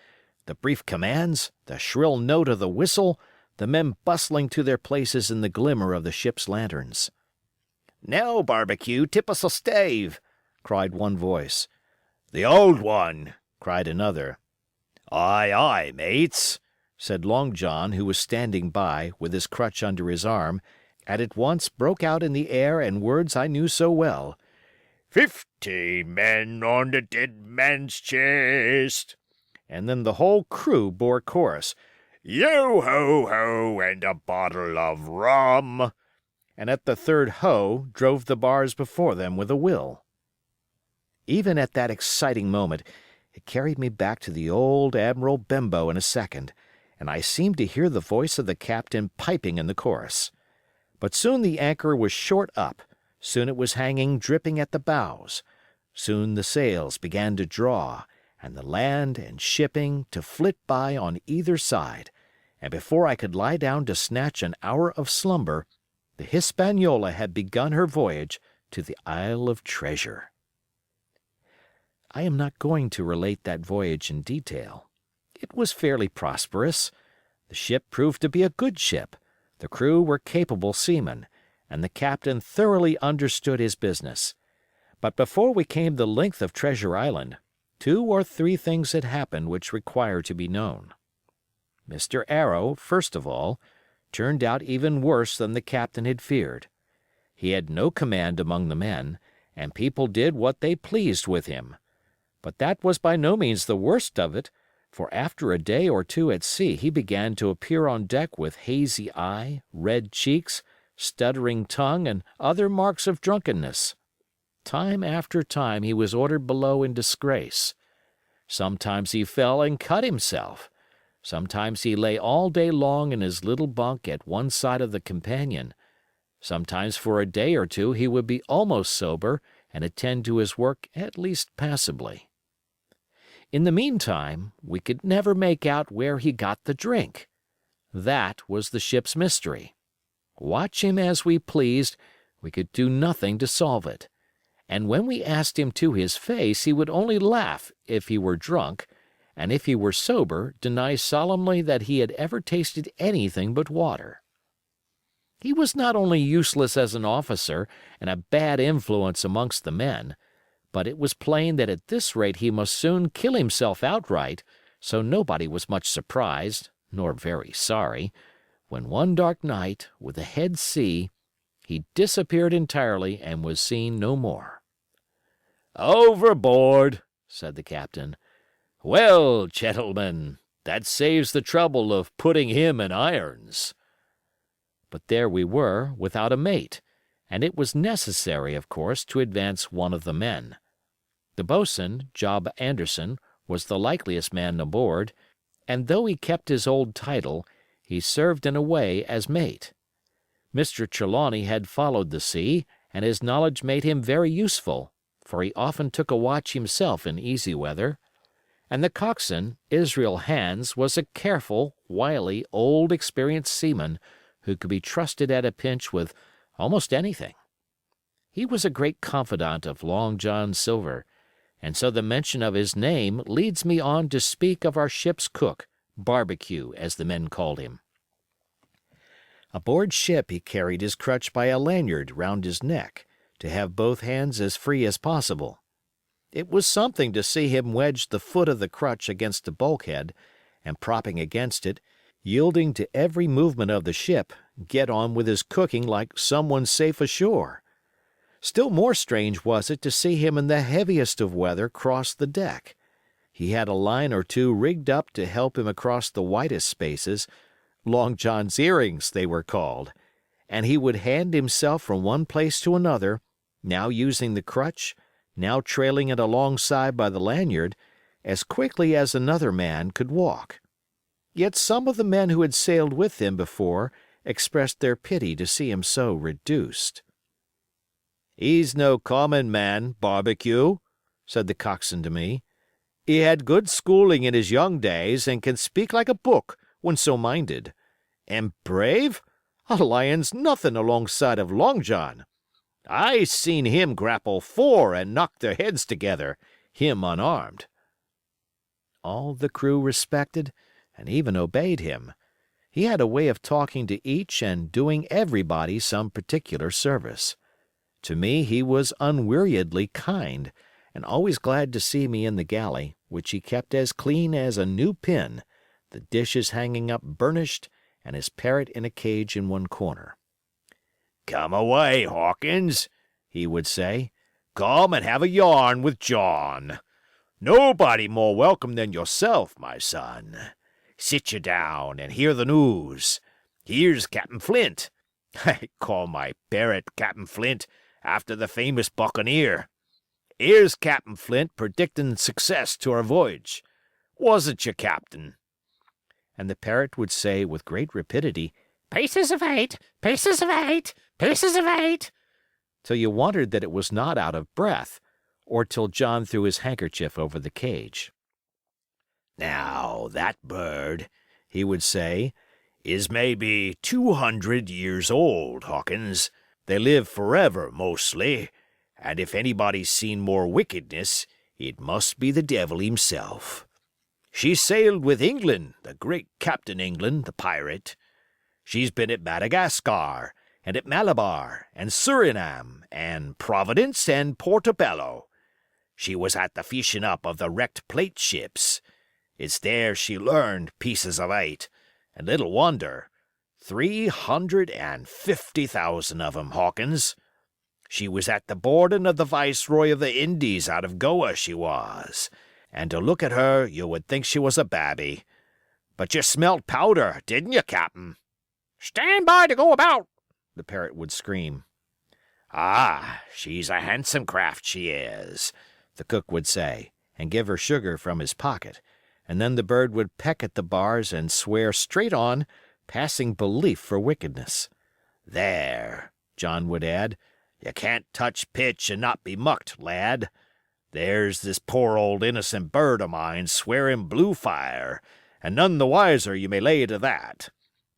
The brief commands, the shrill note of the whistle, the men bustling to their places in the glimmer of the ship's lanterns. "Now, Barbecue, tip us a stave," cried one voice. "The old one," cried another. "Aye, aye, mates," said Long John, who was standing by, with his crutch under his arm, and at once broke out in the air and words I knew so well. 15 men on the dead man's chest." And then the whole crew bore chorus, "Yo ho ho, and a bottle of rum," and at the third ho drove the bars before them with a will. Even at that exciting moment, it carried me back to the old Admiral Benbow in a second, and I seemed to hear the voice of the captain piping in the chorus. But soon the anchor was short up, soon it was hanging dripping at the bows, soon the sails began to draw, and the land and shipping to flit by on either side, and before I could lie down to snatch an hour of slumber, the Hispaniola had begun her voyage to the Isle of Treasure. I am not going to relate that voyage in detail. It was fairly prosperous. The ship proved to be a good ship, the crew were capable seamen, and the captain thoroughly understood his business. But before we came the length of Treasure Island, 2 or 3 things had happened which require to be known. Mr. Arrow, first of all, turned out even worse than the captain had feared. He had no command among the men, and people did what they pleased with him. But that was by no means the worst of it, for after a day or 2 at sea he began to appear on deck with hazy eye, red cheeks, stuttering tongue, and other marks of drunkenness. Time after time he was ordered below in disgrace. Sometimes he fell and cut himself. Sometimes he lay all day long in his little bunk at one side of the companion. Sometimes for a day or 2 he would be almost sober and attend to his work at least passably. In the meantime, we could never make out where he got the drink. That was the ship's mystery. Watch him as we pleased, we could do nothing to solve it. And when we asked him to his face, he would only laugh if he were drunk, and if he were sober, deny solemnly that he had ever tasted anything but water. He was not only useless as an officer and a bad influence amongst the men, but it was plain that at this rate he must soon kill himself outright, so nobody was much surprised, nor very sorry, when one dark night, with a head sea, he disappeared entirely and was seen no more. "Overboard," said the captain. "Well, gentlemen, that saves the trouble of putting him in irons." But there we were, without a mate, and it was necessary, of course, to advance one of the men. The boatswain, Job Anderson, was the likeliest man aboard, and though he kept his old title, he served in a way as mate. Mr. Trelawney had followed the sea, and his knowledge made him very useful, for he often took a watch himself in easy weather. And the coxswain, Israel Hands, was a careful, wily, old, experienced seaman who could be trusted at a pinch with almost anything. He was a great confidant of Long John Silver, and so the mention of his name leads me on to speak of our ship's cook, Barbecue, as the men called him. Aboard ship he carried his crutch by a lanyard round his neck, to have both hands as free as possible. It was something to see him wedge the foot of the crutch against a bulkhead, and propping against it, yielding to every movement of the ship, get on with his cooking like someone safe ashore. Still more strange was it to see him in the heaviest of weather cross the deck. He had a line or 2 rigged up to help him across the widest spaces, Long John's earrings they were called, and he would hand himself from one place to another, now using the crutch, now trailing it alongside by the lanyard, as quickly as another man could walk. Yet some of the men who had sailed with him before expressed their pity to see him so reduced. "He's no common man, Barbecue," said the coxswain to me. "He had good schooling in his young days and can speak like a book when so minded. And brave? A lion's nothing alongside of Long John. I seen him grapple 4 and knock their heads together, him unarmed." All the crew respected and even obeyed him. He had a way of talking to each and doing everybody some particular service. To me he was unweariedly kind, and always glad to see me in the galley, which he kept as clean as a new pin, the dishes hanging up burnished, and his parrot in a cage in one corner. "Come away, Hawkins," he would say. "Come and have a yarn with John. Nobody more welcome than yourself, my son. Sit you down and hear the news. Here's Captain Flint. I call my parrot Captain Flint after the famous buccaneer. Here's Captain Flint predicting success to our voyage. Wasn't you, Captain?" And the parrot would say with great rapidity, "Paces of 8, paces of 8, paces of 8," till you wondered that it was not out of breath, or till John threw his handkerchief over the cage. Now, that bird," he would say, "is maybe 200 years old, Hawkins. They live forever, mostly, and if anybody's seen more wickedness, it must be the devil himself. She sailed with England, the great Captain England, the pirate. She's been at Madagascar, and at Malabar, and Surinam, and Providence, and Portobello. She was at the fishing up of the wrecked plate ships. It's there she learned pieces of eight, and little wonder. 350,000 of 'em, Hawkins. She was at the boarding of the Viceroy of the Indies out of Goa, she was, and to look at her you would think she was a babby. But you smelt powder, didn't you, Captain?" "Stand by to go about," the parrot would scream. "Ah, she's a handsome craft, she is," the cook would say, and give her sugar from his pocket, and then the bird would peck at the bars and swear straight on, passing belief for wickedness. "There," John would add, "you can't touch pitch and not be mucked, lad. There's this poor old innocent bird of mine swearing blue fire, and none the wiser you may lay to that.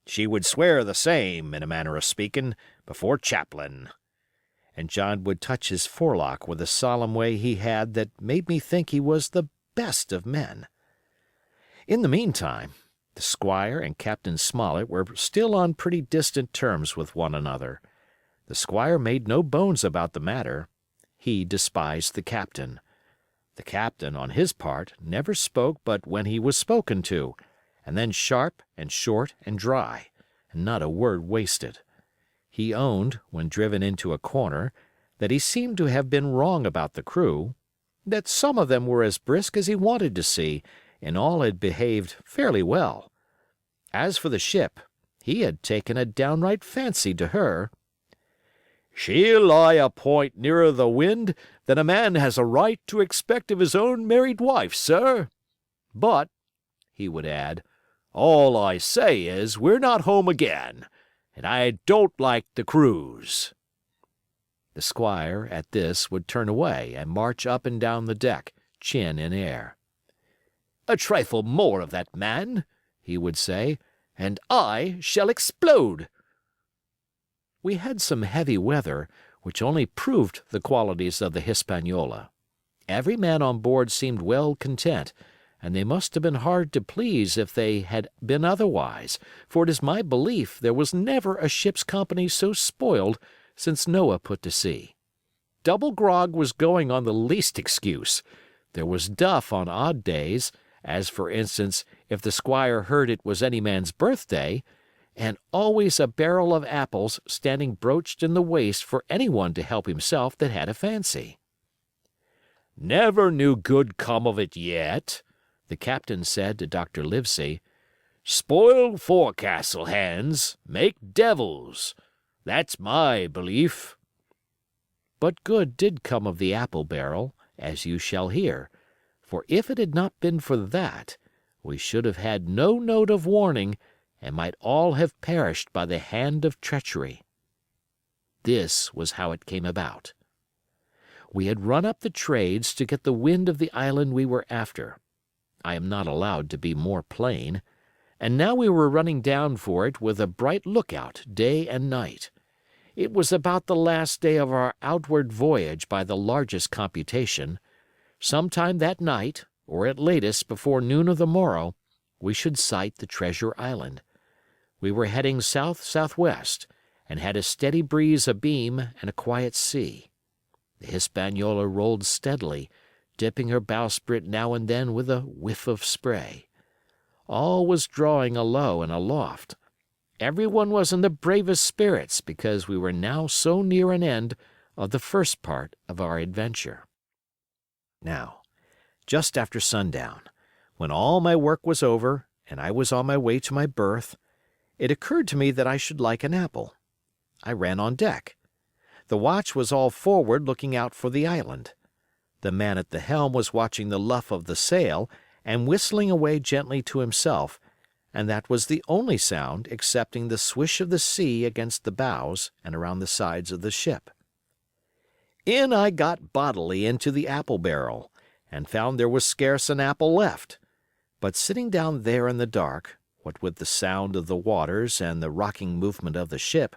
She would swear the same, in a manner of speaking, before Chaplain." And John would touch his forelock with a solemn way he had that made me think he was the best of men. In the meantime, the squire and Captain Smollett were still on pretty distant terms with one another. The squire made no bones about the matter. He despised the captain. The captain, on his part, never spoke but when he was spoken to, and then sharp and short and dry, and not a word wasted. He owned, when driven into a corner, that he seemed to have been wrong about the crew, that some of them were as brisk as he wanted to see, and all had behaved fairly well. As for the ship, he had taken a downright fancy to her. "She'll lie a point nearer the wind than a man has a right to expect of his own married wife, sir. But," he would add, "all I say is we're not home again, and I don't like the cruise." The squire, at this, would turn away and march up and down the deck, chin in air. "A trifle more of that man," he would say, "and I shall explode." We had some heavy weather, which only proved the qualities of the Hispaniola. Every man on board seemed well content, and they must have been hard to please if they had been otherwise, for it is my belief there was never a ship's company so spoiled since Noah put to sea. Double grog was going on the least excuse. There was duff on odd days, as for instance if the squire heard it was any man's birthday, and always a barrel of apples standing broached in the waist for anyone to help himself that had a fancy. "Never knew good come of it yet," the captain said to Dr. Livesey. "Spoiled forecastle hands make devils. That's my belief." But good did come of the apple barrel, as you shall hear, for if it had not been for that, we should have had no note of warning and might all have perished by the hand of treachery. This was how it came about. We had run up the trades to get the wind of the island we were after. I am not allowed to be more plain. And now we were running down for it with a bright lookout day and night. It was about the last day of our outward voyage by the largest computation. Sometime that night, or at latest before noon of the morrow, we should sight the treasure island. We were heading south-southwest, and had a steady breeze abeam and a quiet sea. The Hispaniola rolled steadily, dipping her bowsprit now and then with a whiff of spray. All was drawing alow and aloft. Everyone was in the bravest spirits because we were now so near an end of the first part of our adventure. Now, just after sundown, when all my work was over and I was on my way to my berth, it occurred to me that I should like an apple. I ran on deck. The watch was all forward looking out for the island. The man at the helm was watching the luff of the sail and whistling away gently to himself, and that was the only sound excepting the swish of the sea against the bows and around the sides of the ship. In I got bodily into the apple barrel, and found there was scarce an apple left. But sitting down there in the dark, what with the sound of the waters and the rocking movement of the ship,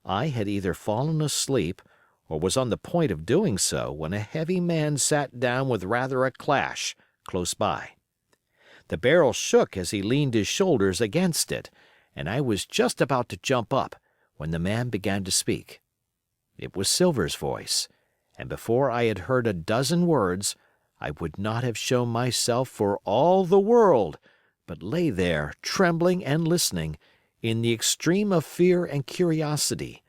I had either fallen asleep or was on the point of doing so when a heavy man sat down with rather a clash close by. The barrel shook as he leaned his shoulders against it, and I was just about to jump up when the man began to speak. It was Silver's voice, and before I had heard a dozen words, I would not have shown myself for all the world, but lay there trembling and listening, in the extreme of fear and curiosity,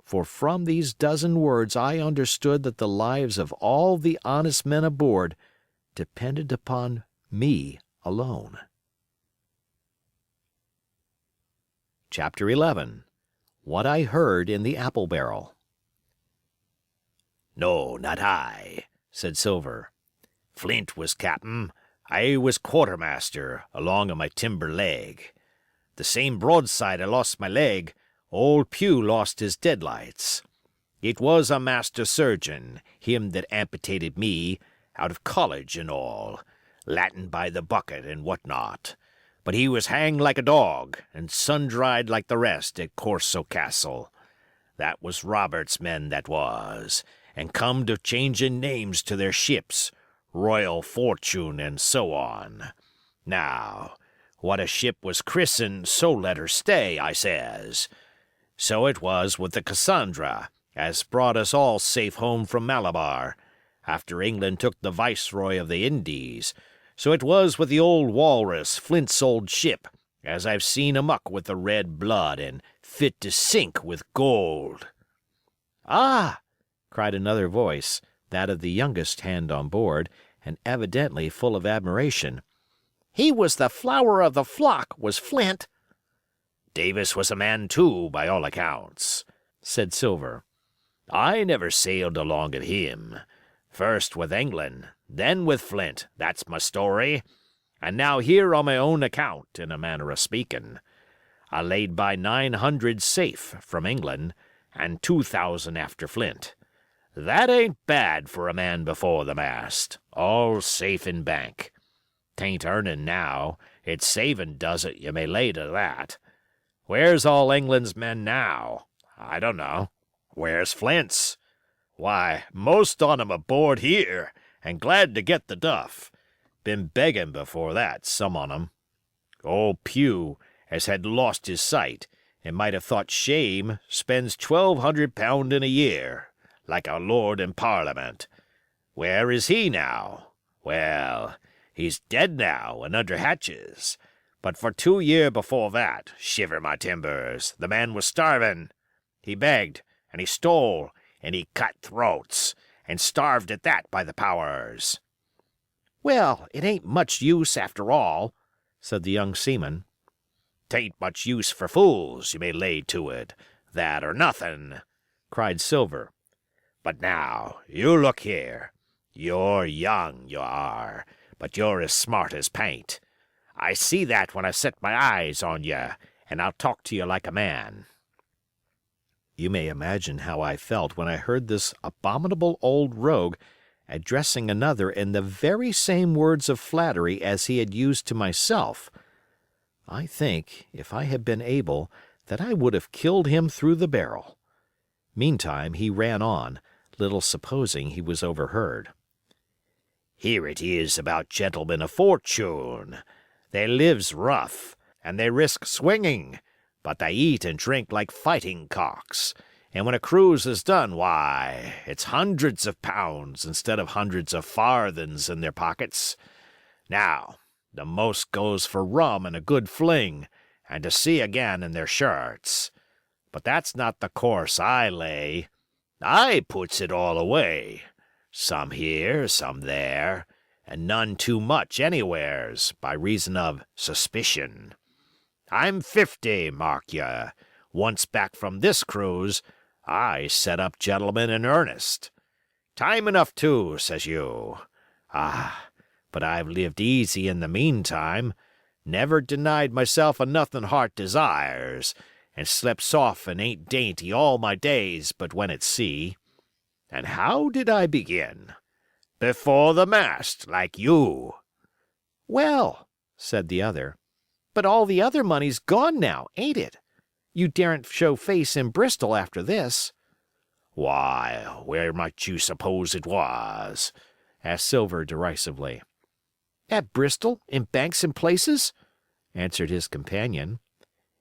for from these dozen words I understood that the lives of all the honest men aboard depended upon me alone. Chapter 11. What I Heard in the Apple Barrel. "No, not I," said Silver. "Flint was captain, I was quartermaster, along of my timber leg. The same broadside I lost my leg, old Pew lost his deadlights. It was a master surgeon, him that amputated me, out of college and all, Latin by the bucket and what not. But he was hanged like a dog, and sun-dried like the rest at Corso Castle. That was Robert's men that was, and come to changing names to their ships, Royal Fortune and so on. Now, what a ship was christened, so let her stay, I says. So it was with the Cassandra, as brought us all safe home from Malabar, after England took the viceroy of the Indies. So it was with the old Walrus, Flint's old ship, as I've seen amuck with the red blood and fit to sink with gold." "Ah!" cried another voice, that of the youngest hand on board, and evidently full of admiration. "He was the flower of the flock, was Flint." "Davis was a man too, by all accounts," said Silver. "I never sailed along of him. First with England, then with Flint, that's my story. And now here on my own account, in a manner of speaking. I laid by 900 safe from England, and 2,000 after Flint. That ain't bad for a man before the mast, all safe in bank. 'Tain't earning now, it's saving does it, you may lay to that. Where's all England's men now? I don't know. Where's Flint's? Why, most on 'em aboard here, and glad to get the duff. Been begging before that, some on 'em. Old Pew, as had lost his sight, and might have thought shame, spends £1,200 in a year, like a lord in Parliament. Where is he now? Well, he's dead now, and under hatches. But for 2 year before that, shiver my timbers, the man was starving. He begged, and he stole, and he cut throats, and starved at that by the powers." "Well, it ain't much use after all," said the young seaman. "'Tain't much use for fools, you may lay to it, that or nothing," cried Silver. "But now, you look here. You're young, you are, but you're as smart as paint. I see that when I set my eyes on you, and I'll talk to you like a man." You may imagine how I felt when I heard this abominable old rogue addressing another in the very same words of flattery as he had used to myself. I think, if I had been able, that I would have killed him through the barrel. Meantime he ran on, little supposing he was overheard. "Here it is about gentlemen of fortune. They lives rough, and they risk swinging, but they eat and drink like fighting cocks, and when a cruise is done, why, it's hundreds of pounds instead of hundreds of farthings in their pockets. Now, the most goes for rum and a good fling, and to sea again in their shirts. But that's not the course I lay. I puts it all away. Some here, some there, and none too much anywheres, by reason of suspicion. I'm 50, mark ye. Once back from this cruise, I set up gentlemen in earnest. Time enough too, says you. Ah, but I've lived easy in the meantime, never denied myself a nothing heart desires, and slept soft and ain't dainty all my days but when at sea. And how did I begin? Before the mast, like you. Well, said the other. But all the other money's gone now, ain't it? You daren't show face in Bristol after this. Why, where might you suppose it was? Asked Silver derisively. At Bristol, in banks and places? Answered his companion.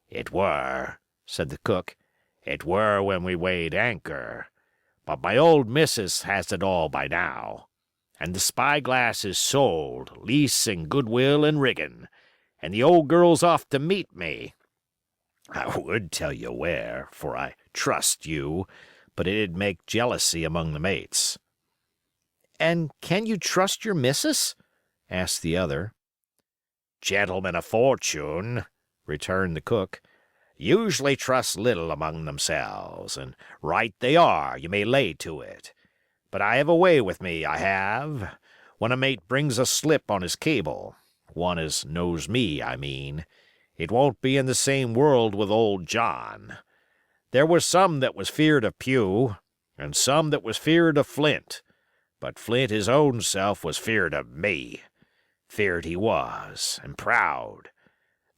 It were, said the cook. It were when we weighed anchor. But my old missus has it all by now. And the spyglass is sold, lease and goodwill and rigging, and the old girl's off to meet me. I would tell you where, for I trust you, but it'd make jealousy among the mates. And can you trust your missus? Asked the other. Gentlemen of fortune, returned the cook, usually trust little among themselves, and right they are, you may lay to it. But I have a way with me, I have. When a mate brings a slip on his cable, one as knows me, I mean, it won't be in the same world with old John. There was some that was feared of Pew, and some that was feared of Flint, but Flint his own self was feared of me. Feared he was, and proud.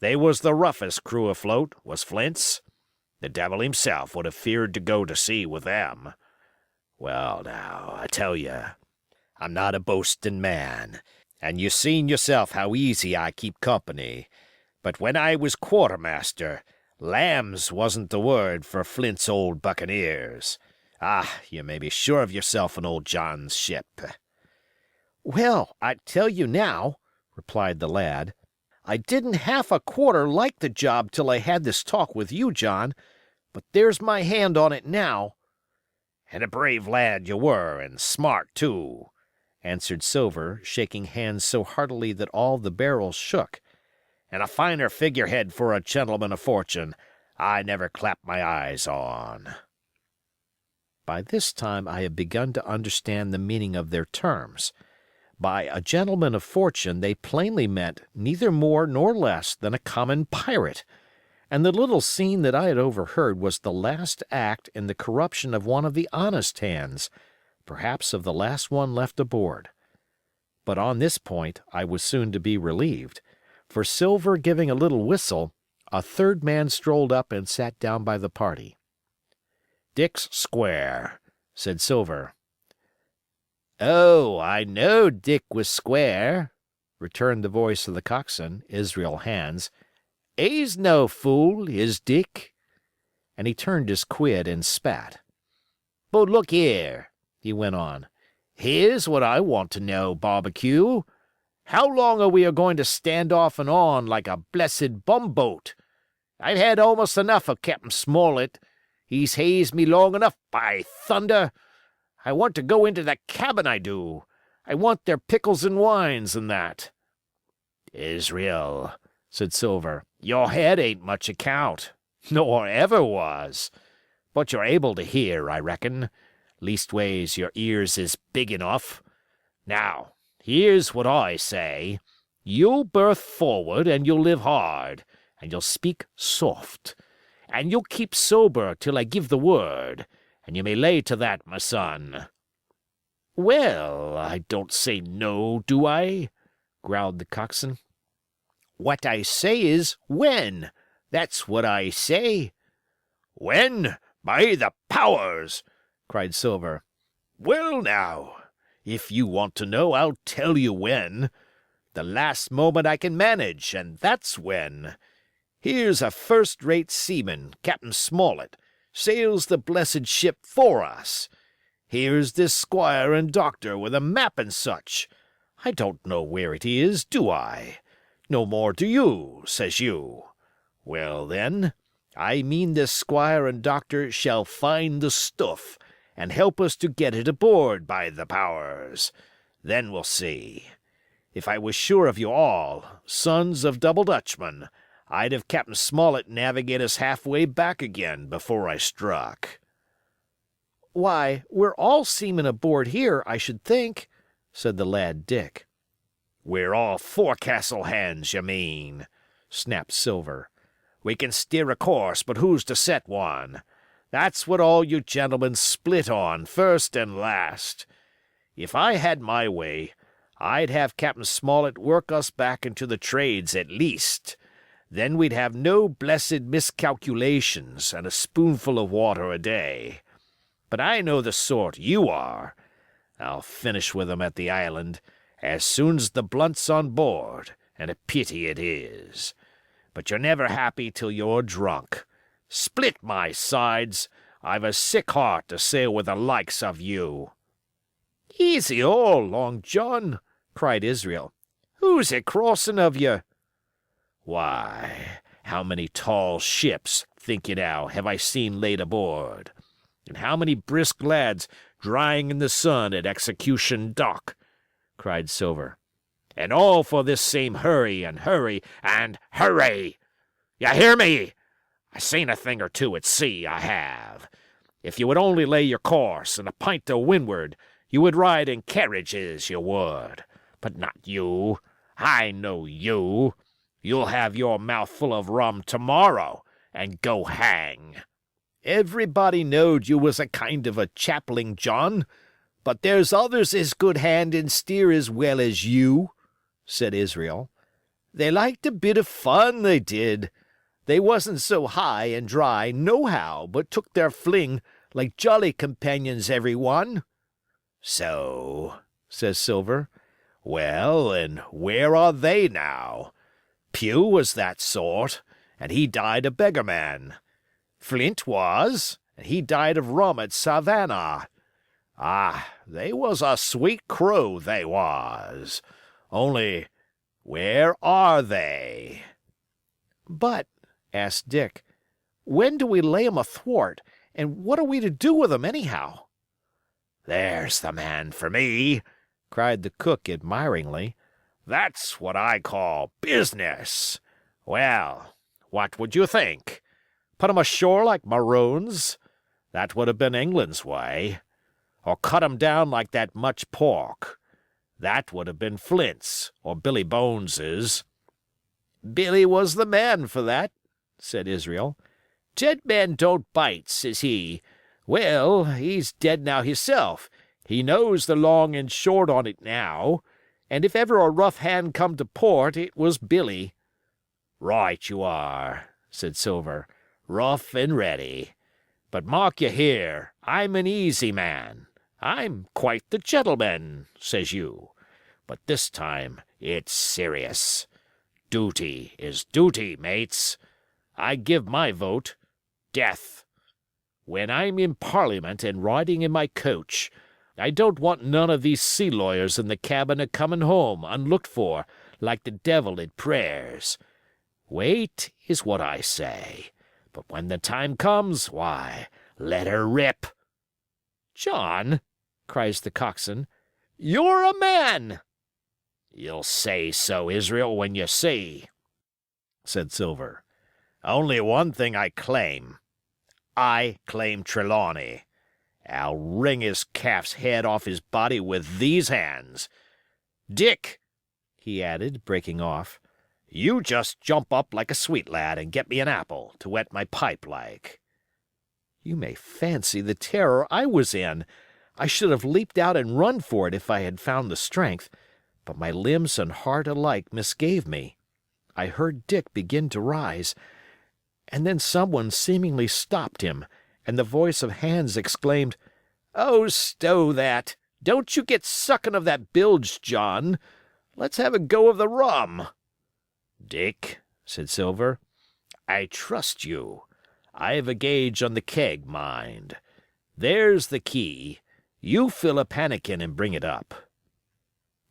They was the roughest crew afloat, was Flint's. The devil himself would have feared to go to sea with them. Well, now, I tell you, I'm not a boasting man, and you seen yourself how easy I keep company. But when I was quartermaster, lambs wasn't the word for Flint's old buccaneers. Ah, you may be sure of yourself in old John's ship. Well, I tell you now, replied the lad, I didn't half a quarter like the job till I had this talk with you, John, but there's my hand on it now. And a brave lad you were, and smart, too, answered Silver, shaking hands so heartily that all the barrels shook. And a finer figurehead for a gentleman of fortune I never clapped my eyes on. By this time I had begun to understand the meaning of their terms. By a gentleman of fortune they plainly meant neither more nor less than a common pirate, and the little scene that I had overheard was the last act in the corruption of one of the honest hands, perhaps of the last one left aboard. But on this point I was soon to be relieved, for Silver giving a little whistle, a third man strolled up and sat down by the party. Dick's square, said Silver. Oh, I know Dick was square, returned the voice of the coxswain, Israel Hands. He's no fool, is Dick. And he turned his quid and spat. But look here, he went on. Here's what I want to know, Barbecue. How long are we going to stand off and on like a blessed bumboat? I've had almost enough of Captain Smollett. He's hazed me long enough, by thunder. I want to go into that cabin, I do. I want their pickles and wines and that. Israel, said Silver, your head ain't much account, nor ever was. But you're able to hear, I reckon. Leastways, your ears is big enough. Now, here's what I say. You'll berth forward, and you'll live hard, and you'll speak soft, and you'll keep sober till I give the word, and you may lay to that, my son. Well, I don't say no, do I? Growled the coxswain. What I say is when. That's what I say. When? By the powers! Cried Silver. Well, now, if you want to know, I'll tell you when. The last moment I can manage, and that's when. Here's a first-rate seaman, Captain Smollett, sails the blessed ship for us. Here's this squire and doctor with a map and such. I don't know where it is, do I? No more do you, says you. Well, then, I mean this squire and doctor shall find the stuff, and help us to get it aboard, by the powers. Then we'll see. If I was sure of you all, sons of double Dutchmen, I'd have Captain Smollett navigate us halfway back again before I struck. Why, we're all seamen aboard here, I should think, said the lad Dick. We're all forecastle hands, you mean, snapped Silver. We can steer a course, but who's to set one? That's what all you gentlemen split on, first and last. If I had my way, I'd have Captain Smollett work us back into the trades at least. Then we'd have no blessed miscalculations and a spoonful of water a day. But I know the sort you are. I'll finish with 'em at the island as soon's the blunt's on board, and a pity it is. But you're never happy till you're drunk. Split my sides! I've a sick heart to sail with the likes of you." "Easy all, Long John," cried Israel. "Who's it crossing of you?" "Why, how many tall ships, think you now, have I seen laid aboard? And how many brisk lads drying in the sun at Execution Dock?" cried Silver. "And all for this same hurry and hurry and hurry! You hear me? I seen a thing or two at sea, I have. If you would only lay your course and a pint to windward, you would ride in carriages, you would. But not you. I know you. You'll have your mouth full of rum tomorrow, and go hang. Everybody knowed you was a kind of a chaplain, John. But there's others as good hand and steer as well as you," said Israel. "They liked a bit of fun, they did. They wasn't so high and dry nohow, but took their fling like jolly companions every one." "So," says Silver. "Well, and where are they now? Pugh was that sort, and he died a beggarman. Flint was, and he died of rum at Savannah. Ah, they was a sweet crew, they was. Only, where are they?" "But," asked Dick, "when do we lay 'em athwart, and what are we to do with 'em, anyhow?" "There's the man for me," cried the cook admiringly. "That's what I call business. Well, what would you think? Put 'em ashore like maroons? That would have been England's way. Or cut 'em down like that much pork? That would have been Flint's or Billy Bones's." "Billy was the man for that," said Israel. "Dead men don't bite, says he. Well, he's dead now hisself. He knows the long and short on it now. And if ever a rough hand come to port, it was Billy." "Right you are," said Silver. "Rough and ready. But mark you here, I'm an easy man. I'm quite the gentleman, says you. But this time it's serious. Duty is duty, mates. I give my vote. Death. When I'm in Parliament and riding in my coach, I don't want none of these sea lawyers in the cabin a coming home unlooked for, like the devil at prayers. Wait is what I say. But when the time comes, why, let her rip." "John," cries the coxswain, "you're a man." "You'll say so, Israel, when you see," said Silver. "Only one thing I claim. I claim Trelawney. I'll wring his calf's head off his body with these hands. Dick," he added, breaking off, "you just jump up like a sweet lad and get me an apple to wet my pipe like." You may fancy the terror I was in. I should have leaped out and run for it if I had found the strength, but my limbs and heart alike misgave me. I heard Dick begin to rise, and then someone seemingly stopped him, and the voice of Hans exclaimed, "Oh, stow that! Don't you get sucking of that bilge, John. Let's have a go of the rum." "Dick," said Silver, "I trust you. I've a gauge on the keg, mind. There's the key. You fill a pannikin and bring it up."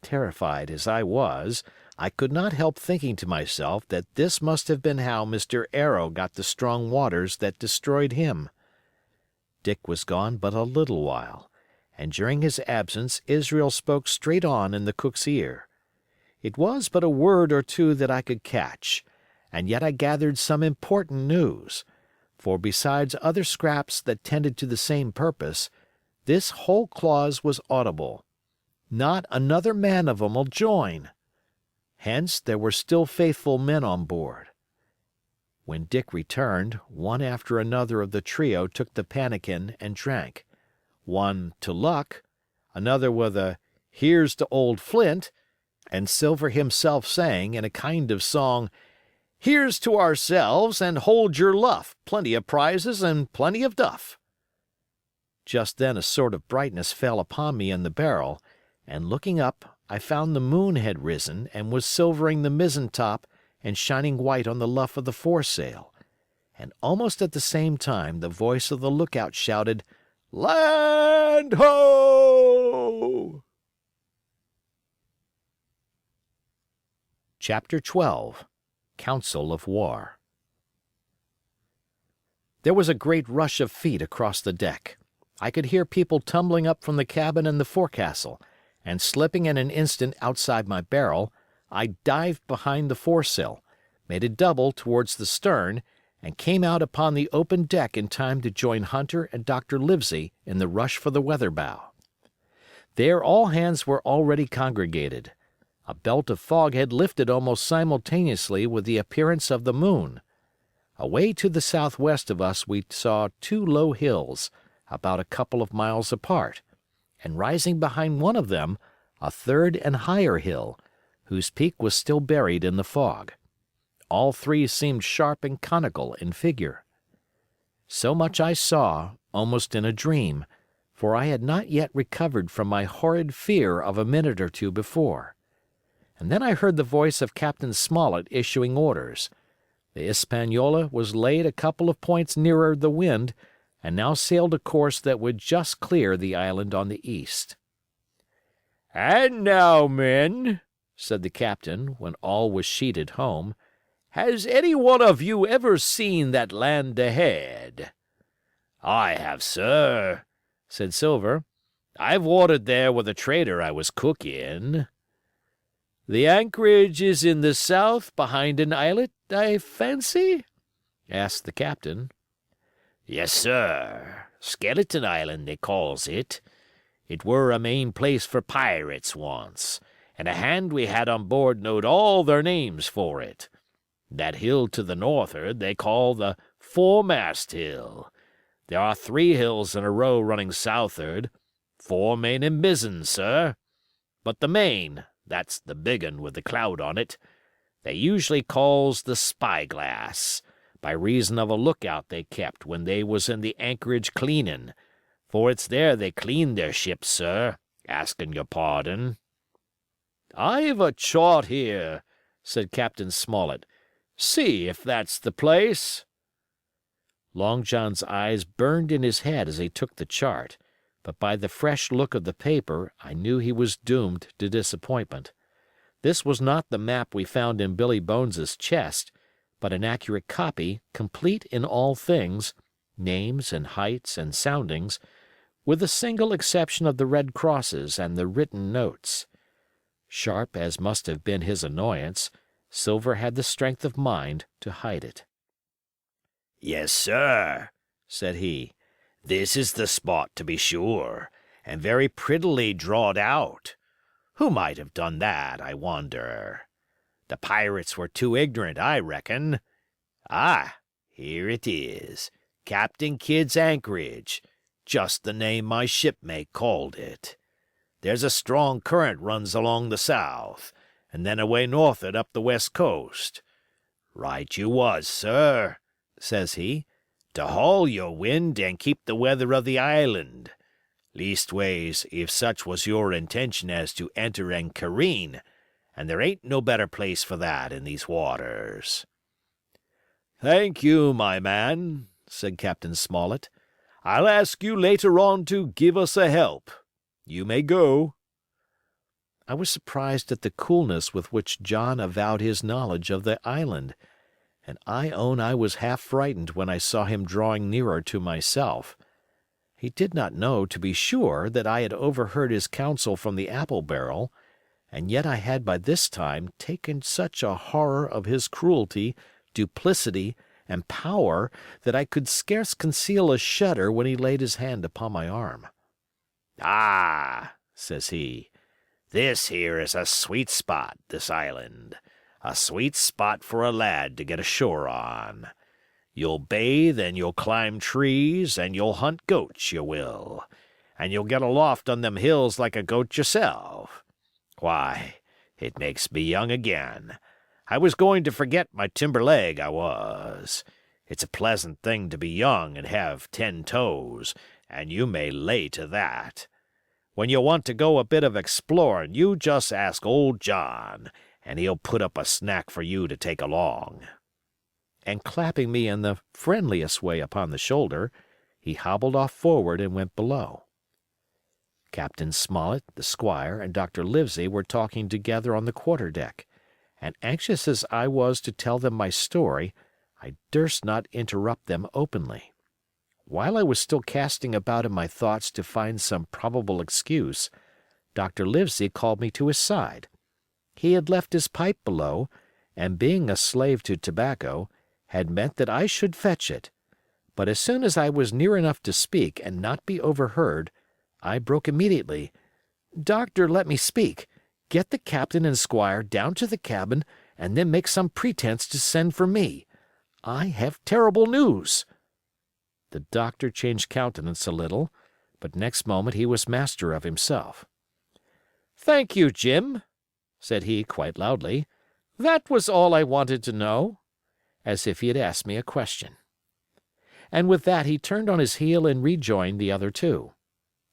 Terrified as I was, I could not help thinking to myself that this must have been how Mr. Arrow got the strong waters that destroyed him. Dick was gone but a little while, and during his absence Israel spoke straight on in the cook's ear. It was but a word or two that I could catch, and yet I gathered some important news, for besides other scraps that tended to the same purpose, this whole clause was audible. Not another man of 'em'll join. Hence there were still faithful men on board. When Dick returned, one after another of the trio took the pannikin and drank. One to luck, another with a "Here's to old Flint," and Silver himself sang, in a kind of song, "Here's to ourselves, and hold your luff, plenty of prizes and plenty of duff." Just then a sort of brightness fell upon me in the barrel, and looking up, I found the moon had risen and was silvering the mizzen top and shining white on the luff of the foresail, and almost at the same time the voice of the lookout shouted, "Land ho!" Chapter 12. Council of War. There was a great rush of feet across the deck. I could hear people tumbling up from the cabin and the forecastle, and slipping in an instant outside my barrel, I dived behind the foresail, made a double towards the stern, and came out upon the open deck in time to join Hunter and Dr. Livesey in the rush for the weather bow. There all hands were already congregated. A belt of fog had lifted almost simultaneously with the appearance of the moon. Away to the southwest of us we saw two low hills, about a couple of miles apart, and rising behind one of them, a third and higher hill, whose peak was still buried in the fog. All three seemed sharp and conical in figure. So much I saw, almost in a dream, for I had not yet recovered from my horrid fear of a minute or two before. And then I heard the voice of Captain Smollett issuing orders. The Hispaniola was laid a couple of points nearer the wind, and now sailed a course that would just clear the island on the east. "And now, men," said the captain, when all was sheeted home, "has any one of you ever seen that land ahead?" "I have, sir," said Silver. "I've watered there with a trader I was cook in." "The anchorage is in the south behind an islet, I fancy?" asked the captain. "Yes, sir. Skeleton Island, they calls it. It were a main place for pirates once, and a hand we had on board knowed all their names for it. That hill to the north'ard they call the foremast hill. There are 3 hills in a row running south'ard, fore, main, and mizzen, sir. But the main, that's the big un with the cloud on it, they usually calls the spyglass, by reason of a lookout they kept when they was in the anchorage cleanin', for it's there they cleaned their ships, sir, askin' your pardon." "I've a chart here," said Captain Smollett. "See if that's the place." Long John's eyes burned in his head as he took the chart, but by the fresh look of the paper I knew he was doomed to disappointment. This was not the map we found in Billy Bones's chest, but an accurate copy, complete in all things, names and heights and soundings, with the single exception of the red crosses and the written notes. Sharp as must have been his annoyance, Silver had the strength of mind to hide it. "Yes, sir," said he. "This is the spot, to be sure, and very prettily drawed out. Who might have done that, I wonder? The pirates were too ignorant, I reckon. Ah, here it is, Captain Kidd's anchorage, just the name my shipmate called it. There's a strong current runs along the south, and then away north'ard up the west coast. Right you was, sir," says he, "to haul your wind and keep the weather of the island. Leastways, if such was your intention as to enter and careen, and there ain't no better place for that in these waters." "Thank you, my man," said Captain Smollett. "I'll ask you later on to give us a help. You may go." I was surprised at the coolness with which John avowed his knowledge of the island, and I own I was half frightened when I saw him drawing nearer to myself. He did not know, to be sure, that I had overheard his counsel from the apple barrel, and yet I had by this time taken such a horror of his cruelty, duplicity, and power that I could scarce conceal a shudder when he laid his hand upon my arm. "Ah," says he, "this here is a sweet spot, this island. A sweet spot for a lad to get ashore on. You'll bathe and you'll climb trees and you'll hunt goats, you will. and you'll get aloft on them hills like a goat yourself. Why, it makes me young again. I was going to forget my timber leg, I was. It's a pleasant thing to be young and have 10 toes, and you may lay to that. When you want to go a bit of exploring, you just ask old John, and he'll put up a snack for you to take along." And clapping me in the friendliest way upon the shoulder, he hobbled off forward and went below. Captain Smollett, the squire, and Dr. Livesey were talking together on the quarter-deck, and anxious as I was to tell them my story, I durst not interrupt them openly. While I was still casting about in my thoughts to find some probable excuse, Dr. Livesey called me to his side. He had left his pipe below, and being a slave to tobacco, had meant that I should fetch it. But as soon as I was near enough to speak and not be overheard, I broke immediately. "Doctor, let me speak. Get the captain and squire down to the cabin, and then make some pretense to send for me. I have terrible news." The doctor changed countenance a little, but next moment he was master of himself. "Thank you, Jim," said he quite loudly. "That was all I wanted to know," as if he had asked me a question. And with that he turned on his heel and rejoined the other two.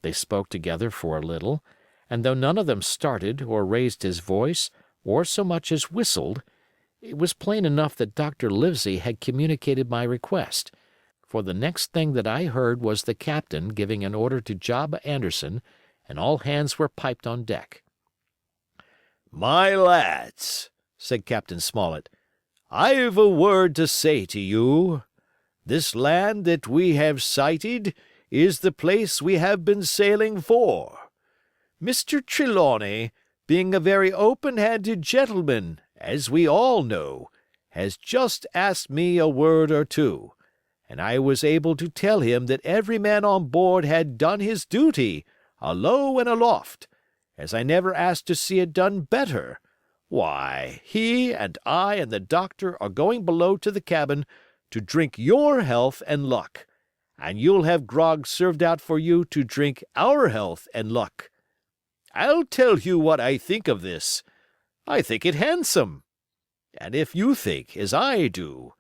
They spoke together for a little, and though none of them started or raised his voice or so much as whistled, it was plain enough that Dr. Livesey had communicated my request, for the next thing that I heard was the captain giving an order to Job Anderson, and all hands were piped on deck. "My lads," said Captain Smollett, "I've a word to say to you. This land that we have sighted is the place we have been sailing for. Mr. Trelawney, being a very open-handed gentleman, as we all know, has just asked me a word or two, and I was able to tell him that every man on board had done his duty, alow and aloft, as I never asked to see it done better. Why, he and I and the doctor are going below to the cabin to drink your health and luck, and you'll have grog served out for you to drink our health and luck. I'll tell you what I think of this. I think it handsome. And if you think as I do,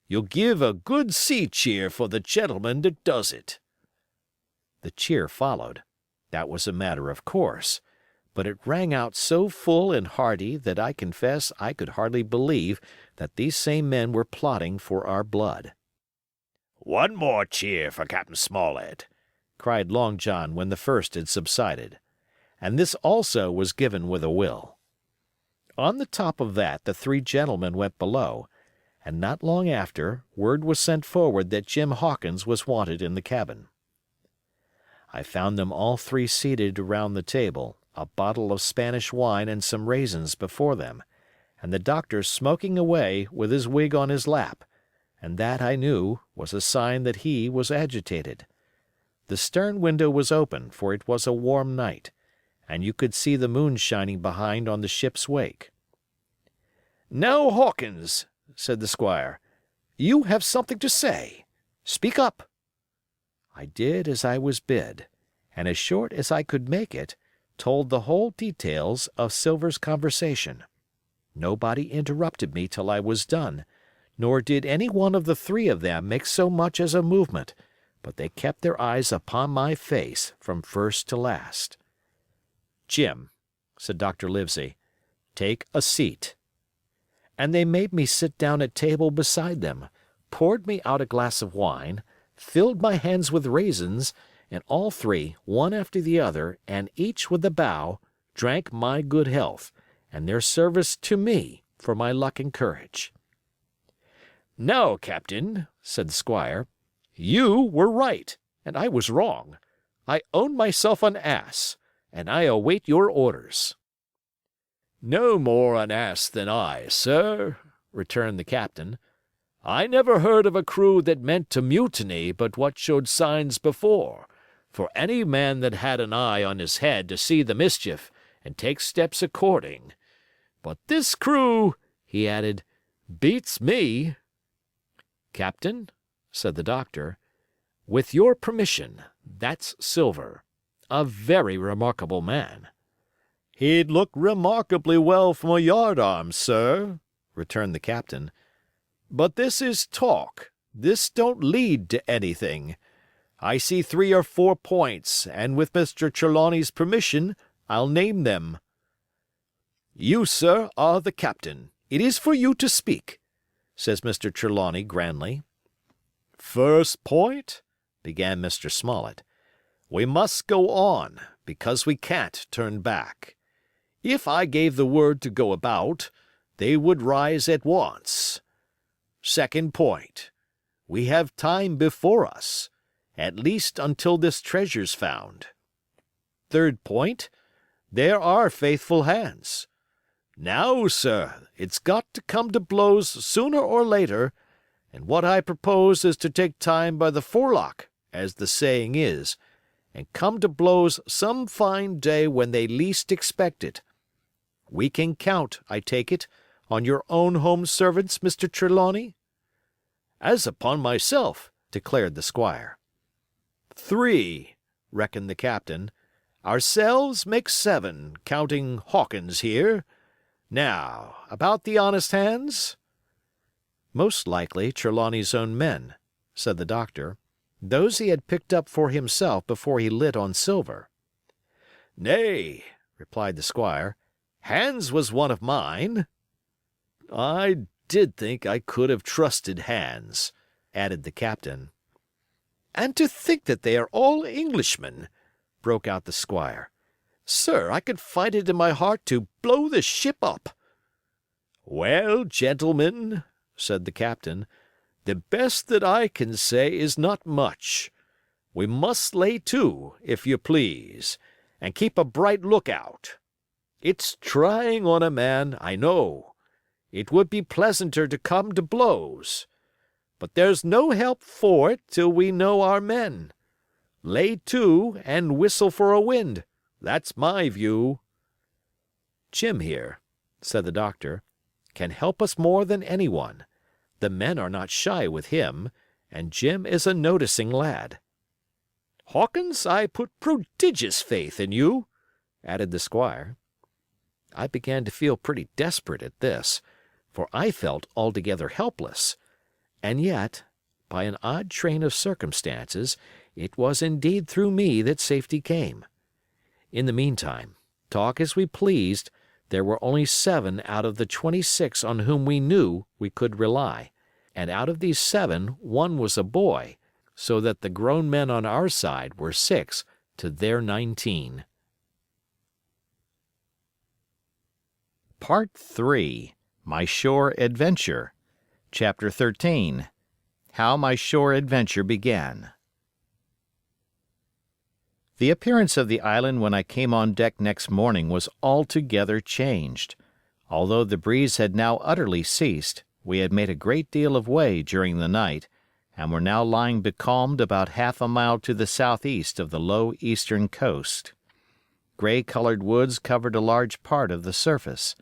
you'll give a good sea cheer for the gentleman that does it." The cheer followed. That was a matter of course, but it rang out so full and hearty that I confess I could hardly believe that these same men were plotting for our blood. "One more cheer for Captain Smollett," cried Long John when the first had subsided, and this also was given with a will. On the top of that the three gentlemen went below, and not long after word was sent forward that Jim Hawkins was wanted in the cabin. I found them all three seated around the table, a bottle of Spanish wine and some raisins before them, and the doctor smoking away with his wig on his lap, and that, I knew, was a sign that he was agitated. The stern window was open, for it was a warm night, and you could see the moon shining behind on the ship's wake. "Now, Hawkins," said the squire, "you have something to say. Speak up." I did as I was bid, and as short as I could make it, told the whole details of Silver's conversation. Nobody interrupted me till I was done, nor did any one of the three of them make so much as a movement, but they kept their eyes upon my face from first to last. "Jim," said Dr. Livesey, "take a seat." And they made me sit down at table beside them, poured me out a glass of wine, filled my hands with raisins, and all three, one after the other, and each with a bow, drank my good health, and their service to me for my luck and courage. "Now, Captain," said the squire, "you were right, and I was wrong. I own myself an ass, and I await your orders." "No more an ass than I, sir," returned the captain. "I never heard of a crew that meant to mutiny but what showed signs before, for any man that had an eye on his head to see the mischief and take steps according. But this crew," he added, "beats me." "Captain," said the doctor, "with your permission, that's Silver. a very remarkable man." "He'd look remarkably well from a yardarm, sir," returned the captain. "But this is talk. This don't lead to anything. I see 3 or 4 points, and with Mr. Trelawney's permission, I'll name them." "You, sir, are the captain. It is for you to speak," says Mr. Trelawney grandly. "First point," began Mr. Smollett, "we must go on, because we can't turn back. If I gave the word to go about, they would rise at once. Second point, we have time before us, at least until this treasure's found. Third point, there are faithful hands. Now, sir, it's got to come to blows sooner or later, and what I propose is to take time by the forelock, as the saying is, and come to blows some fine day when they least expect it. We can count, I take it, on your own home servants, Mr. Trelawney?" "As upon myself," declared the squire. "3," reckoned the captain. "Ourselves make 7, counting Hawkins here. Now, about the honest hands?" "Most likely Trelawney's own men," said the doctor. "Those he had picked up for himself before he lit on silver." "Nay," replied the squire, "Hans was one of mine." "I did think I could have trusted Hans," added the captain. "And to think that they are all Englishmen!" broke out the squire. "Sir, I could find it in my heart to blow the ship up." "Well, gentlemen," said the captain, "the best that I can say is not much. We must lay to, if you please, and keep a bright lookout. It's trying on a man, I know. It would be pleasanter to come to blows. But there's no help for it till we know our men. Lay to and whistle for a wind. That's my view." "Jim here," said the doctor, "can help us more than anyone. The men are not shy with him, and Jim is a noticing lad." "Hawkins, I put prodigious faith in you," added the squire. I began to feel pretty desperate at this, for I felt altogether helpless. And yet, by an odd train of circumstances, it was indeed through me that safety came. In the meantime, talk as we pleased, there were only 7 out of the 26 on whom we knew we could rely, and out of these 7 1 was a boy, so that the grown men on our side were 6 to their 19. Part 3. My Shore Adventure. Chapter 13. How my shore adventure began. The appearance of the island when I came on deck next morning was altogether changed. Although the breeze had now utterly ceased, we had made a great deal of way during the night, and were now lying becalmed about half a mile to the southeast of the low eastern coast. Gray-colored woods covered a large part of the surface.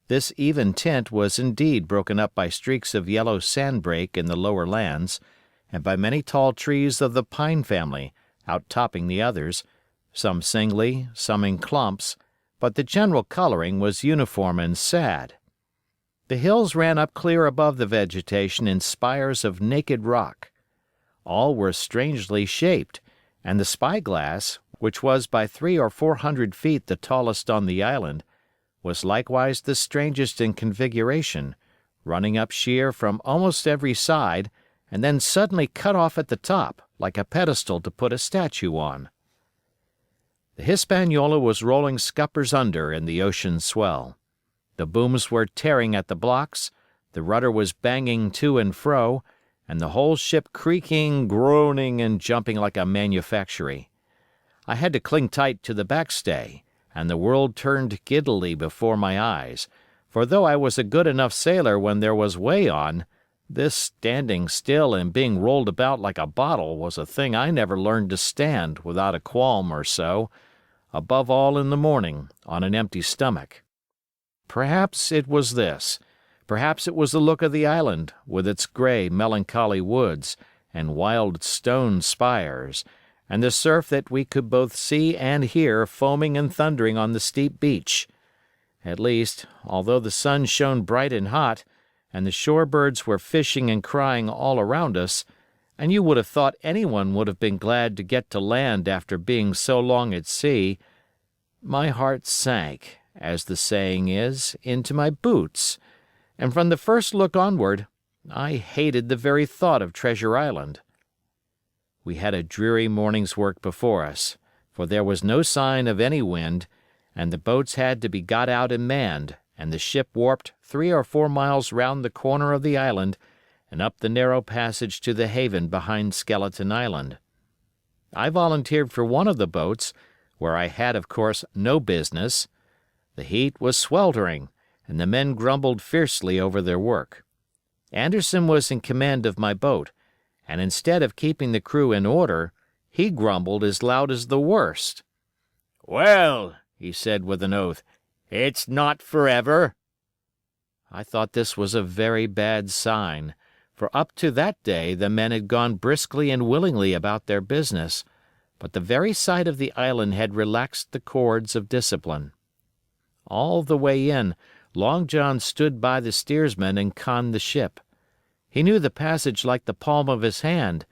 This even tint was indeed broken up by streaks of yellow sandbrake in the lower lands, and by many tall trees of the pine family, outtopping the others, some singly, some in clumps, but the general coloring was uniform and sad. The hills ran up clear above the vegetation in spires of naked rock. All were strangely shaped, and the spyglass, which was by 300 or 400 feet the tallest on the island, was likewise the strangest in configuration, running up sheer from almost every side, and then suddenly cut off at the top, like a pedestal to put a statue on. The Hispaniola was rolling scuppers under in the ocean swell. The booms were tearing at the blocks, the rudder was banging to and fro, and the whole ship creaking, groaning, and jumping like a manufactory. I had to cling tight to the backstay, and the world turned giddily before my eyes, for though I was a good enough sailor when there was way on, this standing still and being rolled about like a bottle was a thing I never learned to stand without a qualm or so, above all in the morning, on an empty stomach. Perhaps it was this. Perhaps it was the look of the island, with its gray, melancholy woods, and wild stone spires, and the surf that we could both see and hear foaming and thundering on the steep beach. At least, although the sun shone bright and hot, and the shore birds were fishing and crying all around us, and you would have thought anyone would have been glad to get to land after being so long at sea, my heart sank, as the saying is, into my boots, and from the first look onward, I hated the very thought of Treasure Island. We had a dreary morning's work before us, for there was no sign of any wind, and the boats had to be got out and manned, and the ship warped 3 or 4 miles round the corner of the island and up the narrow passage to the haven behind Skeleton Island. I volunteered for one of the boats, where I had of course no business. The heat was sweltering, and the men grumbled fiercely over their work. Anderson was in command of my boat, and instead of keeping the crew in order, he grumbled as loud as the worst. "Well," he said with an oath, "it's not forever." I thought this was a very bad sign, for up to that day the men had gone briskly and willingly about their business, but the very sight of the island had relaxed the cords of discipline. All the way in, Long John stood by the steersman and conned the ship. He knew the passage like the palm of his hand,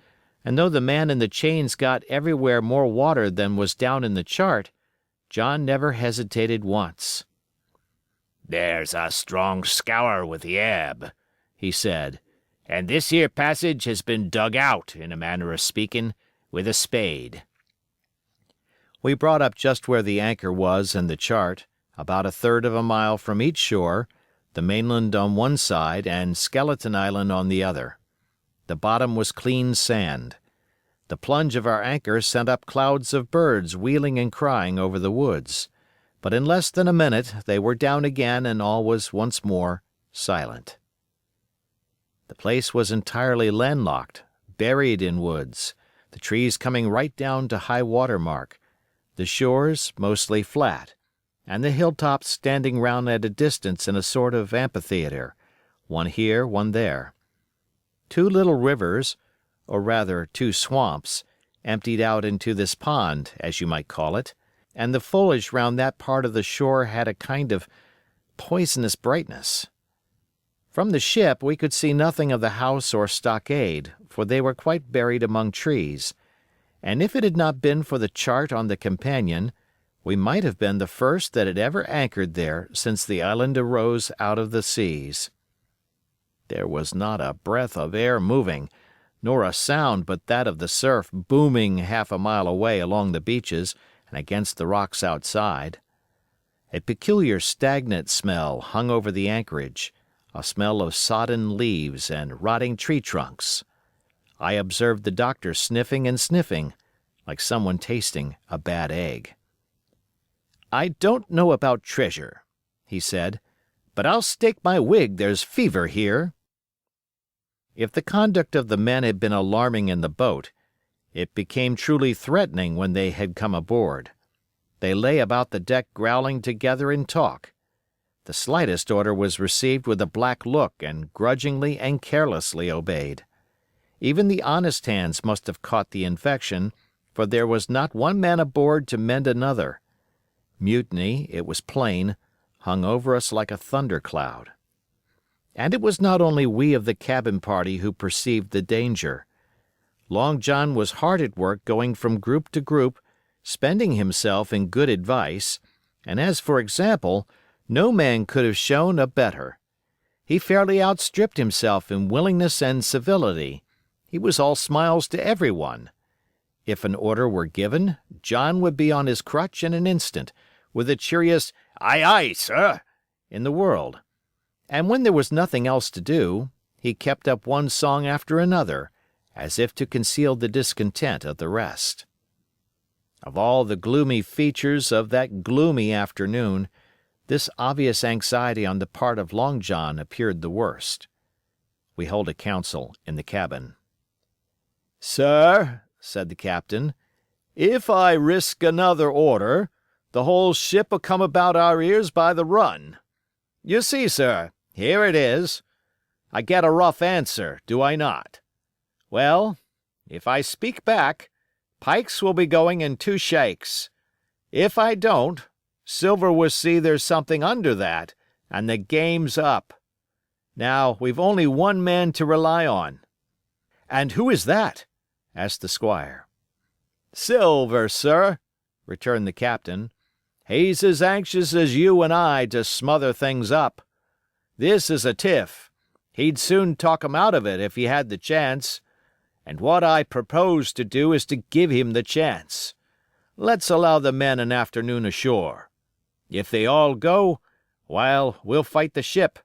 and though the man in the chains got everywhere more water than was down in the chart, John never hesitated once. "There's a strong scour with the ebb," he said, "and this here passage has been dug out, in a manner of speaking, with a spade." We brought up just where the anchor was in the chart, about 1/3 of a mile from each shore, the mainland on one side and Skeleton Island on the other. The bottom was clean sand. The plunge of our anchor sent up clouds of birds wheeling and crying over the woods, but in less than a minute they were down again and all was once more silent. The place was entirely landlocked, buried in woods, the trees coming right down to high water mark, the shores mostly flat, and the hilltops standing round at a distance in a sort of amphitheatre, one here, one there. 2 little rivers, or rather 2 swamps, emptied out into this pond, as you might call it, and the foliage round that part of the shore had a kind of poisonous brightness. From the ship we could see nothing of the house or stockade, for they were quite buried among trees, and if it had not been for the chart on the companion, we might have been the first that had ever anchored there since the island arose out of the seas. There was not a breath of air moving, nor a sound but that of the surf booming half a mile away along the beaches and against the rocks outside. A peculiar stagnant smell hung over the anchorage, a smell of sodden leaves and rotting tree trunks. I observed the doctor sniffing and sniffing, like someone tasting a bad egg. "I don't know about treasure," he said, "but I'll stake my wig there's fever here." If the conduct of the men had been alarming in the boat, it became truly threatening when they had come aboard. They lay about the deck growling together in talk. The slightest order was received with a black look and grudgingly and carelessly obeyed. Even the honest hands must have caught the infection, for there was not one man aboard to mend another. Mutiny, it was plain, hung over us like a thundercloud. And it was not only we of the cabin party who perceived the danger. Long John was hard at work going from group to group, spending himself in good advice, and as for example, no man could have shown a better. He fairly outstripped himself in willingness and civility. He was all smiles to everyone. If an order were given, John would be on his crutch in an instant, with the cheeriest "Aye, aye, sir," in the world. And when there was nothing else to do, he kept up one song after another, as if to conceal the discontent of the rest. Of all the gloomy features of that gloomy afternoon, this obvious anxiety on the part of Long John appeared the worst. We held a council in the cabin. "Sir," said the captain, "if I risk another order, the whole ship'll come about our ears by the run. You see, sir, here it is. I get a rough answer, do I not? Well, if I speak back, Pikes will be going in 2 shakes. If I don't, Silver will see there's something under that, and the game's up. Now, we've only one man to rely on." "And who is that?" asked the squire. "Silver, sir," returned the captain. "He's as anxious as you and I to smother things up. This is a tiff. He'd soon talk 'em out of it if he had the chance. And what I propose to do is to give him the chance. Let's allow the men an afternoon ashore. If they all go, well, we'll fight the ship.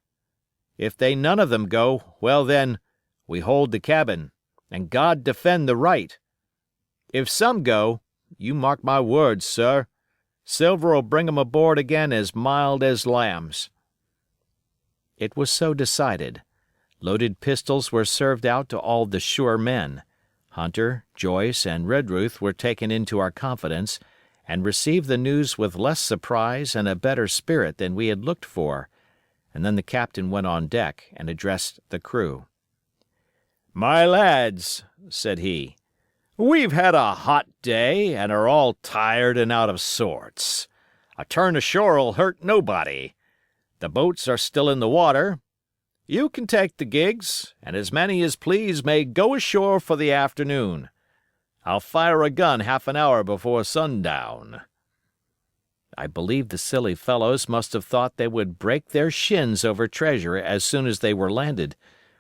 If they none of them go, well then, we hold the cabin, and God defend the right. If some go, you mark my words, sir, Silver'll bring 'em aboard again as mild as lambs." It was so decided. Loaded pistols were served out to all the sure men. Hunter, Joyce, and Redruth were taken into our confidence, and received the news with less surprise and a better spirit than we had looked for, and then the captain went on deck and addressed the crew. "My lads," said he, "we've had a hot day and are all tired and out of sorts. A turn ashore'll hurt nobody. The boats are still in the water. You can take the gigs, and as many as please may go ashore for the afternoon. I'll fire a gun half an hour before sundown." I believe the silly fellows must have thought they would break their shins over treasure as soon as they were landed,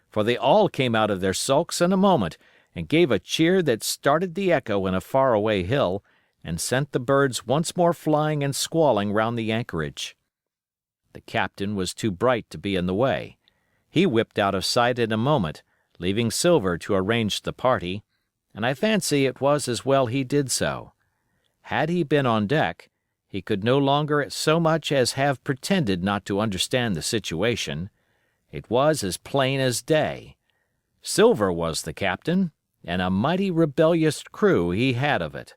for they all came out of their sulks in a moment, and gave a cheer that started the echo in a far-away hill, and sent the birds once more flying and squalling round the anchorage. The captain was too bright to be in the way. He whipped out of sight in a moment, leaving Silver to arrange the party, and I fancy it was as well he did so. Had he been on deck, he could no longer so much as have pretended not to understand the situation. It was as plain as day. Silver was the captain, and a mighty rebellious crew he had of it.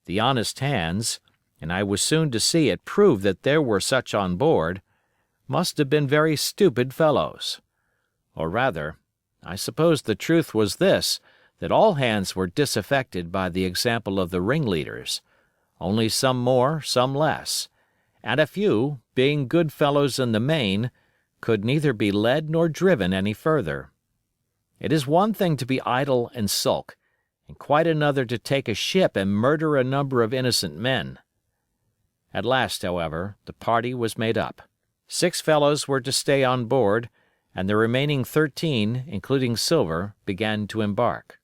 The honest hands, and I was soon to see it proved that there were such on board, must have been very stupid fellows. Or rather, I suppose the truth was this, that all hands were disaffected by the example of the ringleaders, only some more, some less, and a few, being good fellows in the main, could neither be led nor driven any further. It is one thing to be idle and sulk, and quite another to take a ship and murder a number of innocent men. At last, however, the party was made up. 6 fellows were to stay on board, and the remaining 13, including Silver, began to embark.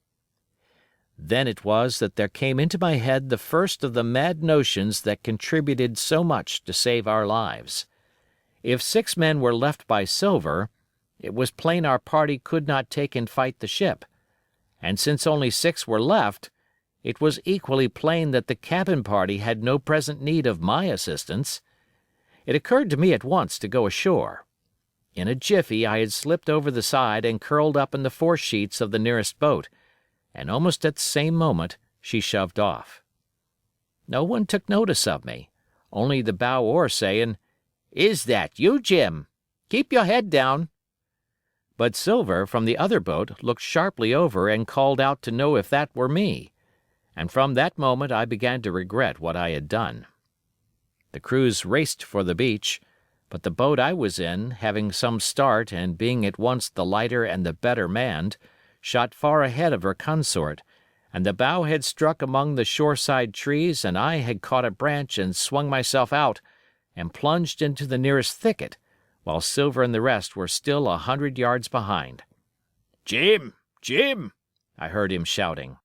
Then it was that there came into my head the first of the mad notions that contributed so much to save our lives. If 6 men were left by Silver, it was plain our party could not take and fight the ship, and since only 6 were left, it was equally plain that the cabin party had no present need of my assistance. It occurred to me at once to go ashore. In a jiffy I had slipped over the side and curled up in the foresheets of the nearest boat, and almost at the same moment she shoved off. No one took notice of me, only the bow oar saying, "Is that you, Jim? Keep your head down." But Silver from the other boat looked sharply over and called out to know if that were me, and from that moment I began to regret what I had done. The crews raced for the beach, but the boat I was in, having some start and being at once the lighter and the better manned, shot far ahead of her consort, and the bow had struck among the shoreside trees and I had caught a branch and swung myself out and plunged into the nearest thicket, while Silver and the rest were still 100 yards behind. "Jim! Jim!" I heard him shouting.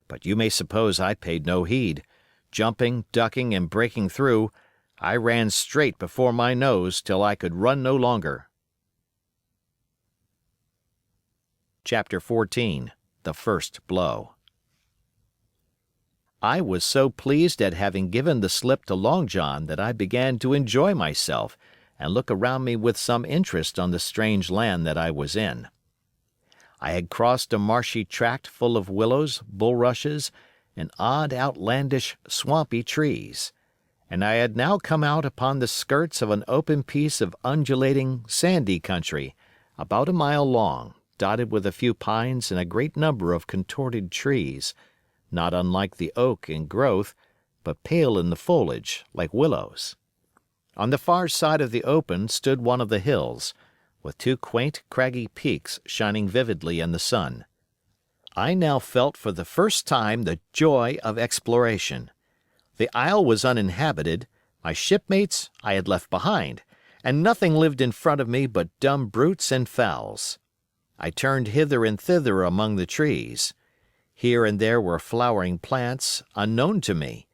But you may suppose I paid no heed. Jumping, ducking, and breaking through, I ran straight before my nose till I could run no longer. Chapter 14. The First Blow. I was so pleased at having given the slip to Long John that I began to enjoy myself and look around me with some interest on the strange land that I was in. I had crossed a marshy tract full of willows, bulrushes, and odd outlandish swampy trees, and I had now come out upon the skirts of an open piece of undulating, sandy country, about a mile long, dotted with a few pines and a great number of contorted trees, not unlike the oak in growth, but pale in the foliage, like willows. On the far side of the open stood one of the hills, with two quaint craggy peaks shining vividly in the sun. I now felt for the first time the joy of exploration. The isle was uninhabited, my shipmates I had left behind, and nothing lived in front of me but dumb brutes and fowls. I turned hither and thither among the trees. Here and there were flowering plants, unknown to me.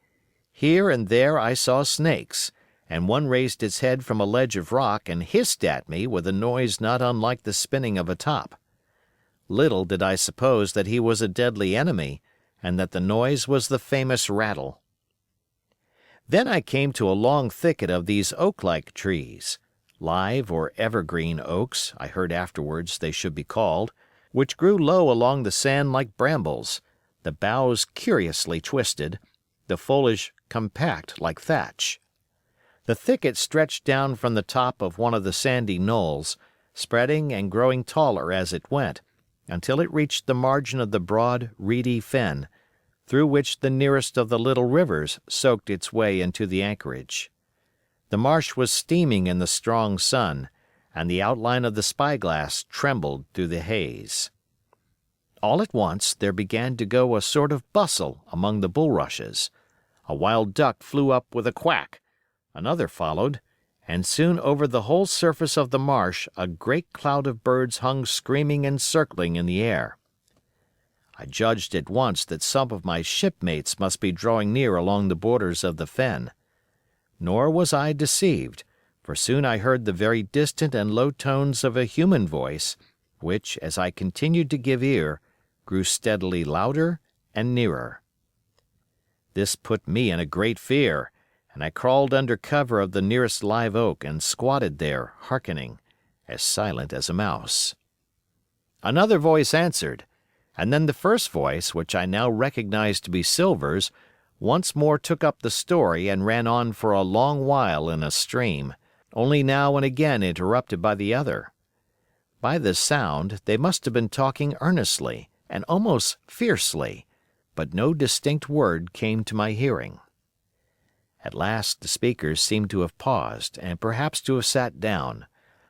Here and there I saw snakes, and one raised its head from a ledge of rock and hissed at me with a noise not unlike the spinning of a top. Little did I suppose that he was a deadly enemy, and that the noise was the famous rattle. Then I came to a long thicket of these oak-like trees, live or evergreen oaks, I heard afterwards they should be called, which grew low along the sand like brambles, the boughs curiously twisted, the foliage compact like thatch. The thicket stretched down from the top of one of the sandy knolls, spreading and growing taller as it went, until it reached the margin of the broad, reedy fen, through which the nearest of the little rivers soaked its way into the anchorage. The marsh was steaming in the strong sun, and the outline of the spyglass trembled through the haze. All at once there began to go a sort of bustle among the bulrushes. A wild duck flew up with a quack, another followed, and soon over the whole surface of the marsh a great cloud of birds hung screaming and circling in the air. I judged at once that some of my shipmates must be drawing near along the borders of the fen. Nor was I deceived, for soon I heard the very distant and low tones of a human voice, which, as I continued to give ear, grew steadily louder and nearer. This put me in a great fear, and I crawled under cover of the nearest live oak and squatted there, hearkening, as silent as a mouse. Another voice answered, and then the first voice, which I now recognized to be Silver's, once more took up the story and ran on for a long while in a stream, only now and again interrupted by the other. By the sound, they must have been talking earnestly and almost fiercely, but no distinct word came to my hearing. At last the speakers seemed to have paused and perhaps to have sat down,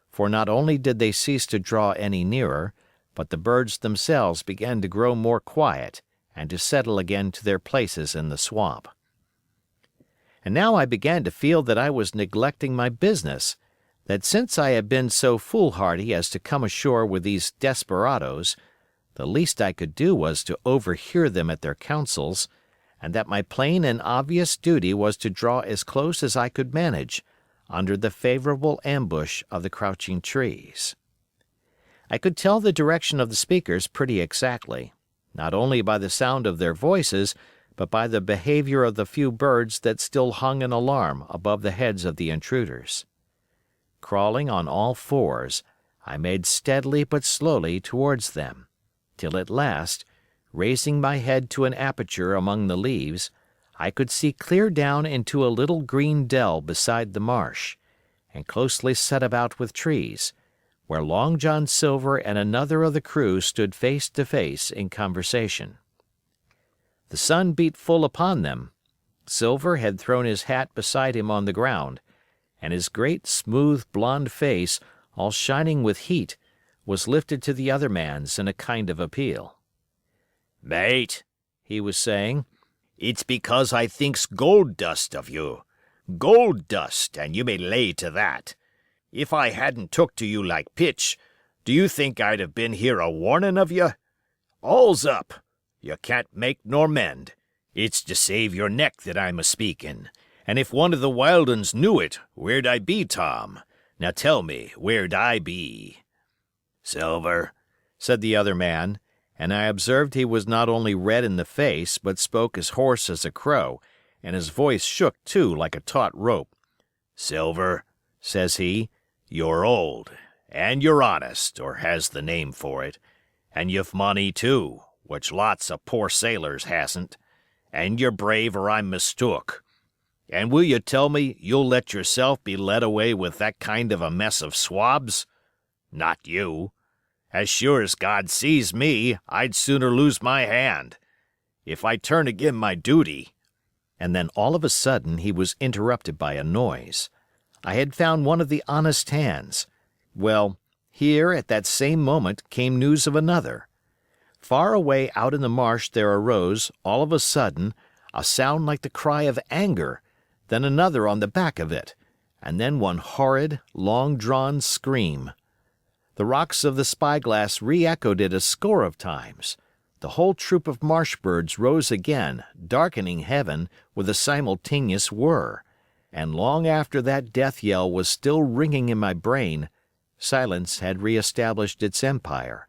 for not only did they cease to draw any nearer, but the birds themselves began to grow more quiet and to settle again to their places in the swamp. And now I began to feel that I was neglecting my business, that since I had been so foolhardy as to come ashore with these desperadoes, the least I could do was to overhear them at their councils, and that my plain and obvious duty was to draw as close as I could manage, under the favorable ambush of the crouching trees. I could tell the direction of the speakers pretty exactly, not only by the sound of their voices, but by the behavior of the few birds that still hung in alarm above the heads of the intruders. Crawling on all fours, I made steadily but slowly towards them, till at last, raising my head to an aperture among the leaves, I could see clear down into a little green dell beside the marsh, and closely set about with trees, where Long John Silver and another of the crew stood face to face in conversation. The sun beat full upon them. Silver had thrown his hat beside him on the ground, and his great, smooth, blond face, all shining with heat, was lifted to the other man's in a kind of appeal. "Mate," he was saying, "it's because I thinks gold dust of you. Gold dust, and you may lay to that. If I hadn't took to you like pitch, do you think I'd have been here a warnin' of you? All's up. You can't make nor mend. It's to save your neck that I'm a-speaking. And if one of the wild uns knew it, where'd I be, Tom? Now tell me, where'd I be?" "Silver," said the other man, and I observed he was not only red in the face, but spoke as hoarse as a crow, and his voice shook, too, like a taut rope. "Silver," says he, "you're old, and you're honest, or has the name for it, and you've money, too, which lots of poor sailors hasn't, and you're brave or I'm mistook. And will you tell me you'll let yourself be led away with that kind of a mess of swabs? Not you. As sure as God sees me, I'd sooner lose my hand. if I turn agin my duty—" And then all of a sudden he was interrupted by a noise. I had found one of the honest hands. Well, here at that same moment came news of another. Far away out in the marsh there arose, all of a sudden, a sound like the cry of anger, then another on the back of it, and then one horrid, long-drawn scream. The rocks of the spyglass re-echoed it a score of times. The whole troop of marsh birds rose again, darkening heaven with a simultaneous whir, and long after that death yell was still ringing in my brain, silence had re-established its empire,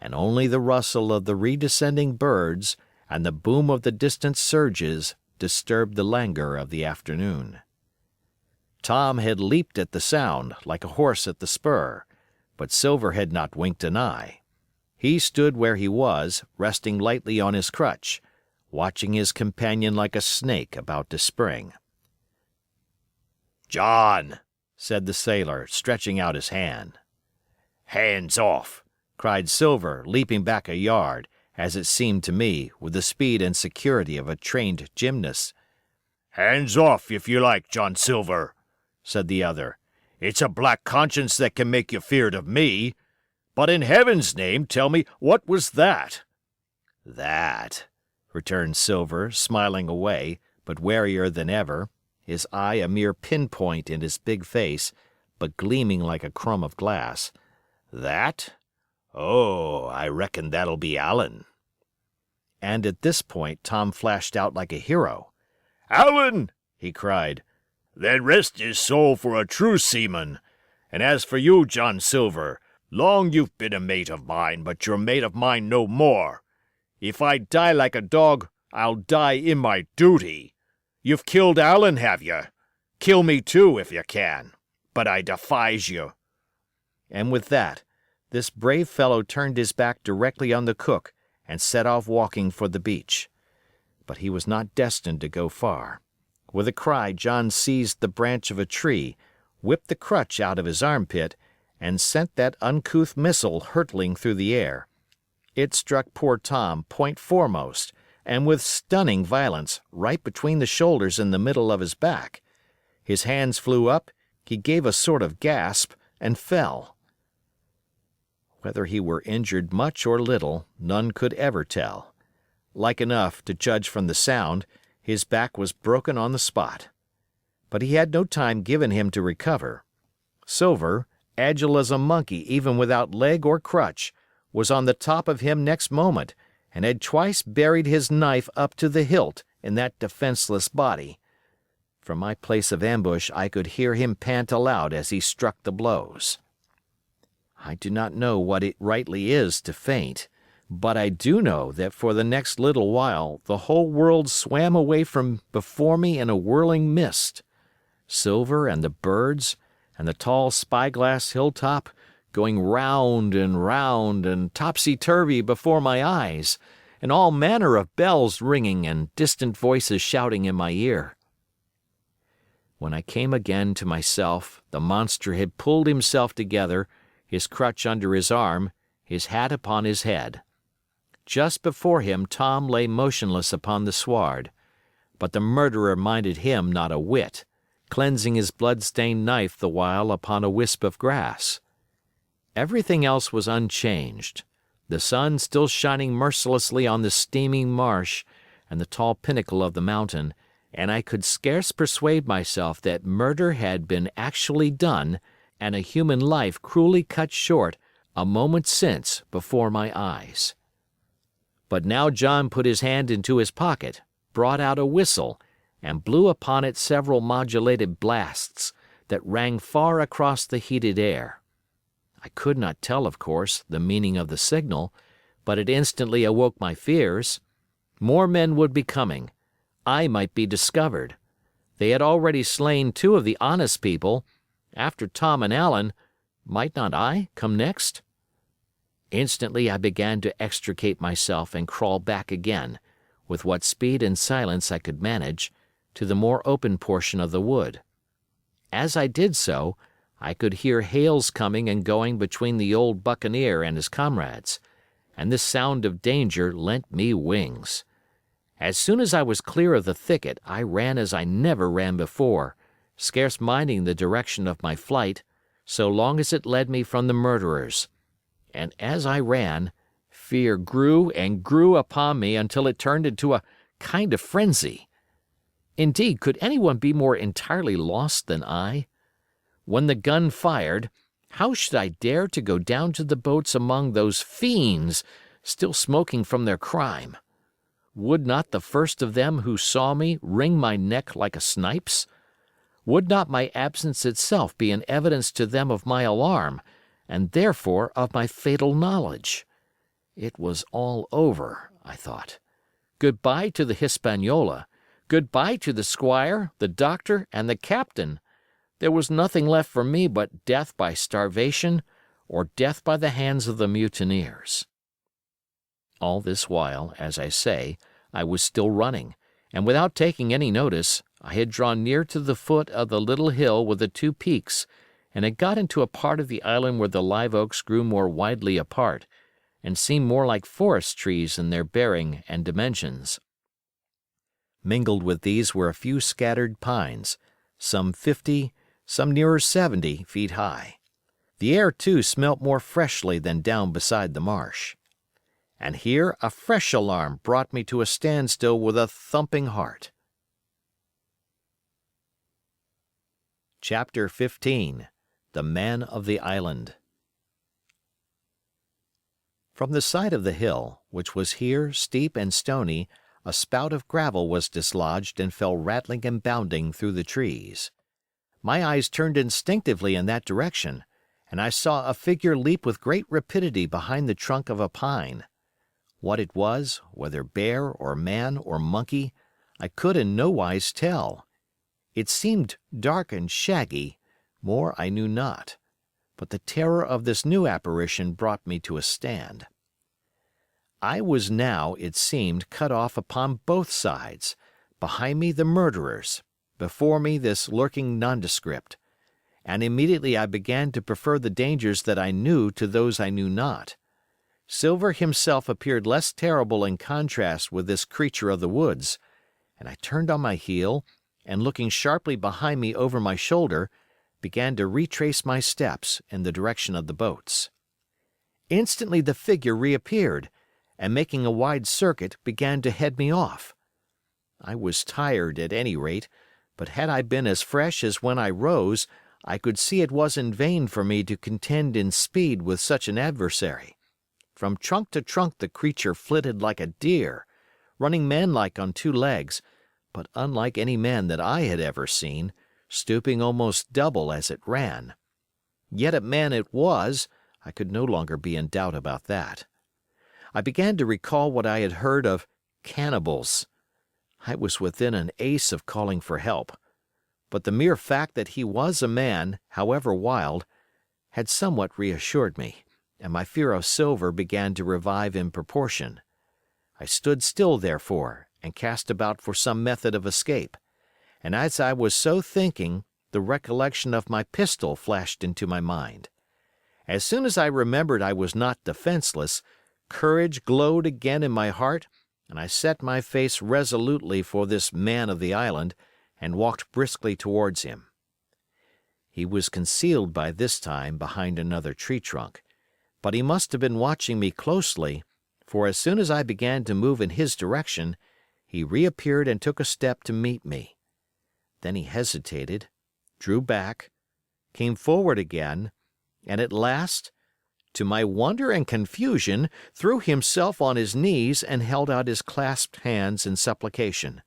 and only the rustle of the redescending birds and the boom of the distant surges disturbed the languor of the afternoon. Tom had leaped at the sound, like a horse at the spur, but Silver had not winked an eye. He stood where he was, resting lightly on his crutch, watching his companion like a snake about to spring. "John," said the sailor, stretching out his hand. "hands off!" cried Silver, leaping back a yard, as it seemed to me, with the speed and security of a trained gymnast. "Hands off, if you like, John Silver," said the other. "It's a black conscience that can make you feared of me. But in heaven's name, tell me, what was that?" "That," returned Silver, smiling away, but warier than ever, his eye a mere pinpoint in his big face, but gleaming like a crumb of glass. "That? Oh, I reckon that'll be Allen." And at this point Tom flashed out like a hero. "Allen!" he cried. "Then rest his soul for a true seaman. And as for you, John Silver, long you've been a mate of mine, but you're mate of mine no more. If I die like a dog, I'll die in my duty. You've killed Allen, have you? Kill me too, if you can. But I defies you." And with that, this brave fellow turned his back directly on the cook and set off walking for the beach. But he was not destined to go far. With a cry, John seized the branch of a tree, whipped the crutch out of his armpit, and sent that uncouth missile hurtling through the air. It struck poor Tom point foremost, and with stunning violence, right between the shoulders in the middle of his back. His hands flew up, he gave a sort of gasp, and fell. Whether he were injured much or little, none could ever tell. Like enough, to judge from the sound, his back was broken on the spot. But he had no time given him to recover. Silver, agile as a monkey even without leg or crutch, was on the top of him next moment, and had twice buried his knife up to the hilt in that defenseless body. From my place of ambush I could hear him pant aloud as he struck the blows. I do not know what it rightly is to faint, but I do know that for the next little while the whole world swam away from before me in a whirling mist. Silver and the birds, and the tall spyglass hilltop, going round and topsy-turvy before my eyes, and all manner of bells ringing and distant voices shouting in my ear. When I came again to myself, the monster had pulled himself together, his crutch under his arm, his hat upon his head. Just before him Tom lay motionless upon the sward, but the murderer minded him not a whit, cleansing his blood-stained knife the while upon a wisp of grass. Everything else was unchanged, the sun still shining mercilessly on the steaming marsh and the tall pinnacle of the mountain, and I could scarce persuade myself that murder had been actually done and a human life cruelly cut short a moment since before my eyes. But now John put his hand into his pocket, brought out a whistle, and blew upon it several modulated blasts that rang far across the heated air. I could not tell, of course, the meaning of the signal, but it instantly awoke my fears. More men would be coming. I might be discovered. They had already slain 2 of the honest people. After Tom and Allen, might not I come next? Instantly I began to extricate myself and crawl back again, with what speed and silence I could manage, to the more open portion of the wood. As I did so, I could hear hails coming and going between the old buccaneer and his comrades, and this sound of danger lent me wings. As soon as I was clear of the thicket, I ran as I never ran before, scarce minding the direction of my flight, so long as it led me from the murderers. And as I ran, fear grew and grew upon me until it turned into a kind of frenzy. Indeed, could anyone be more entirely lost than I? When the gun fired, how should I dare to go down to the boats among those fiends still smoking from their crime? Would not the first of them who saw me wring my neck like a snipe's? Would not my absence itself be an evidence to them of my alarm, and therefore of my fatal knowledge? It was all over, I thought. Good-bye to the Hispaniola. Good-bye to the squire, the doctor, and the captain. There was nothing left for me but death by starvation or death by the hands of the mutineers. All this while, as I say, I was still running, and without taking any notice, I had drawn near to the foot of the little hill with the two peaks, and had got into a part of the island where the live oaks grew more widely apart, and seemed more like forest trees in their bearing and dimensions. Mingled with these were a few scattered pines, some 50, some nearer 70 feet high. The air, too, smelt more freshly than down beside the marsh. And here a fresh alarm brought me to a standstill with a thumping heart. Chapter 15. The Man of the Island. From the side of the hill, which was here steep and stony, a spout of gravel was dislodged and fell rattling and bounding through the trees. My eyes turned instinctively in that direction, and I saw a figure leap with great rapidity behind the trunk of a pine. What it was, whether bear or man or monkey, I could in no wise tell. It seemed dark and shaggy, more I knew not, but the terror of this new apparition brought me to a stand. I was now, it seemed, cut off upon both sides, behind me the murderers, before me this lurking nondescript, and immediately I began to prefer the dangers that I knew to those I knew not. Silver himself appeared less terrible in contrast with this creature of the woods, and I turned on my heel, and looking sharply behind me over my shoulder, began to retrace my steps in the direction of the boats. Instantly the figure reappeared, and making a wide circuit, began to head me off. I was tired at any rate, but had I been as fresh as when I rose, I could see it was in vain for me to contend in speed with such an adversary. From trunk to trunk the creature flitted like a deer, running manlike on two legs, but unlike any man that I had ever seen, stooping almost double as it ran. Yet a man it was, I could no longer be in doubt about that. I began to recall what I had heard of cannibals. I was within an ace of calling for help, but the mere fact that he was a man, however wild, had somewhat reassured me, and my fear of Silver began to revive in proportion. I stood still, therefore, and cast about for some method of escape, and as I was so thinking, the recollection of my pistol flashed into my mind. As soon as I remembered I was not defenseless, courage glowed again in my heart, and I set my face resolutely for this man of the island, and walked briskly towards him. He was concealed by this time behind another tree trunk, but he must have been watching me closely, for as soon as I began to move in his direction, he reappeared and took a step to meet me. Then he hesitated, drew back, came forward again, and at last, to my wonder and confusion, threw himself on his knees and held out his clasped hands in supplication.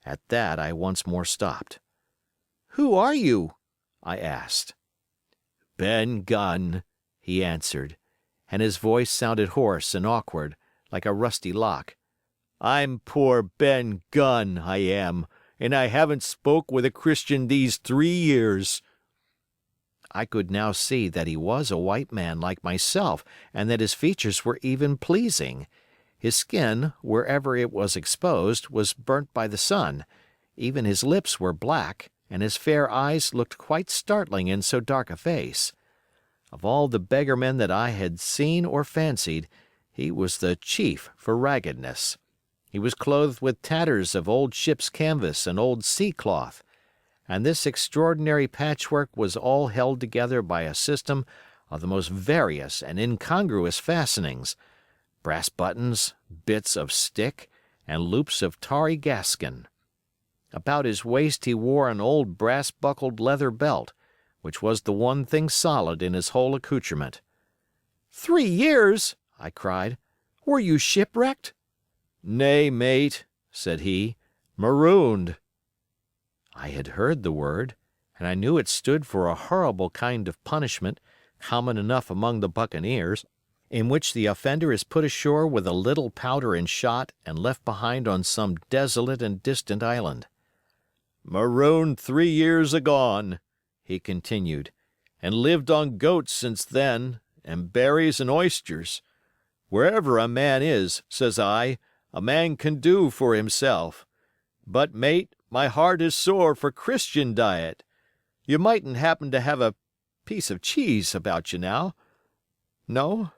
At that I once more stopped. "Who are you?" I asked. "Ben Gunn," he answered, and his voice sounded hoarse and awkward, like a rusty lock. "I'm poor Ben Gunn, I am, and I haven't spoke with a Christian these 3 years." I could now see that he was a white man like myself, and that his features were even pleasing. His skin, wherever it was exposed, was burnt by the sun, even his lips were black, and his fair eyes looked quite startling in so dark a face. Of all the beggarmen that I had seen or fancied, he was the chief for raggedness. He was clothed with tatters of old ship's canvas and old sea cloth, and this extraordinary patchwork was all held together by a system of the most various and incongruous fastenings, brass buttons, bits of stick, and loops of tarry gaskin. About his waist he wore an old brass-buckled leather belt, which was the one thing solid in his whole accoutrement. 3 years!" I cried. "Were you shipwrecked?" "Nay, mate," said he, "marooned." I had heard the word, and I knew it stood for a horrible kind of punishment, common enough among the buccaneers, in which the offender is put ashore with a little powder and shot and left behind on some desolate and distant island. "Marooned 3 years agone," he continued, "and lived on goats since then, and berries and oysters. Wherever a man is, says I, a man can do for himself. But, mate, my heart is sore for Christian diet. You mightn't happen to have a piece of cheese about you now? No?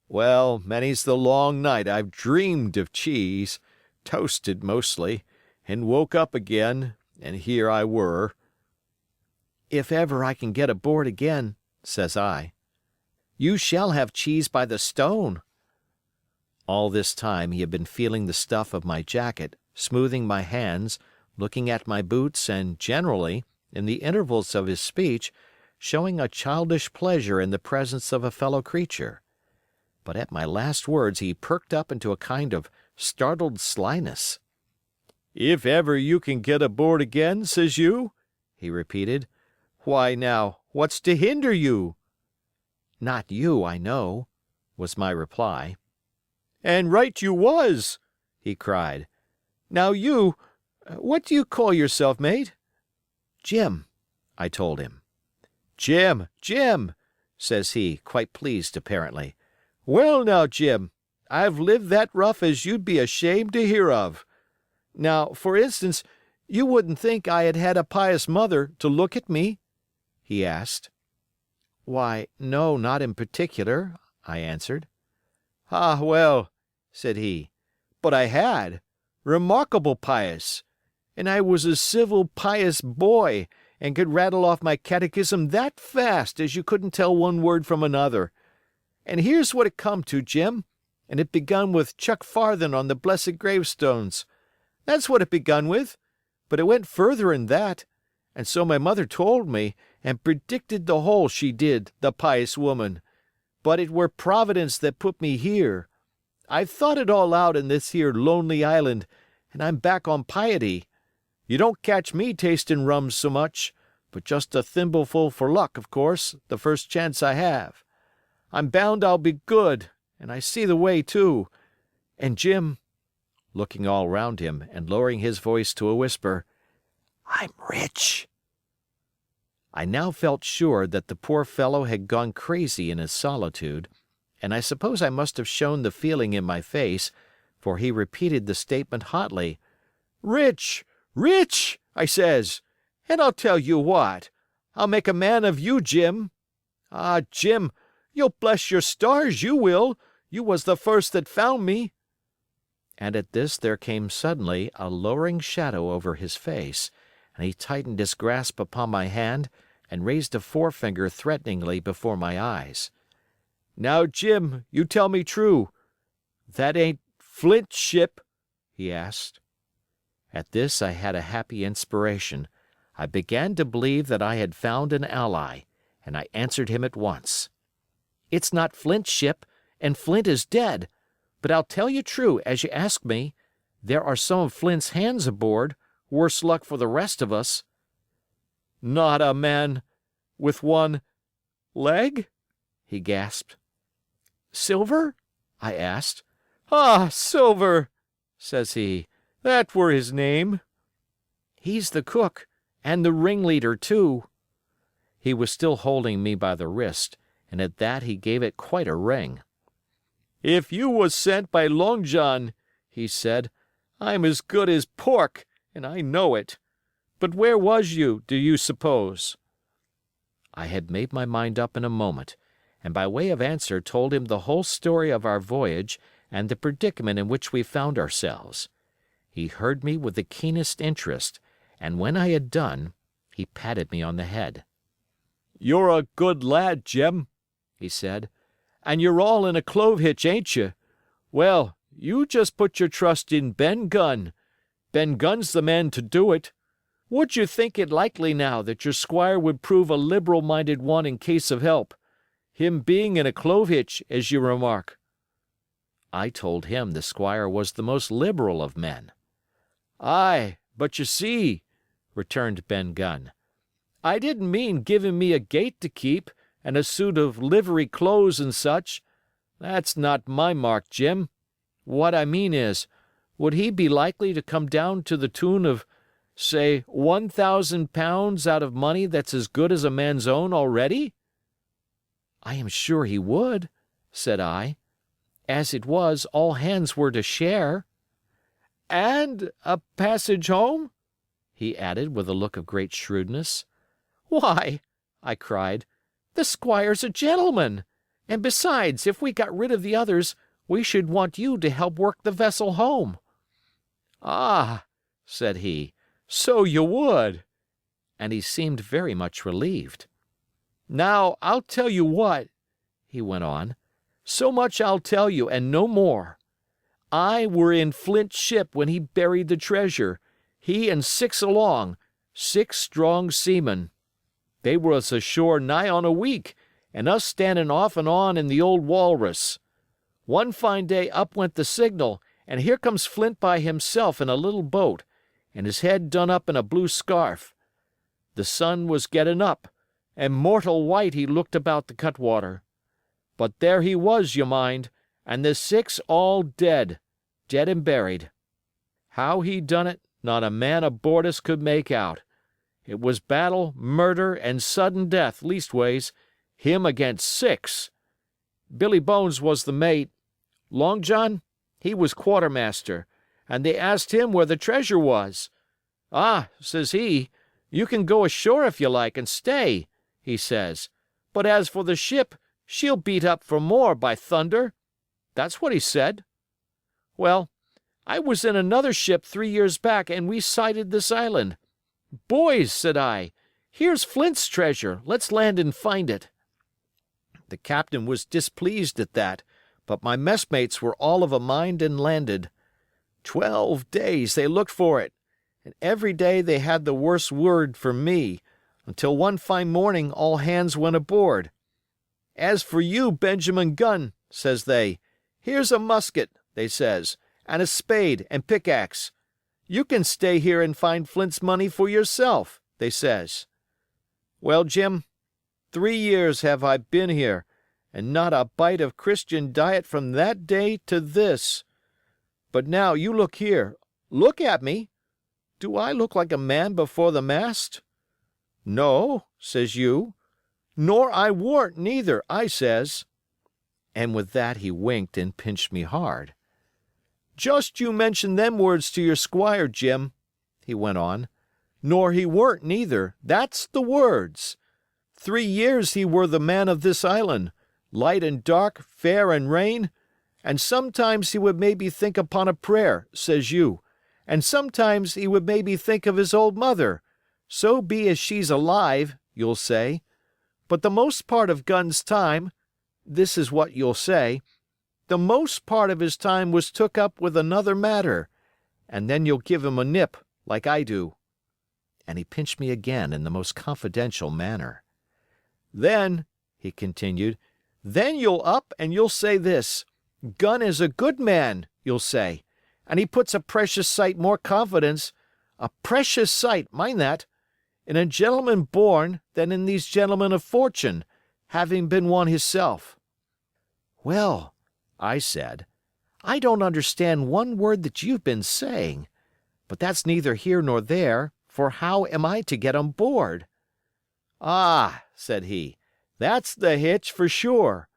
Well, many's the long night I've dreamed of cheese, toasted mostly, and woke up again, and here I were." "If ever I can get aboard again," says I, "you shall have cheese by the stone." All this time he had been feeling the stuff of my jacket, smoothing my hands, looking at my boots, and generally, in the intervals of his speech, showing a childish pleasure in the presence of a fellow creature. But at my last words he perked up into a kind of startled slyness. "If ever you can get aboard again, says you?" he repeated. "Why now, what's to hinder you?" "Not you, I know," was my reply. "And right you was!" he cried. "Now what do you call yourself, mate?" "Jim," I told him. "Jim, Jim," says he, quite pleased apparently. "Well now, Jim, I've lived that rough as you'd be ashamed to hear of. Now, for instance, you wouldn't think I had had a pious mother to look at me?" he asked. "Why, no, not in particular," I answered. "Ah, well," said he, "but I had. Remarkable pious. And I was a civil, pious boy, and could rattle off my catechism that fast as you couldn't tell one word from another. And here's what it come to, Jim, and it begun with chuck farthin' on the blessed gravestones. That's what it begun with, but it went further'n that, and so my mother told me, and predicted the whole, she did, the pious woman. But it were Providence that put me here. I've thought it all out in this here lonely island, and I'm back on piety. You don't catch me tastin' rum so much, but just a thimbleful for luck, of course, the first chance I have. I'm bound I'll be good, and I see the way, too. And Jim," looking all round him and lowering his voice to a whisper, "I'm rich." I now felt sure that the poor fellow had gone crazy in his solitude, and I suppose I must have shown the feeling in my face, for he repeated the statement hotly. "Rich, rich, I says, and I'll tell you what, I'll make a man of you, Jim. Ah, Jim, you'll bless your stars, you will. You was the first that found me." And at this there came suddenly a lowering shadow over his face, and he tightened his grasp upon my hand and raised a forefinger threateningly before my eyes. "Now, Jim, you tell me true. That ain't Flint's ship?" he asked. At this I had a happy inspiration. I began to believe that I had found an ally, and I answered him at once. "It's not Flint's ship, and Flint is dead. But I'll tell you true, as you ask me, there are some of Flint's hands aboard, worse luck for the rest of us." "Not a man with one leg?" he gasped. "Silver?" I asked. "Ah, Silver!" says he. "That were his name." "He's the cook, and the ringleader, too." He was still holding me by the wrist, and at that he gave it quite a wring. "If you was sent by Long John," he said, "I'm as good as pork, and I know it. But where was you, do you suppose?" I had made my mind up in a moment, and by way of answer told him the whole story of our voyage and the predicament in which we found ourselves. He heard me with the keenest interest, and when I had done, he patted me on the head. "You're a good lad, Jim," he said, "and you're all in a clove hitch, ain't you? Well, you just put your trust in Ben Gunn. Ben Gunn's the man to do it. Would you think it likely now that your squire would prove a liberal-minded one in case of help, him being in a clove hitch, as you remark?" I told him the squire was the most liberal of men. "Aye, but you see," returned Ben Gunn, "I didn't mean giving me a gate to keep and a suit of livery clothes and such. That's not my mark, Jim. What I mean is, would he be likely to come down to the tune of, say, £1,000 out of money that's as good as a man's own already?" "I am sure he would," said I. "As it was, all hands were to share." "And a passage home?" he added with a look of great shrewdness. "Why," I cried, "the squire's a gentleman, and besides, if we got rid of the others, we should want you to help work the vessel home." "Ah," said he, "so you would," and he seemed very much relieved. "Now, I'll tell you what," he went on, "so much I'll tell you and no more. I were in Flint's ship when he buried the treasure, he and 6 along, 6 strong seamen. They was ashore nigh on a week, and us standing off and on in the old Walrus. One fine day up went the signal, and here comes Flint by himself in a little boat, and his head done up in a blue scarf. The sun was getting up, and mortal white he looked about the cutwater. But there he was, you mind, and the 6 all dead, dead and buried. How he done it, not a man aboard us could make out. It was battle, murder, and sudden death, leastways, him against 6. Billy Bones was the mate. Long John, he was quartermaster, and they asked him where the treasure was. 'Ah,' says he, 'you can go ashore if you like and stay,' he says, 'but as for the ship, she'll beat up for more, by thunder.' That's what he said. Well, I was in another ship 3 years back, and we sighted this island. 'Boys,' said I, 'here's Flint's treasure. Let's land and find it.' The captain was displeased at that, but my messmates were all of a mind and landed. 12 days they looked for it, and every day they had the worse word for me, until one fine morning all hands went aboard. 'As for you, Benjamin Gunn,' says they, 'here's a musket,' they says, 'and a spade and pickaxe. You can stay here and find Flint's money for yourself,' they says. Well, Jim, 3 years have I been here, and not a bite of Christian diet from that day to this. But now you look here, look at me. Do I look like a man before the mast? 'No,' says you. 'Nor I warn't neither,' I says. And with that he winked and pinched me hard. 'Just you mention them words to your squire, Jim,' he went on. 'Nor he weren't neither, that's the words. 3 years he were the man of this island, light and dark, fair and rain, and sometimes he would maybe think upon a prayer, says you, and sometimes he would maybe think of his old mother, so be as she's alive, you'll say. But the most part of Gunn's time, this is what you'll say, the most part of his time was took up with another matter, and then you'll give him a nip, like I do.' And he pinched me again in the most confidential manner. 'Then,' he continued, 'then you'll up and you'll say this, Gunn is a good man, you'll say, and he puts a precious sight more confidence, a precious sight, mind that, in a gentleman born than in these gentlemen of fortune, having been one hisself.' Well, I said, I don't understand one word that you've been saying, but that's neither here nor there, for how am I to get on board? 'Ah,' said he, 'that's the hitch for sure.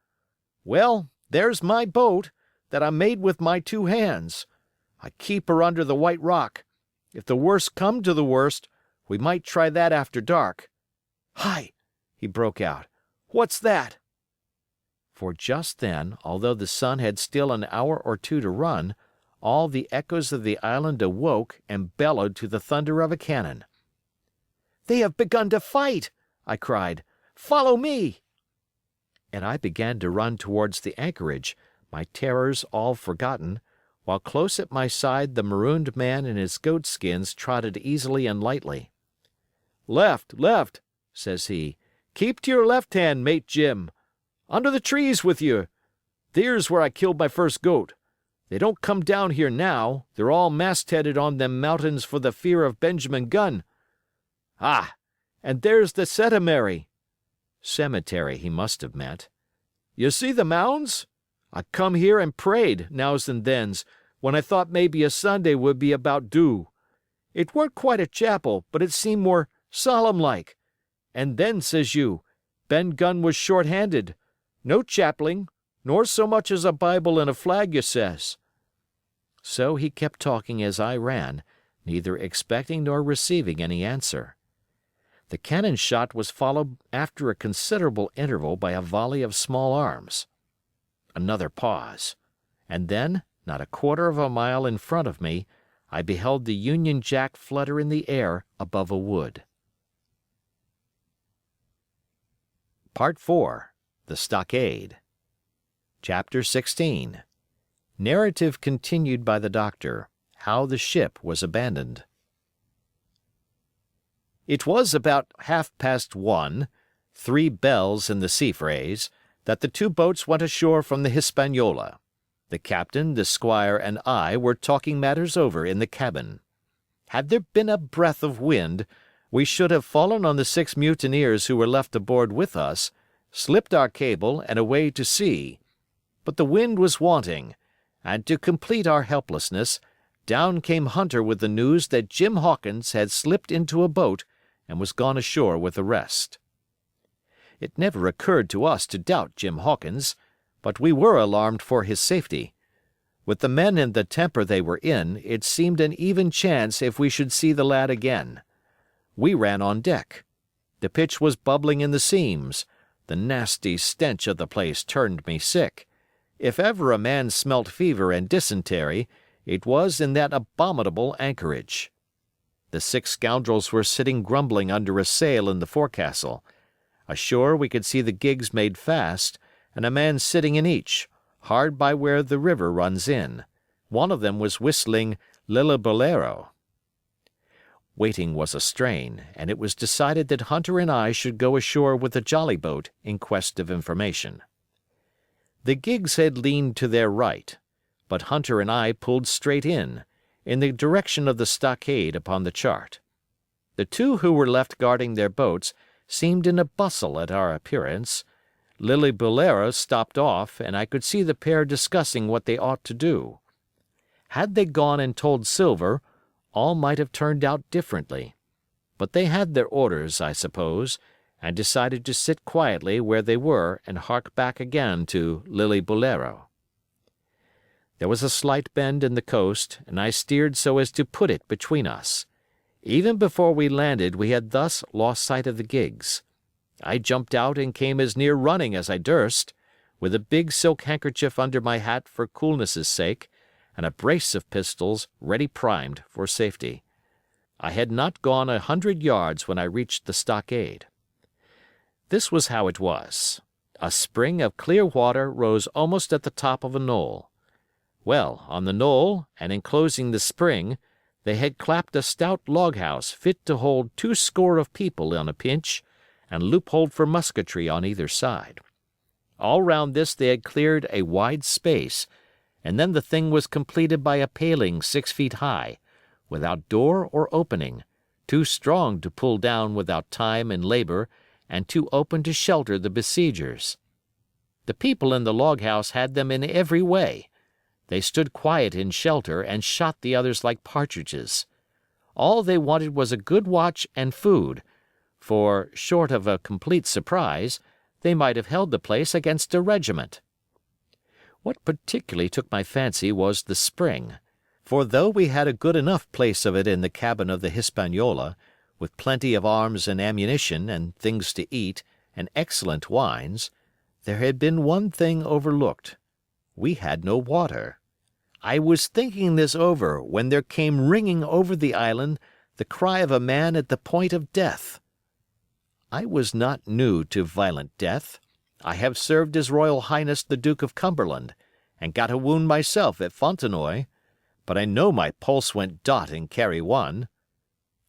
Well, there's my boat, that I made with my 2 hands. I keep her under the White Rock. If the worst come to the worst, we might try that after dark. Hi!' he broke out. 'What's that?' for just then, although the sun had still an hour or two to run, all the echoes of the island awoke and bellowed to the thunder of a cannon. "They have begun to fight!" I cried. "Follow me!" And I began to run towards the anchorage, my terrors all forgotten, while close at my side the marooned man in his goatskins trotted easily and lightly. "Left, left," says he. "Keep to your left hand, Mate Jim. Under the trees with you. There's where I killed my first goat. They don't come down here now, they're all mastheaded on them mountains for the fear of Benjamin Gunn. Ah, and there's the settlemary." Cemetery he must have meant. "You see the mounds? I come here and prayed, nows and thens, when I thought maybe a Sunday would be about due. It weren't quite a chapel, but it seemed more solemn-like. And then, says you, Ben Gunn was short-handed. No chapeling, nor so much as a Bible and a flag, you says." So he kept talking as I ran, neither expecting nor receiving any answer. The cannon shot was followed after a considerable interval by a volley of small arms. Another pause, and then, not a quarter of a mile in front of me, I beheld the Union Jack flutter in the air above a wood. Part 4. The Stockade. Chapter 16. Narrative continued by the doctor. How the ship was abandoned. It was about 1:30, 3 bells in the sea phrase, that the 2 boats went ashore from the Hispaniola. The captain, the squire, and I were talking matters over in the cabin. Had there been a breath of wind, we should have fallen on the 6 mutineers who were left aboard with us, slipped our cable, and away to sea. But the wind was wanting, and to complete our helplessness, down came Hunter with the news that Jim Hawkins had slipped into a boat and was gone ashore with the rest. It never occurred to us to doubt Jim Hawkins, but we were alarmed for his safety. With the men and the temper they were in, it seemed an even chance if we should see the lad again. We ran on deck. The pitch was bubbling in the seams. The nasty stench of the place turned me sick. If ever a man smelt fever and dysentery, it was in that abominable anchorage. The 6 scoundrels were sitting grumbling under a sail in the forecastle. Ashore we could see the gigs made fast, and a man sitting in each, hard by where the river runs in. One of them was whistling Lillibolero. Waiting was a strain, and it was decided that Hunter and I should go ashore with the jolly boat in quest of information. The gigs had leaned to their right, but Hunter and I pulled straight in the direction of the stockade upon the chart. The 2 who were left guarding their boats seemed in a bustle at our appearance. Lillibolero stopped off, and I could see the pair discussing what they ought to do. Had they gone and told Silver, all might have turned out differently. But they had their orders, I suppose, and decided to sit quietly where they were and hark back again to Lillibolero. There was a slight bend in the coast, and I steered so as to put it between us. Even before we landed we had thus lost sight of the gigs. I jumped out and came as near running as I durst, with a big silk handkerchief under my hat for coolness' sake, and a brace of pistols ready primed for safety. I had not gone 100 yards when I reached the stockade. This was how it was. A spring of clear water rose almost at the top of a knoll. Well, on the knoll, and enclosing the spring, they had clapped a stout log-house fit to hold 20 of people on a pinch, and loopholed for musketry on either side. All round this they had cleared a wide space, and then the thing was completed by a paling 6 feet high, without door or opening, too strong to pull down without time and labor, and too open to shelter the besiegers. The people in the log-house had them in every way. They stood quiet in shelter and shot the others like partridges. All they wanted was a good watch and food, for, short of a complete surprise, they might have held the place against a regiment. What particularly took my fancy was the spring, for though we had a good enough place of it in the cabin of the Hispaniola, with plenty of arms and ammunition and things to eat, and excellent wines, There had been one thing overlooked. We had no water. I was thinking this over when there came ringing over the island the cry of a man at the point of death. I was not new to violent death. I have served His Royal Highness the Duke of Cumberland, and got a wound myself at Fontenoy, but I know my pulse went dot in Carry One.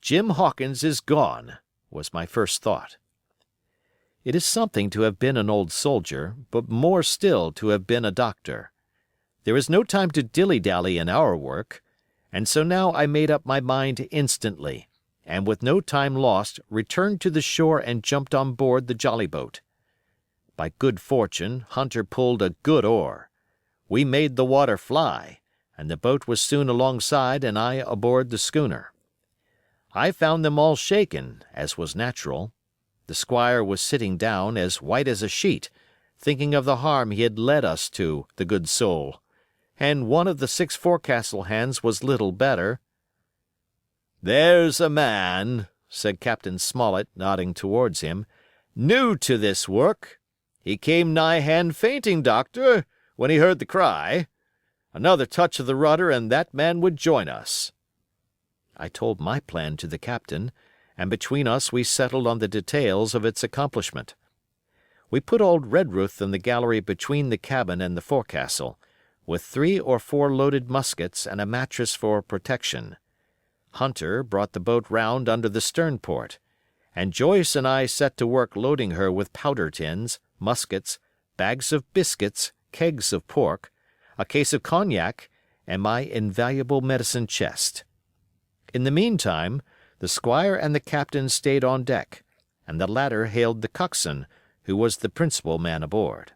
Jim Hawkins is gone, was my first thought. It is something to have been an old soldier, but more still to have been a doctor. There is no time to dilly-dally in our work, and so now I made up my mind instantly, and with no time lost returned to the shore and jumped on board the jolly boat. By good fortune, Hunter pulled a good oar. We made the water fly, and the boat was soon alongside and I aboard the schooner. I found them all shaken, as was natural. The squire was sitting down, as white as a sheet, thinking of the harm he had led us to, the good soul, and one of the 6 forecastle hands was little better. "There's a man," said Captain Smollett, nodding towards him, "new to this work. He came nigh hand fainting, doctor, when he heard the cry. Another touch of the rudder and that man would join us." I told my plan to the captain, and between us we settled on the details of its accomplishment. We put old Redruth in the gallery between the cabin and the forecastle, with 3 or 4 loaded muskets and a mattress for protection. Hunter brought the boat round under the stern port, and Joyce and I set to work loading her with powder tins, muskets, bags of biscuits, kegs of pork, a case of cognac, and my invaluable medicine chest. In the meantime, the squire and the captain stayed on deck, and the latter hailed the coxswain, who was the principal man aboard.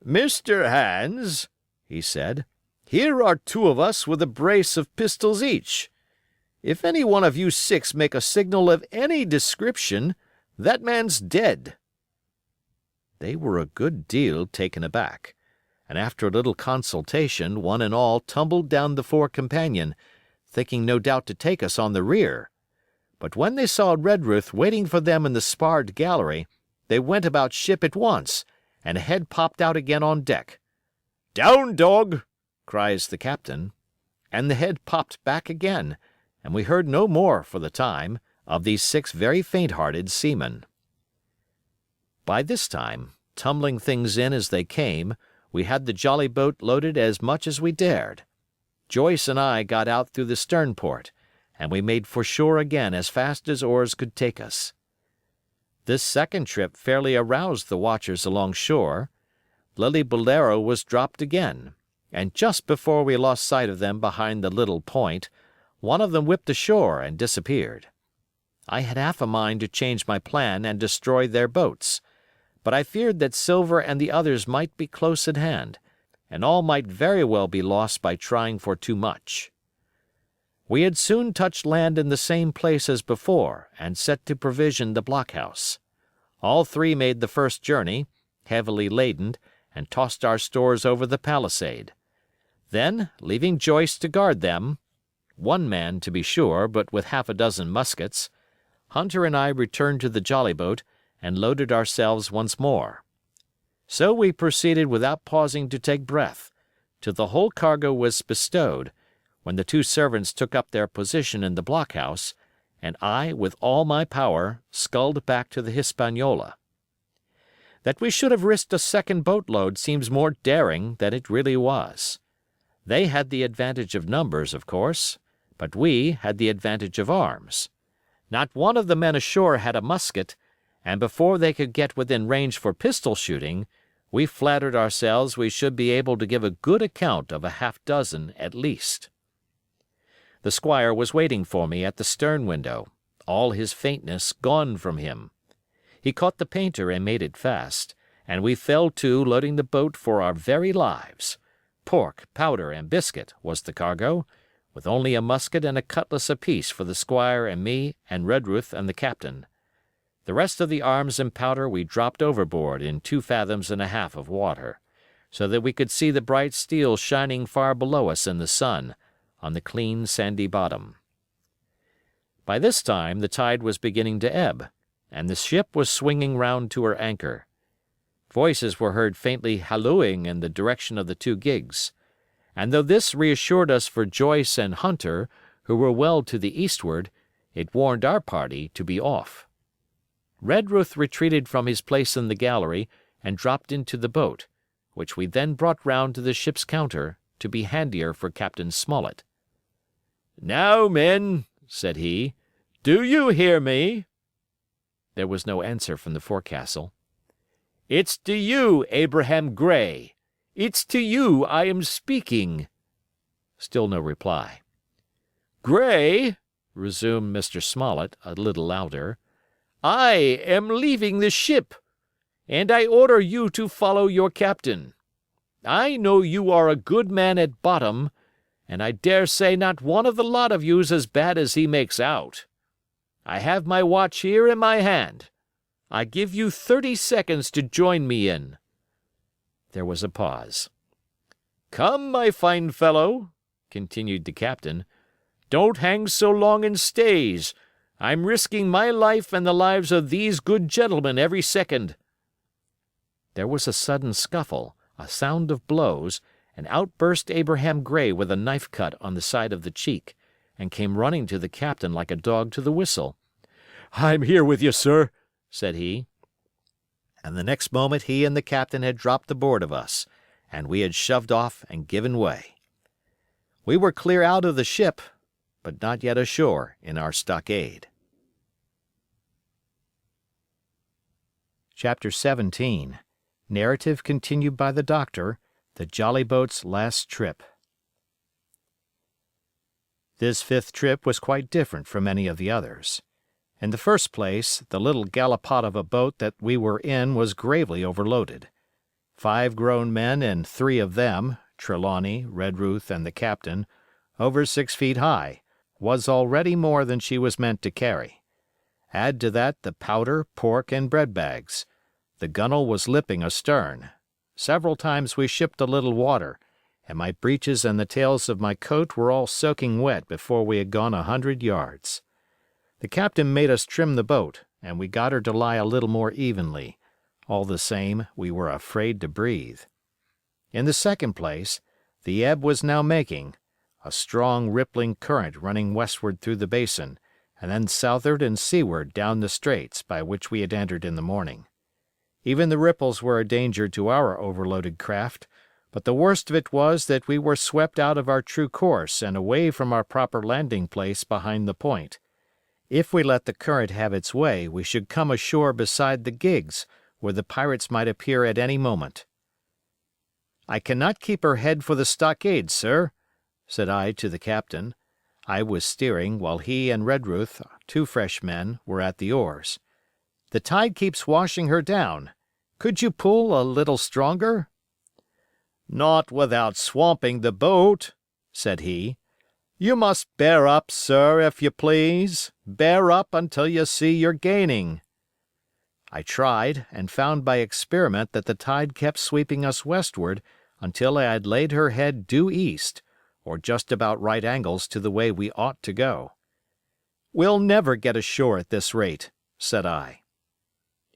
"Mr. Hans," he said, "here are 2 of us with a brace of pistols each. If any one of you 6 make a signal of any description, that man's dead." They were a good deal taken aback, and after a little consultation one and all tumbled down the fore companion, thinking no doubt to take us on the rear. But when they saw Redruth waiting for them in the sparred gallery, they went about ship at once, and a head popped out again on deck. "Down, dog!" cries the captain. And the head popped back again, and we heard no more, for the time, of these 6 very faint-hearted seamen. By this time, tumbling things in as they came, we had the jolly boat loaded as much as we dared. Joyce and I got out through the stern port, and we made for shore again as fast as oars could take us. This second trip fairly aroused the watchers along shore. Lily Bolero was dropped again, and just before we lost sight of them behind the little point, one of them whipped ashore and disappeared. I had half a mind to change my plan and destroy their boats, but I feared that Silver and the others might be close at hand, and all might very well be lost by trying for too much. We had soon touched land in the same place as before, and set to provision the blockhouse. All 3 made the first journey, heavily laden, and tossed our stores over the palisade. Then, leaving Joyce to guard them, 1 man to be sure, but with half a dozen muskets, Hunter and I returned to the jolly boat and loaded ourselves once more. So we proceeded without pausing to take breath, till the whole cargo was bestowed, when the 2 servants took up their position in the blockhouse, and I, with all my power, sculled back to the Hispaniola. That we should have risked a second boatload seems more daring than it really was. They had the advantage of numbers, of course, but we had the advantage of arms. Not one of the men ashore had a musket, and before they could get within range for pistol shooting, we flattered ourselves we should be able to give a good account of a half-dozen at least. The squire was waiting for me at the stern window, all his faintness gone from him. He caught the painter and made it fast, and we fell to loading the boat for our very lives. Pork, powder, and biscuit was the cargo, with only a musket and a cutlass apiece for the squire and me and Redruth and the captain. The rest of the arms and powder we dropped overboard in 2 fathoms and a half of water, so that we could see the bright steel shining far below us in the sun, on the clean sandy bottom. By this time the tide was beginning to ebb, and the ship was swinging round to her anchor. Voices were heard faintly hallooing in the direction of the two gigs, and though this reassured us for Joyce and Hunter, who were well to the eastward, it warned our party to be off. Redruth retreated from his place in the gallery and dropped into the boat, which we then brought round to the ship's counter to be handier for Captain Smollett. "Now, men," said he, "do you hear me?" There was no answer from the forecastle. "It's to you, Abraham Gray. It's to you I am speaking." Still no reply. "Gray," resumed Mr. Smollett, a little louder, "I am leaving the ship, and I order you to follow your captain. I know you are a good man at bottom, and I dare say not one of the lot of you's as bad as he makes out. I have my watch here in my hand. I give you 30 seconds to join me in." There was a pause. "Come, my fine fellow," continued the captain, "don't hang so long in stays. I'm risking my life and the lives of these good gentlemen every second." There was a sudden scuffle, a sound of blows, and out burst Abraham Gray with a knife cut on the side of the cheek, and came running to the captain like a dog to the whistle. "I'm here with you, sir," said he. And the next moment he and the captain had dropped aboard of us, and we had shoved off and given way. We were clear out of the ship, but not yet ashore in our stockade. Chapter 17. Narrative continued by the Doctor, the jolly boat's last trip. This fifth trip was quite different from any of the others. In the first place, the little gallipot of a boat that we were in was gravely overloaded. 5 grown men and 3 of them, Trelawney, Redruth, and the captain, over 6 feet high, was already more than she was meant to carry. Add to that the powder, pork, and bread bags. The gunwale was lipping astern. Several times we shipped a little water, and my breeches and the tails of my coat were all soaking wet before we had gone 100 yards. The captain made us trim the boat, and we got her to lie a little more evenly. All the same, we were afraid to breathe. In the second place, the ebb was now making, a strong rippling current running westward through the basin, and then southward and seaward down the straits by which we had entered in the morning. Even the ripples were a danger to our overloaded craft, but the worst of it was that we were swept out of our true course and away from our proper landing place behind the point. If we let the current have its way, we should come ashore beside the gigs, where the pirates might appear at any moment. "I cannot keep her head for the stockade, sir," said I to the captain. I was steering, while he and Redruth, 2 fresh men, were at the oars. "The tide keeps washing her down. Could you pull a little stronger?" "Not without swamping the boat," said he. "You must bear up, sir, if you please. Bear up until you see you're gaining." I tried, and found by experiment that the tide kept sweeping us westward until I had laid her head due east, or just about right angles to the way we ought to go. "We'll never get ashore at this rate," said I.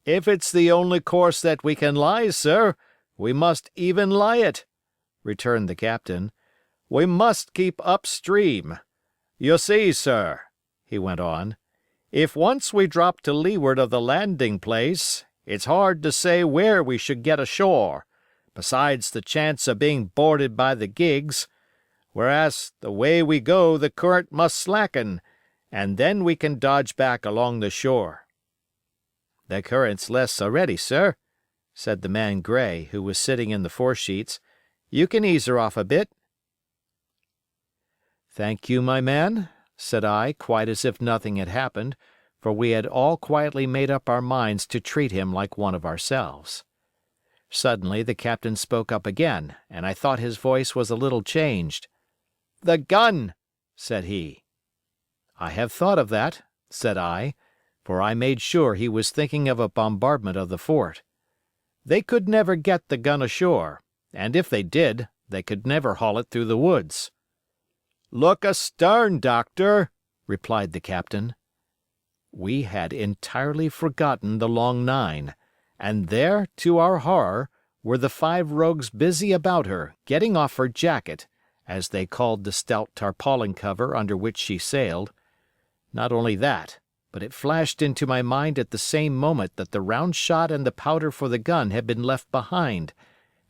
"If it's the only course that we can lie, sir, we must even lie it," returned the captain. "We must keep upstream. You see, sir," he went on, "if once we drop to leeward of the landing place, it's hard to say where we should get ashore, besides the chance of being boarded by the gigs, whereas the way we go the current must slacken, and then we can dodge back along the shore." "The current's less already, sir," said the man Gray, who was sitting in the foresheets. "You can ease her off a bit." "Thank you, my man," said I, quite as if nothing had happened, for we had all quietly made up our minds to treat him like one of ourselves. Suddenly the captain spoke up again, and I thought his voice was a little changed. "The gun!" said he. "I have thought of that," said I, for I made sure he was thinking of a bombardment of the fort. "They could never get the gun ashore, and if they did, they could never haul it through the woods." "Look astern, Doctor," replied the captain. We had entirely forgotten the long 9, and there, to our horror, were the 5 rogues busy about her, getting off her jacket, as they called the stout tarpaulin cover under which she sailed. Not only that, but it flashed into my mind at the same moment that the round shot and the powder for the gun had been left behind,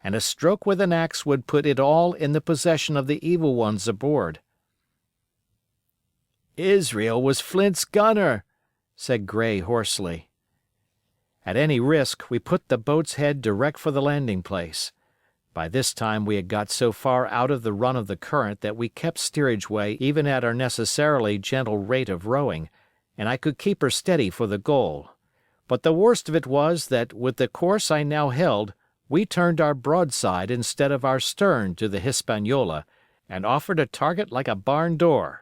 and a stroke with an axe would put it all in the possession of the evil ones aboard. "Israel was Flint's gunner," said Gray hoarsely. At any risk, we put the boat's head direct for the landing place. By this time we had got so far out of the run of the current that we kept steerage way even at our necessarily gentle rate of rowing, and I could keep her steady for the goal. But the worst of it was that with the course I now held, we turned our broadside instead of our stern to the Hispaniola, and offered a target like a barn door.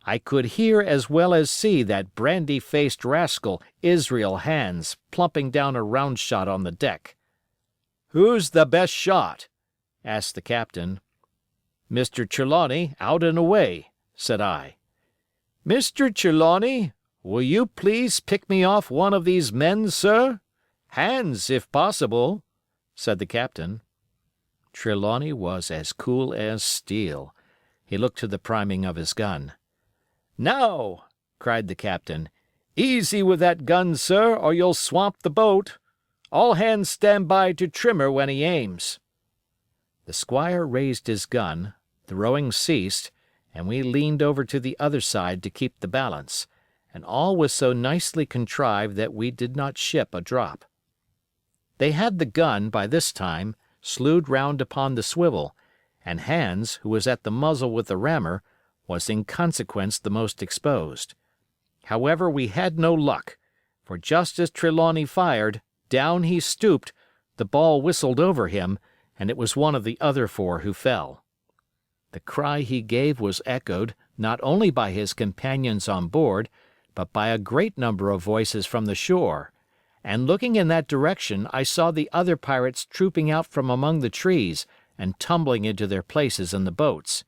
I could hear as well as see that brandy-faced rascal, Israel Hands, plumping down a round shot on the deck. "Who's the best shot?" asked the captain. "Mr. Trelawney, out and away," said I. "Mr. Trelawney, will you please pick me off one of these men, sir? Hands, if possible," said the captain. Trelawney was as cool as steel. He looked to the priming of his gun. "Now," cried the captain, "easy with that gun, sir, or you'll swamp the boat. All hands stand by to trim her when he aims." The squire raised his gun, the rowing ceased, and we leaned over to the other side to keep the balance, and all was so nicely contrived that we did not ship a drop. They had the gun, by this time, slewed round upon the swivel, and Hans, who was at the muzzle with the rammer, was in consequence the most exposed. However, we had no luck, for just as Trelawney fired, down he stooped, the ball whistled over him, and it was one of the other 4 who fell. The cry he gave was echoed not only by his companions on board, but by a great number of voices from the shore, and looking in that direction I saw the other pirates trooping out from among the trees and tumbling into their places in the boats.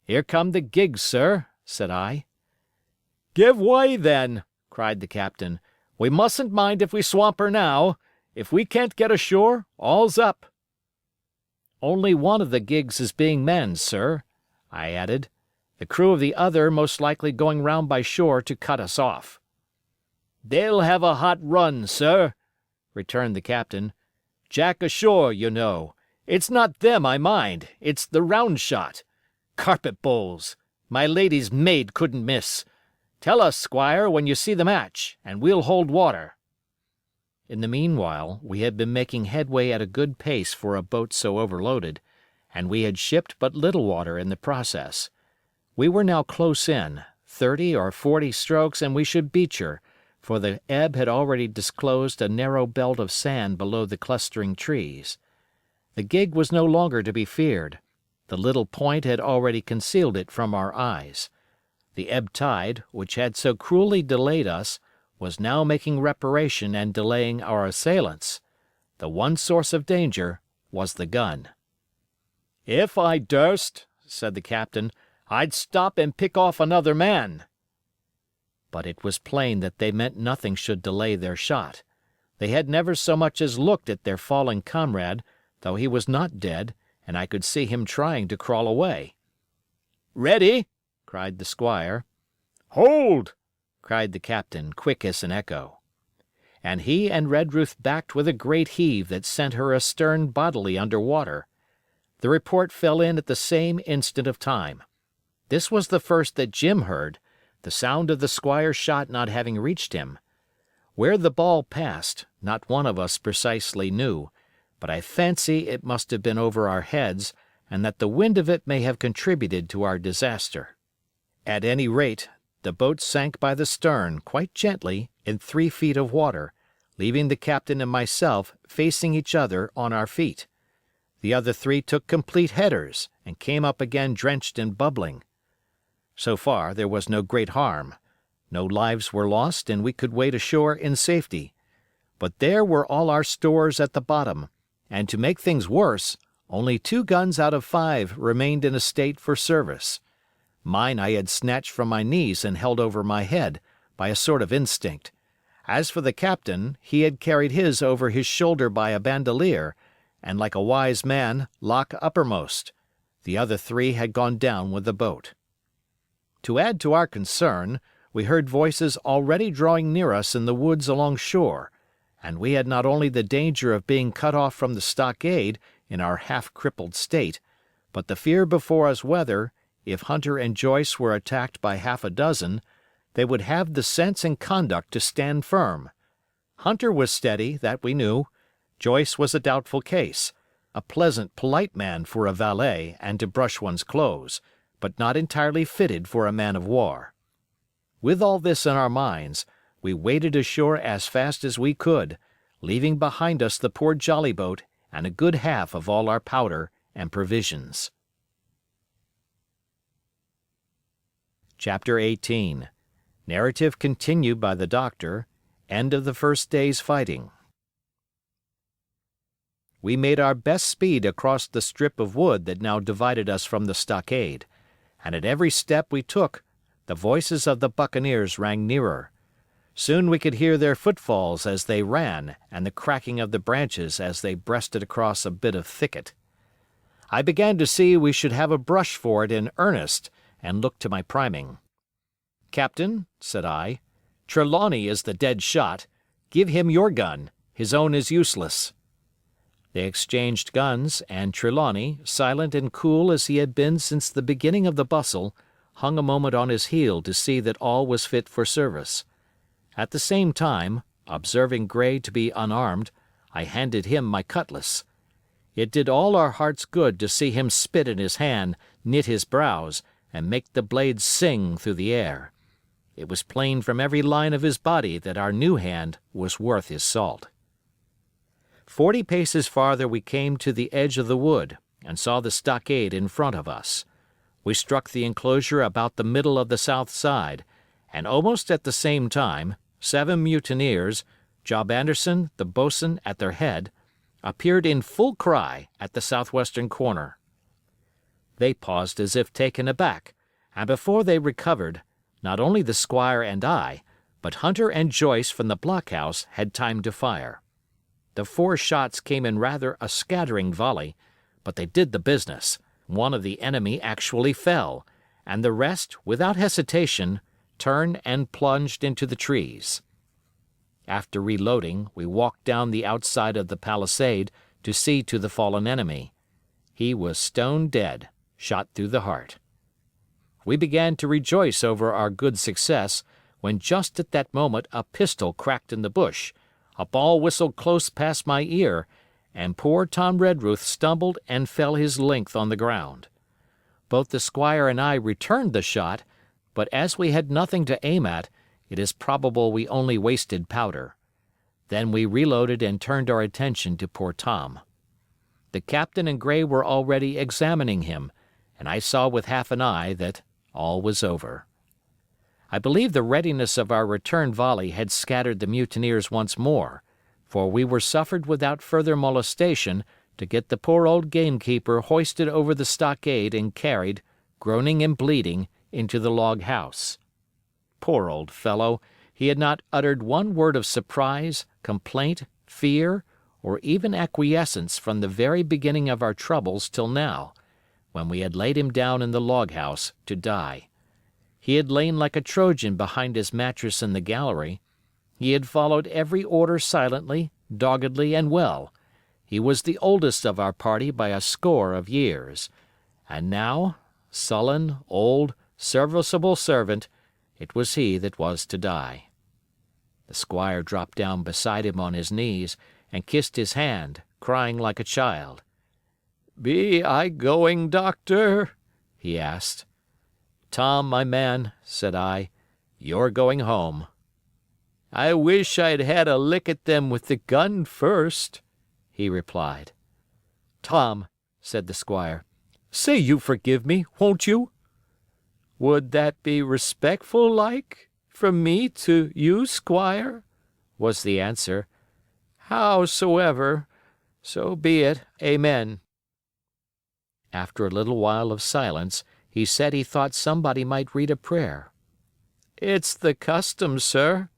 "Here come the gigs, sir," said I. "Give way, then," cried the captain. "We mustn't mind if we swamp her now. If we can't get ashore, all's up." "Only one of the gigs is being manned, sir," I added. "The crew of the other most likely going round by shore to cut us off." "They'll have a hot run, sir," returned the captain. "Jack ashore, you know. It's not them I mind, it's the round shot. Carpet bowls! My lady's maid couldn't miss. Tell us, squire, when you see the match, and we'll hold water." In the meanwhile, we had been making headway at a good pace for a boat so overloaded, and we had shipped but little water in the process. We were now close in, 30 or 40 strokes and we should beach her, for the ebb had already disclosed a narrow belt of sand below the clustering trees. The gig was no longer to be feared. The little point had already concealed it from our eyes. The ebb tide, which had so cruelly delayed us, was now making reparation and delaying our assailants. The one source of danger was the gun. "If I durst," said the captain, "I'd stop and pick off another man." But it was plain that they meant nothing should delay their shot. They had never so much as looked at their fallen comrade, though he was not dead, and I could see him trying to crawl away. "Ready!" cried the squire. "Hold!" cried the captain, quick as an echo. And he and Redruth backed with a great heave that sent her astern bodily under water. The report fell in at the same instant of time. This was the first that Jim heard, the sound of the squire's shot not having reached him. Where the ball passed, not one of us precisely knew, but I fancy it must have been over our heads, and that the wind of it may have contributed to our disaster. At any rate, the boat sank by the stern, quite gently, in 3 feet of water, leaving the captain and myself facing each other on our feet. The other 3 took complete headers, and came up again drenched and bubbling. So far there was no great harm. No lives were lost, and we could wade ashore in safety. But there were all our stores at the bottom, and to make things worse, only 2 guns out of 5 remained in a state for service. Mine I had snatched from my knees and held over my head, by a sort of instinct, As for the captain, he had carried his over his shoulder by a bandolier, and like a wise man, lock uppermost. The other 3 had gone down with the boat. To add to our concern, we heard voices already drawing near us in the woods along shore, and we had not only the danger of being cut off from the stockade in our half-crippled state, but the fear before us whether, if Hunter and Joyce were attacked by half a dozen, they would have the sense and conduct to stand firm. Hunter was steady, that we knew. Joyce was a doubtful case, a pleasant, polite man for a valet and to brush one's clothes, but not entirely fitted for a man of war. With all this in our minds, we waded ashore as fast as we could, leaving behind us the poor jolly boat and a good half of all our powder and provisions. Chapter 18. Narrative continued by the doctor. End of the first day's fighting. We made our best speed across the strip of wood that now divided us from the stockade, and at every step we took, the voices of the buccaneers rang nearer. Soon we could hear their footfalls as they ran and the cracking of the branches as they breasted across a bit of thicket. I began to see we should have a brush for it in earnest, and looked to my priming. "Captain," said I, "Trelawney is the dead shot. Give him your gun. His own is useless." They exchanged guns, and Trelawney, silent and cool as he had been since the beginning of the bustle, hung a moment on his heel to see that all was fit for service. At the same time, observing Gray to be unarmed, I handed him my cutlass. It did all our hearts good to see him spit in his hand, knit his brows, and make the blade sing through the air. It was plain from every line of his body that our new hand was worth his salt. 40 paces farther we came to the edge of the wood, and saw the stockade in front of us. We struck the enclosure about the middle of the south side, and almost at the same time, 7 mutineers, Job Anderson, the boatswain, at their head, appeared in full cry at the southwestern corner. They paused as if taken aback, and before they recovered, not only the squire and I, but Hunter and Joyce from the blockhouse had time to fire. The 4 shots came in rather a scattering volley, but they did the business. One of the enemy actually fell, and the rest, without hesitation, turned and plunged into the trees. After reloading, we walked down the outside of the palisade to see to the fallen enemy. He was stone dead, shot through the heart. We began to rejoice over our good success, when just at that moment a pistol cracked in the bush, a ball whistled close past my ear, and poor Tom Redruth stumbled and fell his length on the ground. Both the squire and I returned the shot, but as we had nothing to aim at, it is probable we only wasted powder. Then we reloaded and turned our attention to poor Tom. The captain and Gray were already examining him, and I saw with half an eye that all was over. I believe the readiness of our return volley had scattered the mutineers once more, for we were suffered without further molestation to get the poor old gamekeeper hoisted over the stockade and carried, groaning and bleeding, into the log house. Poor old fellow, he had not uttered one word of surprise, complaint, fear, or even acquiescence from the very beginning of our troubles till now, when we had laid him down in the log house to die. He had lain like a Trojan behind his mattress in the gallery. He had followed every order silently, doggedly, and well. He was the oldest of our party by a score of years. And now, sullen, old, serviceable servant, it was he that was to die. The squire dropped down beside him on his knees and kissed his hand, crying like a child. "Be I going, doctor?" he asked. "Tom, my man," said I, "you're going home." "I wish I'd had a lick at them with the gun first," he replied. "Tom," said the squire, "say you forgive me, won't you?" "Would that be respectful like, from me to you, squire?" was the answer. "Howsoever, so be it, amen." After a little while of silence, he said he thought somebody might read a prayer. "It's the custom, sir,"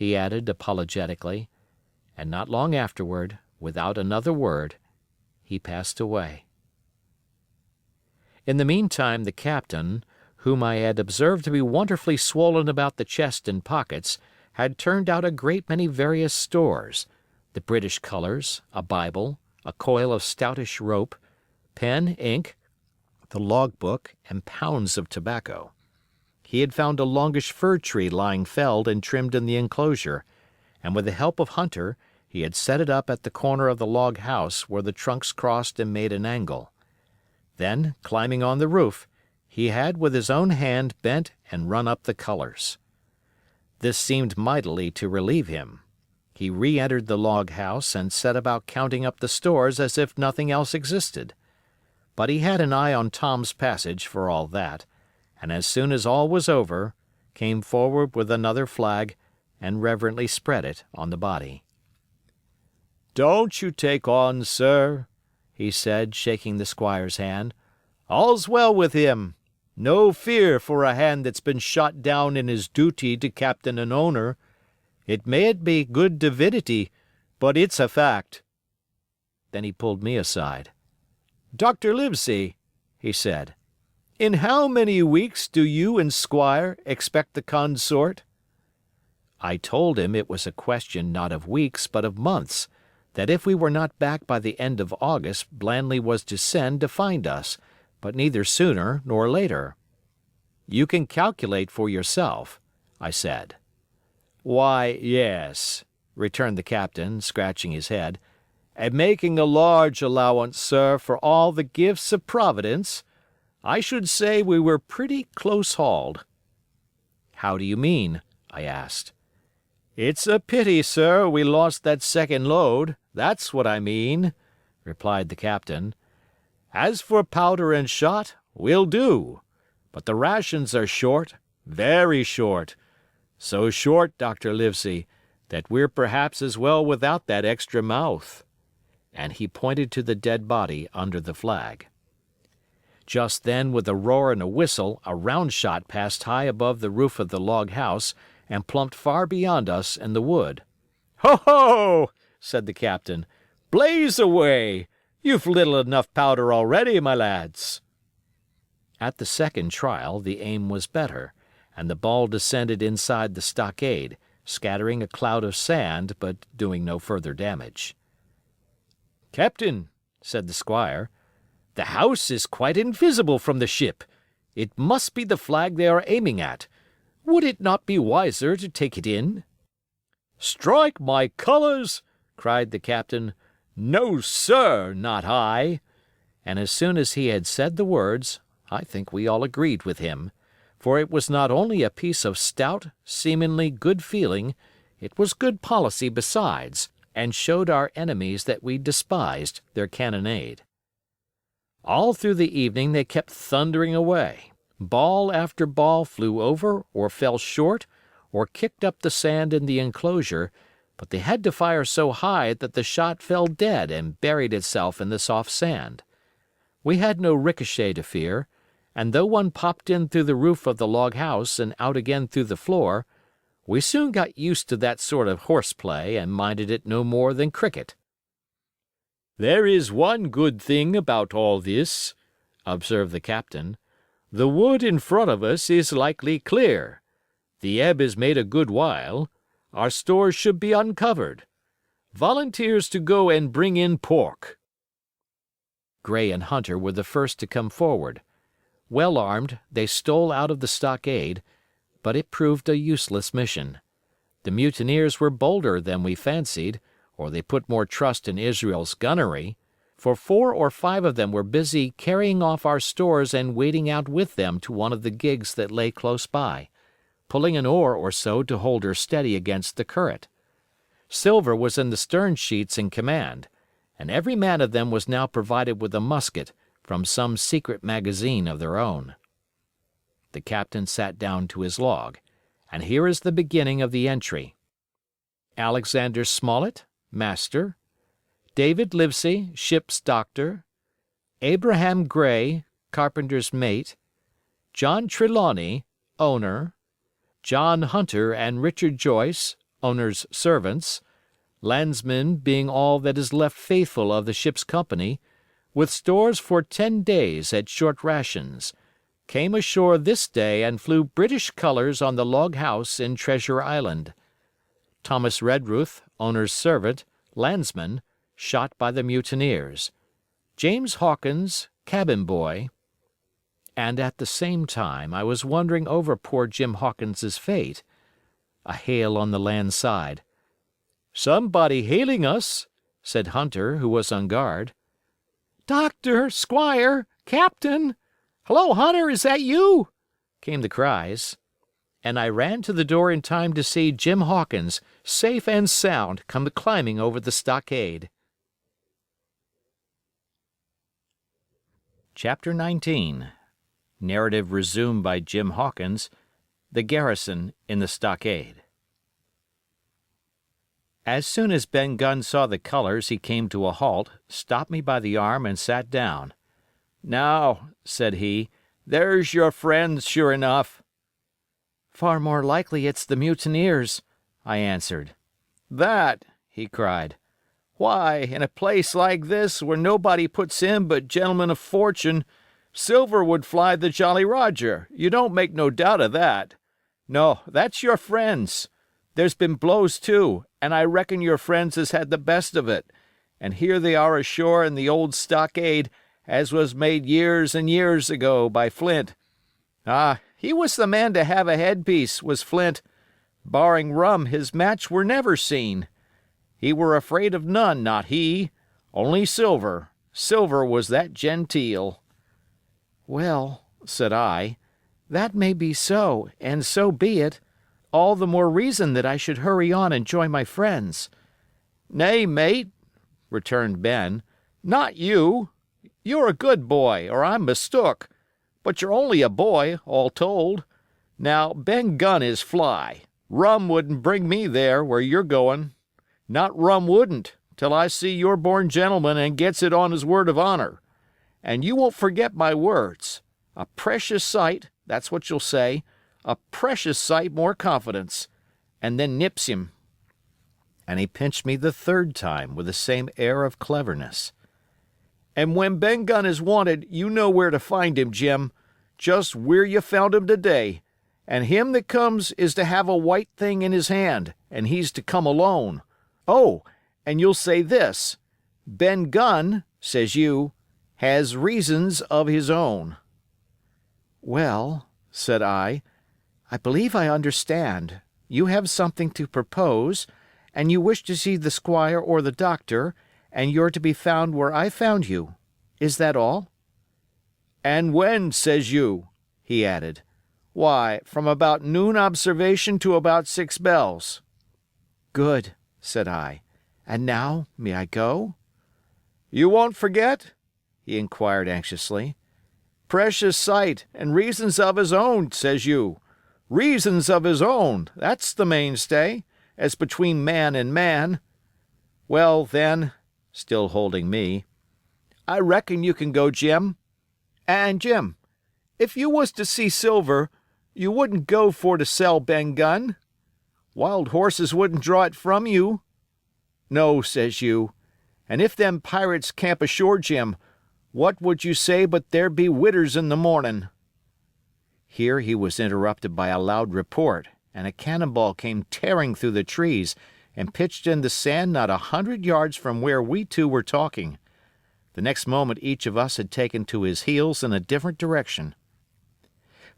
he added apologetically, and not long afterward, without another word, he passed away. In the meantime the captain, whom I had observed to be wonderfully swollen about the chest and pockets, had turned out a great many various stores, the British colours, a Bible, a coil of stoutish rope, pen, ink, the log-book, and pounds of tobacco. He had found a longish fir tree lying felled and trimmed in the enclosure, and with the help of Hunter he had set it up at the corner of the log house where the trunks crossed and made an angle. Then, climbing on the roof, he had with his own hand bent and run up the colours. This seemed mightily to relieve him. He re-entered the log house and set about counting up the stores as if nothing else existed. But he had an eye on Tom's passage for all that, and as soon as all was over, came forward with another flag and reverently spread it on the body. "Don't you take on, sir," he said, shaking the squire's hand. "All's well with him. No fear for a hand that's been shot down in his duty to captain and owner. It mayn't be good divinity, but it's a fact." Then he pulled me aside. "Dr. Livesey," he said, "in how many weeks do you and Squire expect the consort?" I told him it was a question not of weeks but of months, that if we were not back by the end of August Blandley was to send to find us, but neither sooner nor later. "You can calculate for yourself," I said. "Why, yes," returned the captain, scratching his head, "and making a large allowance, sir, for all the gifts of Providence, I should say we were pretty close hauled." "How do you mean?" I asked. "It's a pity, sir, we lost that second load, that's what I mean," replied the captain. "As for powder and shot, we'll do, but the rations are short, very short. So short, Dr. Livesey, that we're perhaps as well without that extra mouth." And he pointed to the dead body under the flag. Just then, with a roar and a whistle, a round shot passed high above the roof of the log house and plumped far beyond us in the wood. "Ho, ho!" said the captain. "Blaze away! You've little enough powder already, my lads." At the second trial the aim was better, and the ball descended inside the stockade, scattering a cloud of sand, but doing no further damage. "Captain," said the squire, "the house is quite invisible from the ship. It must be the flag they are aiming at. Would it not be wiser to take it in?" "Strike my colours!" cried the captain. "No, sir, not I." And as soon as he had said the words, I think we all agreed with him, for it was not only a piece of stout, seemingly good feeling, it was good policy besides, and showed our enemies that we despised their cannonade. All through the evening they kept thundering away. Ball after ball flew over or fell short or kicked up the sand in the enclosure, but they had to fire so high that the shot fell dead and buried itself in the soft sand. We had no ricochet to fear, and though one popped in through the roof of the log house and out again through the floor, we soon got used to that sort of horseplay and minded it no more than cricket. "There is one good thing about all this," observed the captain. "The wood in front of us is likely clear. The ebb has made a good while. Our stores should be uncovered. Volunteers to go and bring in pork." Gray and Hunter were the first to come forward. Well armed, they stole out of the stockade, but it proved a useless mission. The mutineers were bolder than we fancied, or they put more trust in Israel's gunnery, for 4 or 5 of them were busy carrying off our stores and wading out with them to one of the gigs that lay close by, pulling an oar or so to hold her steady against the current. Silver was in the stern sheets in command, and every man of them was now provided with a musket from some secret magazine of their own. The captain sat down to his log, and here is the beginning of the entry. Alexander Smollett, master. David Livesey, ship's doctor. Abraham Gray, carpenter's mate. John Trelawney, owner. John Hunter and Richard Joyce, owner's servants, landsmen being all that is left faithful of the ship's company, with stores for 10 days at short rations, came ashore this day and flew British colors on the log house in Treasure Island. Thomas Redruth, owner's servant, landsman, shot by the mutineers. James Hawkins, cabin boy. And at the same time I was wondering over poor Jim Hawkins's fate. A hail on the land side. "Somebody hailing us," said Hunter, who was on guard. "Doctor, squire, captain! Hello, Hunter, is that you?" came the cries. And I ran to the door in time to see Jim Hawkins, safe and sound, come climbing over the stockade. Chapter 19. Narrative resumed by Jim Hawkins. The garrison in the stockade. As soon as Ben Gunn saw the colors, he came to a halt, stopped me by the arm, and sat down. "Now," said he, "there's your friends, sure enough." "Far more likely it's the mutineers," I answered. "That!" he cried. "Why, in a place like this, where nobody puts in but gentlemen of fortune, silver would fly the Jolly Roger, you don't make no doubt of that. No, that's your friends. There's been blows too, and I reckon your friends has had the best of it, and here they are ashore in the old stockade, as was made years and years ago by Flint. Ah, he was the man to have a headpiece, was Flint. Barring rum, his match were never seen. He were afraid of none, not he. Only silver. Silver was that genteel." "Well," said I, "that may be so, and so be it. All the more reason that I should hurry on and join my friends." "Nay, mate," returned Ben, "not you. You're a good boy, or I'm mistook. But you're only a boy, all told. Now, Ben Gunn is fly. Rum wouldn't bring me there where you're going. Not rum wouldn't, till I see you're born gentleman and gets it on his word of honor. And you won't forget my words. A precious sight, that's what you'll say, a precious sight more confidence. And then nips him." And he pinched me the third time with the same air of cleverness. "And when Ben Gunn is wanted, you know where to find him, Jim. Just where you found him today. And him that comes is to have a white thing in his hand, and he's to come alone. Oh, and you'll say this, 'Ben Gunn,' says you, 'has reasons of his own.'" "Well," said I believe I understand. You have something to propose, and you wish to see the squire or the doctor, and you're to be found where I found you. Is that all?" "And when, says you?" he added. "Why, from about noon observation to about 6 bells." "Good," said I. "And now, may I go?" "You won't forget?" he inquired anxiously. "Precious sight, and reasons of his own, says you. Reasons of his own, that's the mainstay, as between man and man. Well, then," still holding me, "I reckon you can go, Jim. And, Jim, if you was to see silver, you wouldn't go for to sell Ben Gunn. Wild horses wouldn't draw it from you. No, says you. And if them pirates camp ashore, Jim, what would you say but there be widders in the mornin'?" Here he was interrupted by a loud report, and a cannonball came tearing through the trees and pitched in the sand not 100 yards from where we two were talking. The next moment each of us had taken to his heels in a different direction.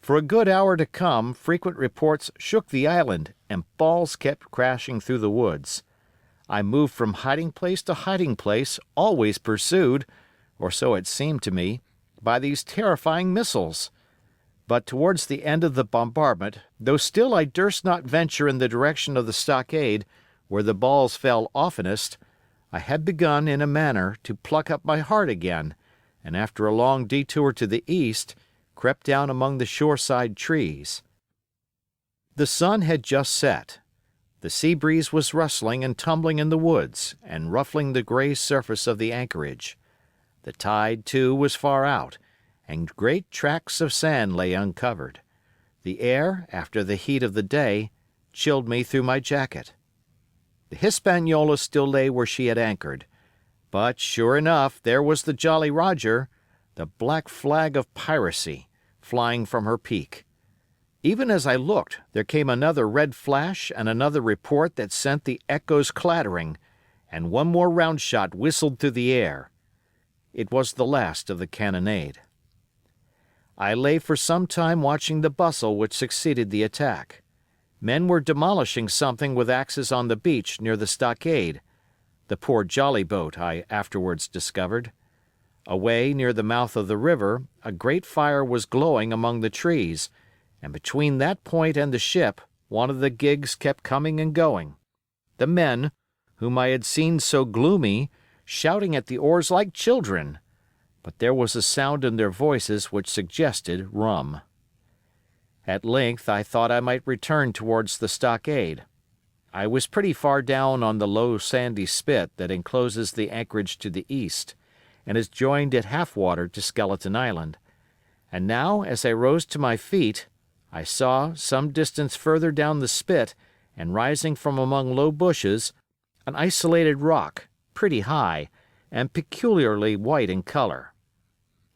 For a good hour to come, frequent reports shook the island, and balls kept crashing through the woods. I moved from hiding place to hiding place, always pursued, or so it seemed to me, by these terrifying missiles. But towards the end of the bombardment, though still I durst not venture in the direction of the stockade, where the balls fell oftenest, I had begun, in a manner, to pluck up my heart again, and after a long detour to the east, crept down among the shoreside trees. The sun had just set. The sea breeze was rustling and tumbling in the woods, and ruffling the gray surface of the anchorage. The tide, too, was far out, and great tracts of sand lay uncovered. The air, after the heat of the day, chilled me through my jacket. The Hispaniola still lay where she had anchored, but sure enough there was the Jolly Roger, the black flag of piracy, flying from her peak. Even as I looked, there came another red flash and another report that sent the echoes clattering, and one more round shot whistled through the air. It was the last of the cannonade. I lay for some time watching the bustle which succeeded the attack. Men were demolishing something with axes on the beach near the stockade, the poor jolly boat, I afterwards discovered. Away near the mouth of the river, a great fire was glowing among the trees, and between that point and the ship, one of the gigs kept coming and going. The men, whom I had seen so gloomy, shouting at the oars like children, but there was a sound in their voices which suggested rum. At length I thought I might return towards the stockade. I was pretty far down on the low sandy spit that encloses the anchorage to the east, and is joined at half water to Skeleton Island, and now as I rose to my feet, I saw, some distance further down the spit, and rising from among low bushes, an isolated rock, pretty high, and peculiarly white in color.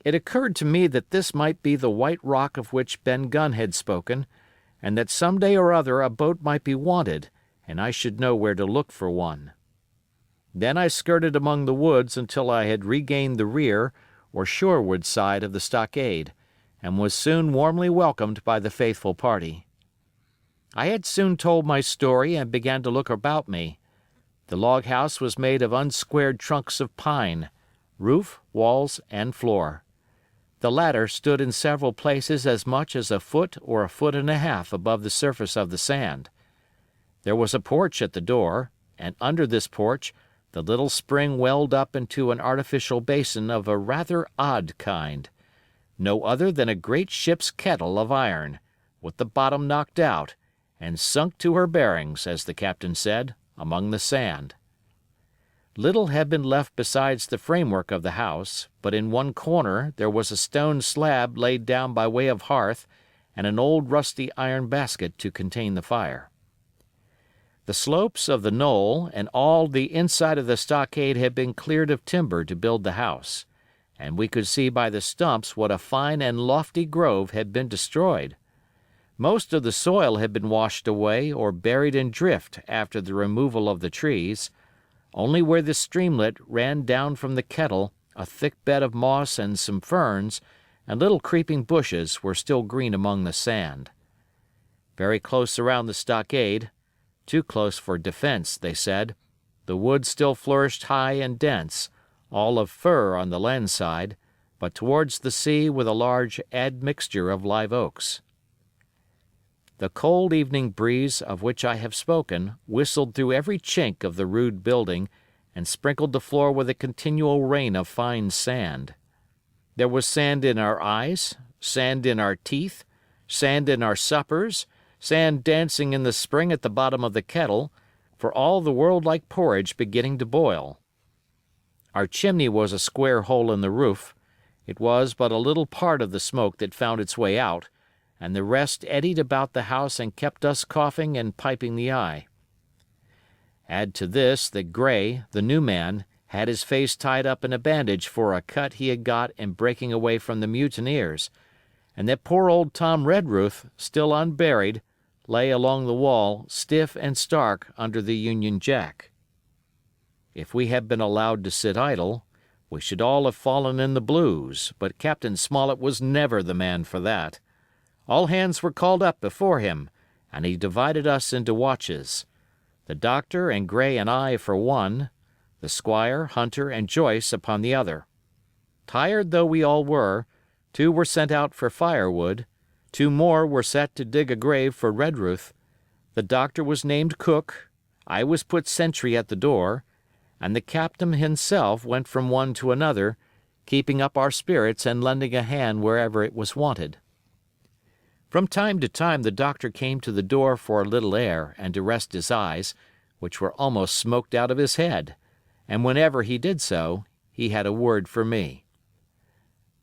It occurred to me that this might be the white rock of which Ben Gunn had spoken, and that some day or other a boat might be wanted, and I should know where to look for one. Then I skirted among the woods until I had regained the rear, or shoreward side of the stockade, and was soon warmly welcomed by the faithful party. I had soon told my story and began to look about me. The log house was made of unsquared trunks of pine, roof, walls, and floor. The latter stood in several places as much as a foot or a foot and a half above the surface of the sand. There was a porch at the door, and under this porch the little spring welled up into an artificial basin of a rather odd kind, no other than a great ship's kettle of iron, with the bottom knocked out, and sunk to her bearings, as the captain said, among the sand. Little had been left besides the framework of the house, but in one corner there was a stone slab laid down by way of hearth, and an old rusty iron basket to contain the fire. The slopes of the knoll and all the inside of the stockade had been cleared of timber to build the house, and we could see by the stumps what a fine and lofty grove had been destroyed. Most of the soil had been washed away or buried in drift after the removal of the trees. Only where the streamlet ran down from the kettle a thick bed of moss and some ferns and little creeping bushes were still green among the sand. Very close around the stockade, too close for defense, they said, the wood still flourished high and dense, all of fir on the land side, but towards the sea with a large admixture of live oaks. The cold evening breeze of which I have spoken whistled through every chink of the rude building and sprinkled the floor with a continual rain of fine sand. There was sand in our eyes, sand in our teeth, sand in our suppers, sand dancing in the spring at the bottom of the kettle, for all the world like porridge beginning to boil. Our chimney was a square hole in the roof. It was but a little part of the smoke that found its way out, and the rest eddied about the house and kept us coughing and piping the eye. Add to this that Gray, the new man, had his face tied up in a bandage for a cut he had got in breaking away from the mutineers, and that poor old Tom Redruth, still unburied, lay along the wall, stiff and stark under the Union Jack. If we had been allowed to sit idle, we should all have fallen in the blues, but Captain Smollett was never the man for that. All hands were called up before him, and he divided us into watches. The doctor and Gray and I for one, the squire, Hunter, and Joyce upon the other. Tired though we all were, 2 were sent out for firewood, 2 more were set to dig a grave for Redruth, the doctor was named cook, I was put sentry at the door, and the captain himself went from one to another, keeping up our spirits and lending a hand wherever it was wanted. From time to time the doctor came to the door for a little air and to rest his eyes, which were almost smoked out of his head, and whenever he did so, he had a word for me.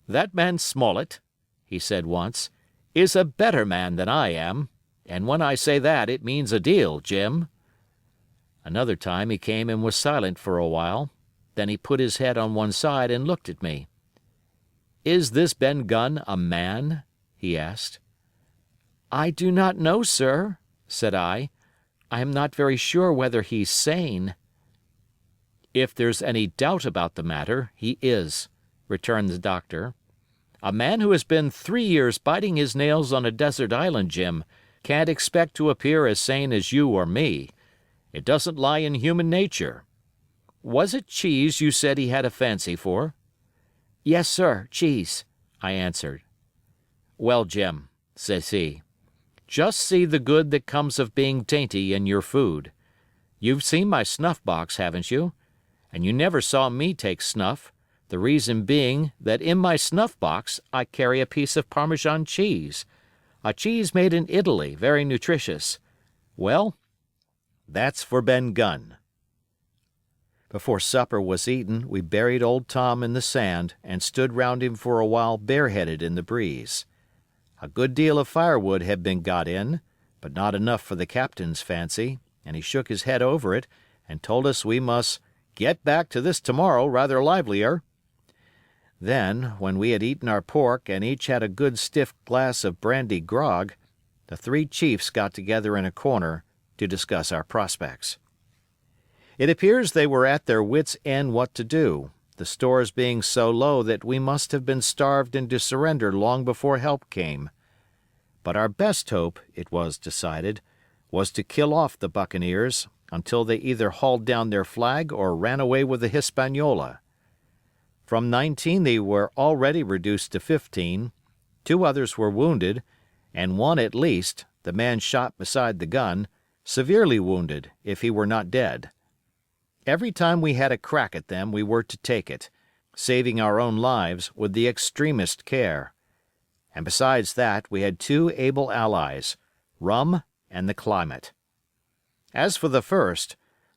"That man Smollett," he said once, "is a better man than I am, and when I say that it means a deal, Jim." Another time he came and was silent for a while. Then he put his head on one side and looked at me. "Is this Ben Gunn a man?" he asked. "I do not know, sir," said I. "I am not very sure whether he's sane." "If there's any doubt about the matter, he is," returned the doctor. "A man who has been 3 years biting his nails on a desert island, Jim, can't expect to appear as sane as you or me. It doesn't lie in human nature. Was it cheese you said he had a fancy for?" "Yes, sir, cheese," I answered. "Well, Jim," says he, "just see the good that comes of being dainty in your food. You've seen my snuff box, haven't you? And you never saw me take snuff, the reason being that in my snuff box I carry a piece of Parmesan cheese, a cheese made in Italy, very nutritious. Well, that's for Ben Gunn." Before supper was eaten, we buried old Tom in the sand and stood round him for a while bareheaded in the breeze. A good deal of firewood had been got in, but not enough for the captain's fancy, and he shook his head over it and told us we must "get back to this tomorrow rather livelier." Then, when we had eaten our pork and each had a good stiff glass of brandy grog, the 3 chiefs got together in a corner to discuss our prospects. It appears they were at their wits' end what to do, the stores being so low that we must have been starved into surrender long before help came. But our best hope, it was decided, was to kill off the buccaneers until they either hauled down their flag or ran away with the Hispaniola. From 19 they were already reduced to 15, 2 others were wounded, and one at least, the man shot beside the gun, severely wounded, if he were not dead. Every time we had a crack at them we were to take it, saving our own lives with the extremest care. And besides that we had 2 able allies, rum and the climate. As for the first,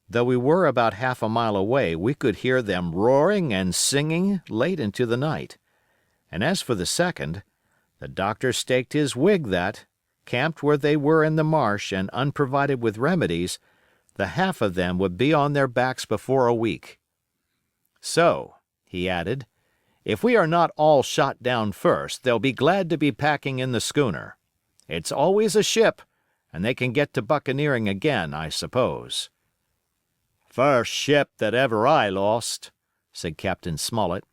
though we were about half a mile away we could hear them roaring and singing late into the night. And as for the second, the doctor staked his wig that, camped where they were in the marsh and unprovided with remedies, the half of them would be on their backs before a week. "So," he added, "if we are not all shot down first, they'll be glad to be packing in the schooner. It's always a ship, and they can get to buccaneering again, I suppose." "First ship that ever I lost," said Captain Smollett.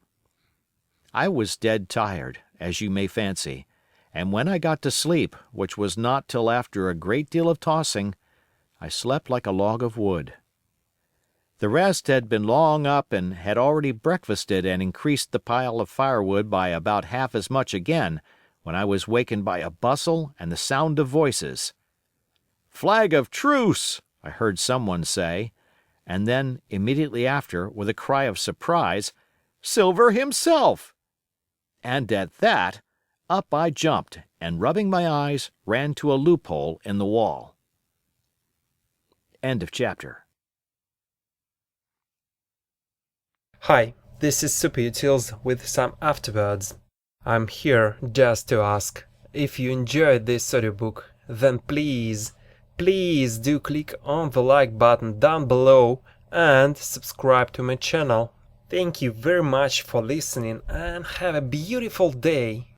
I was dead tired, as you may fancy, and when I got to sleep, which was not till after a great deal of tossing, I slept like a log of wood. The rest had been long up and had already breakfasted and increased the pile of firewood by about half as much again when I was wakened by a bustle and the sound of voices. "Flag of truce!" I heard someone say, and then, immediately after, with a cry of surprise, "Silver himself!" And at that, up I jumped and, rubbing my eyes, ran to a loophole in the wall. End of chapter. Hi, this is Superutils with some afterwords. I'm here just to ask, if you enjoyed this audiobook, then please do click on the like button down below and subscribe to my channel. Thank you very much for listening and have a beautiful day.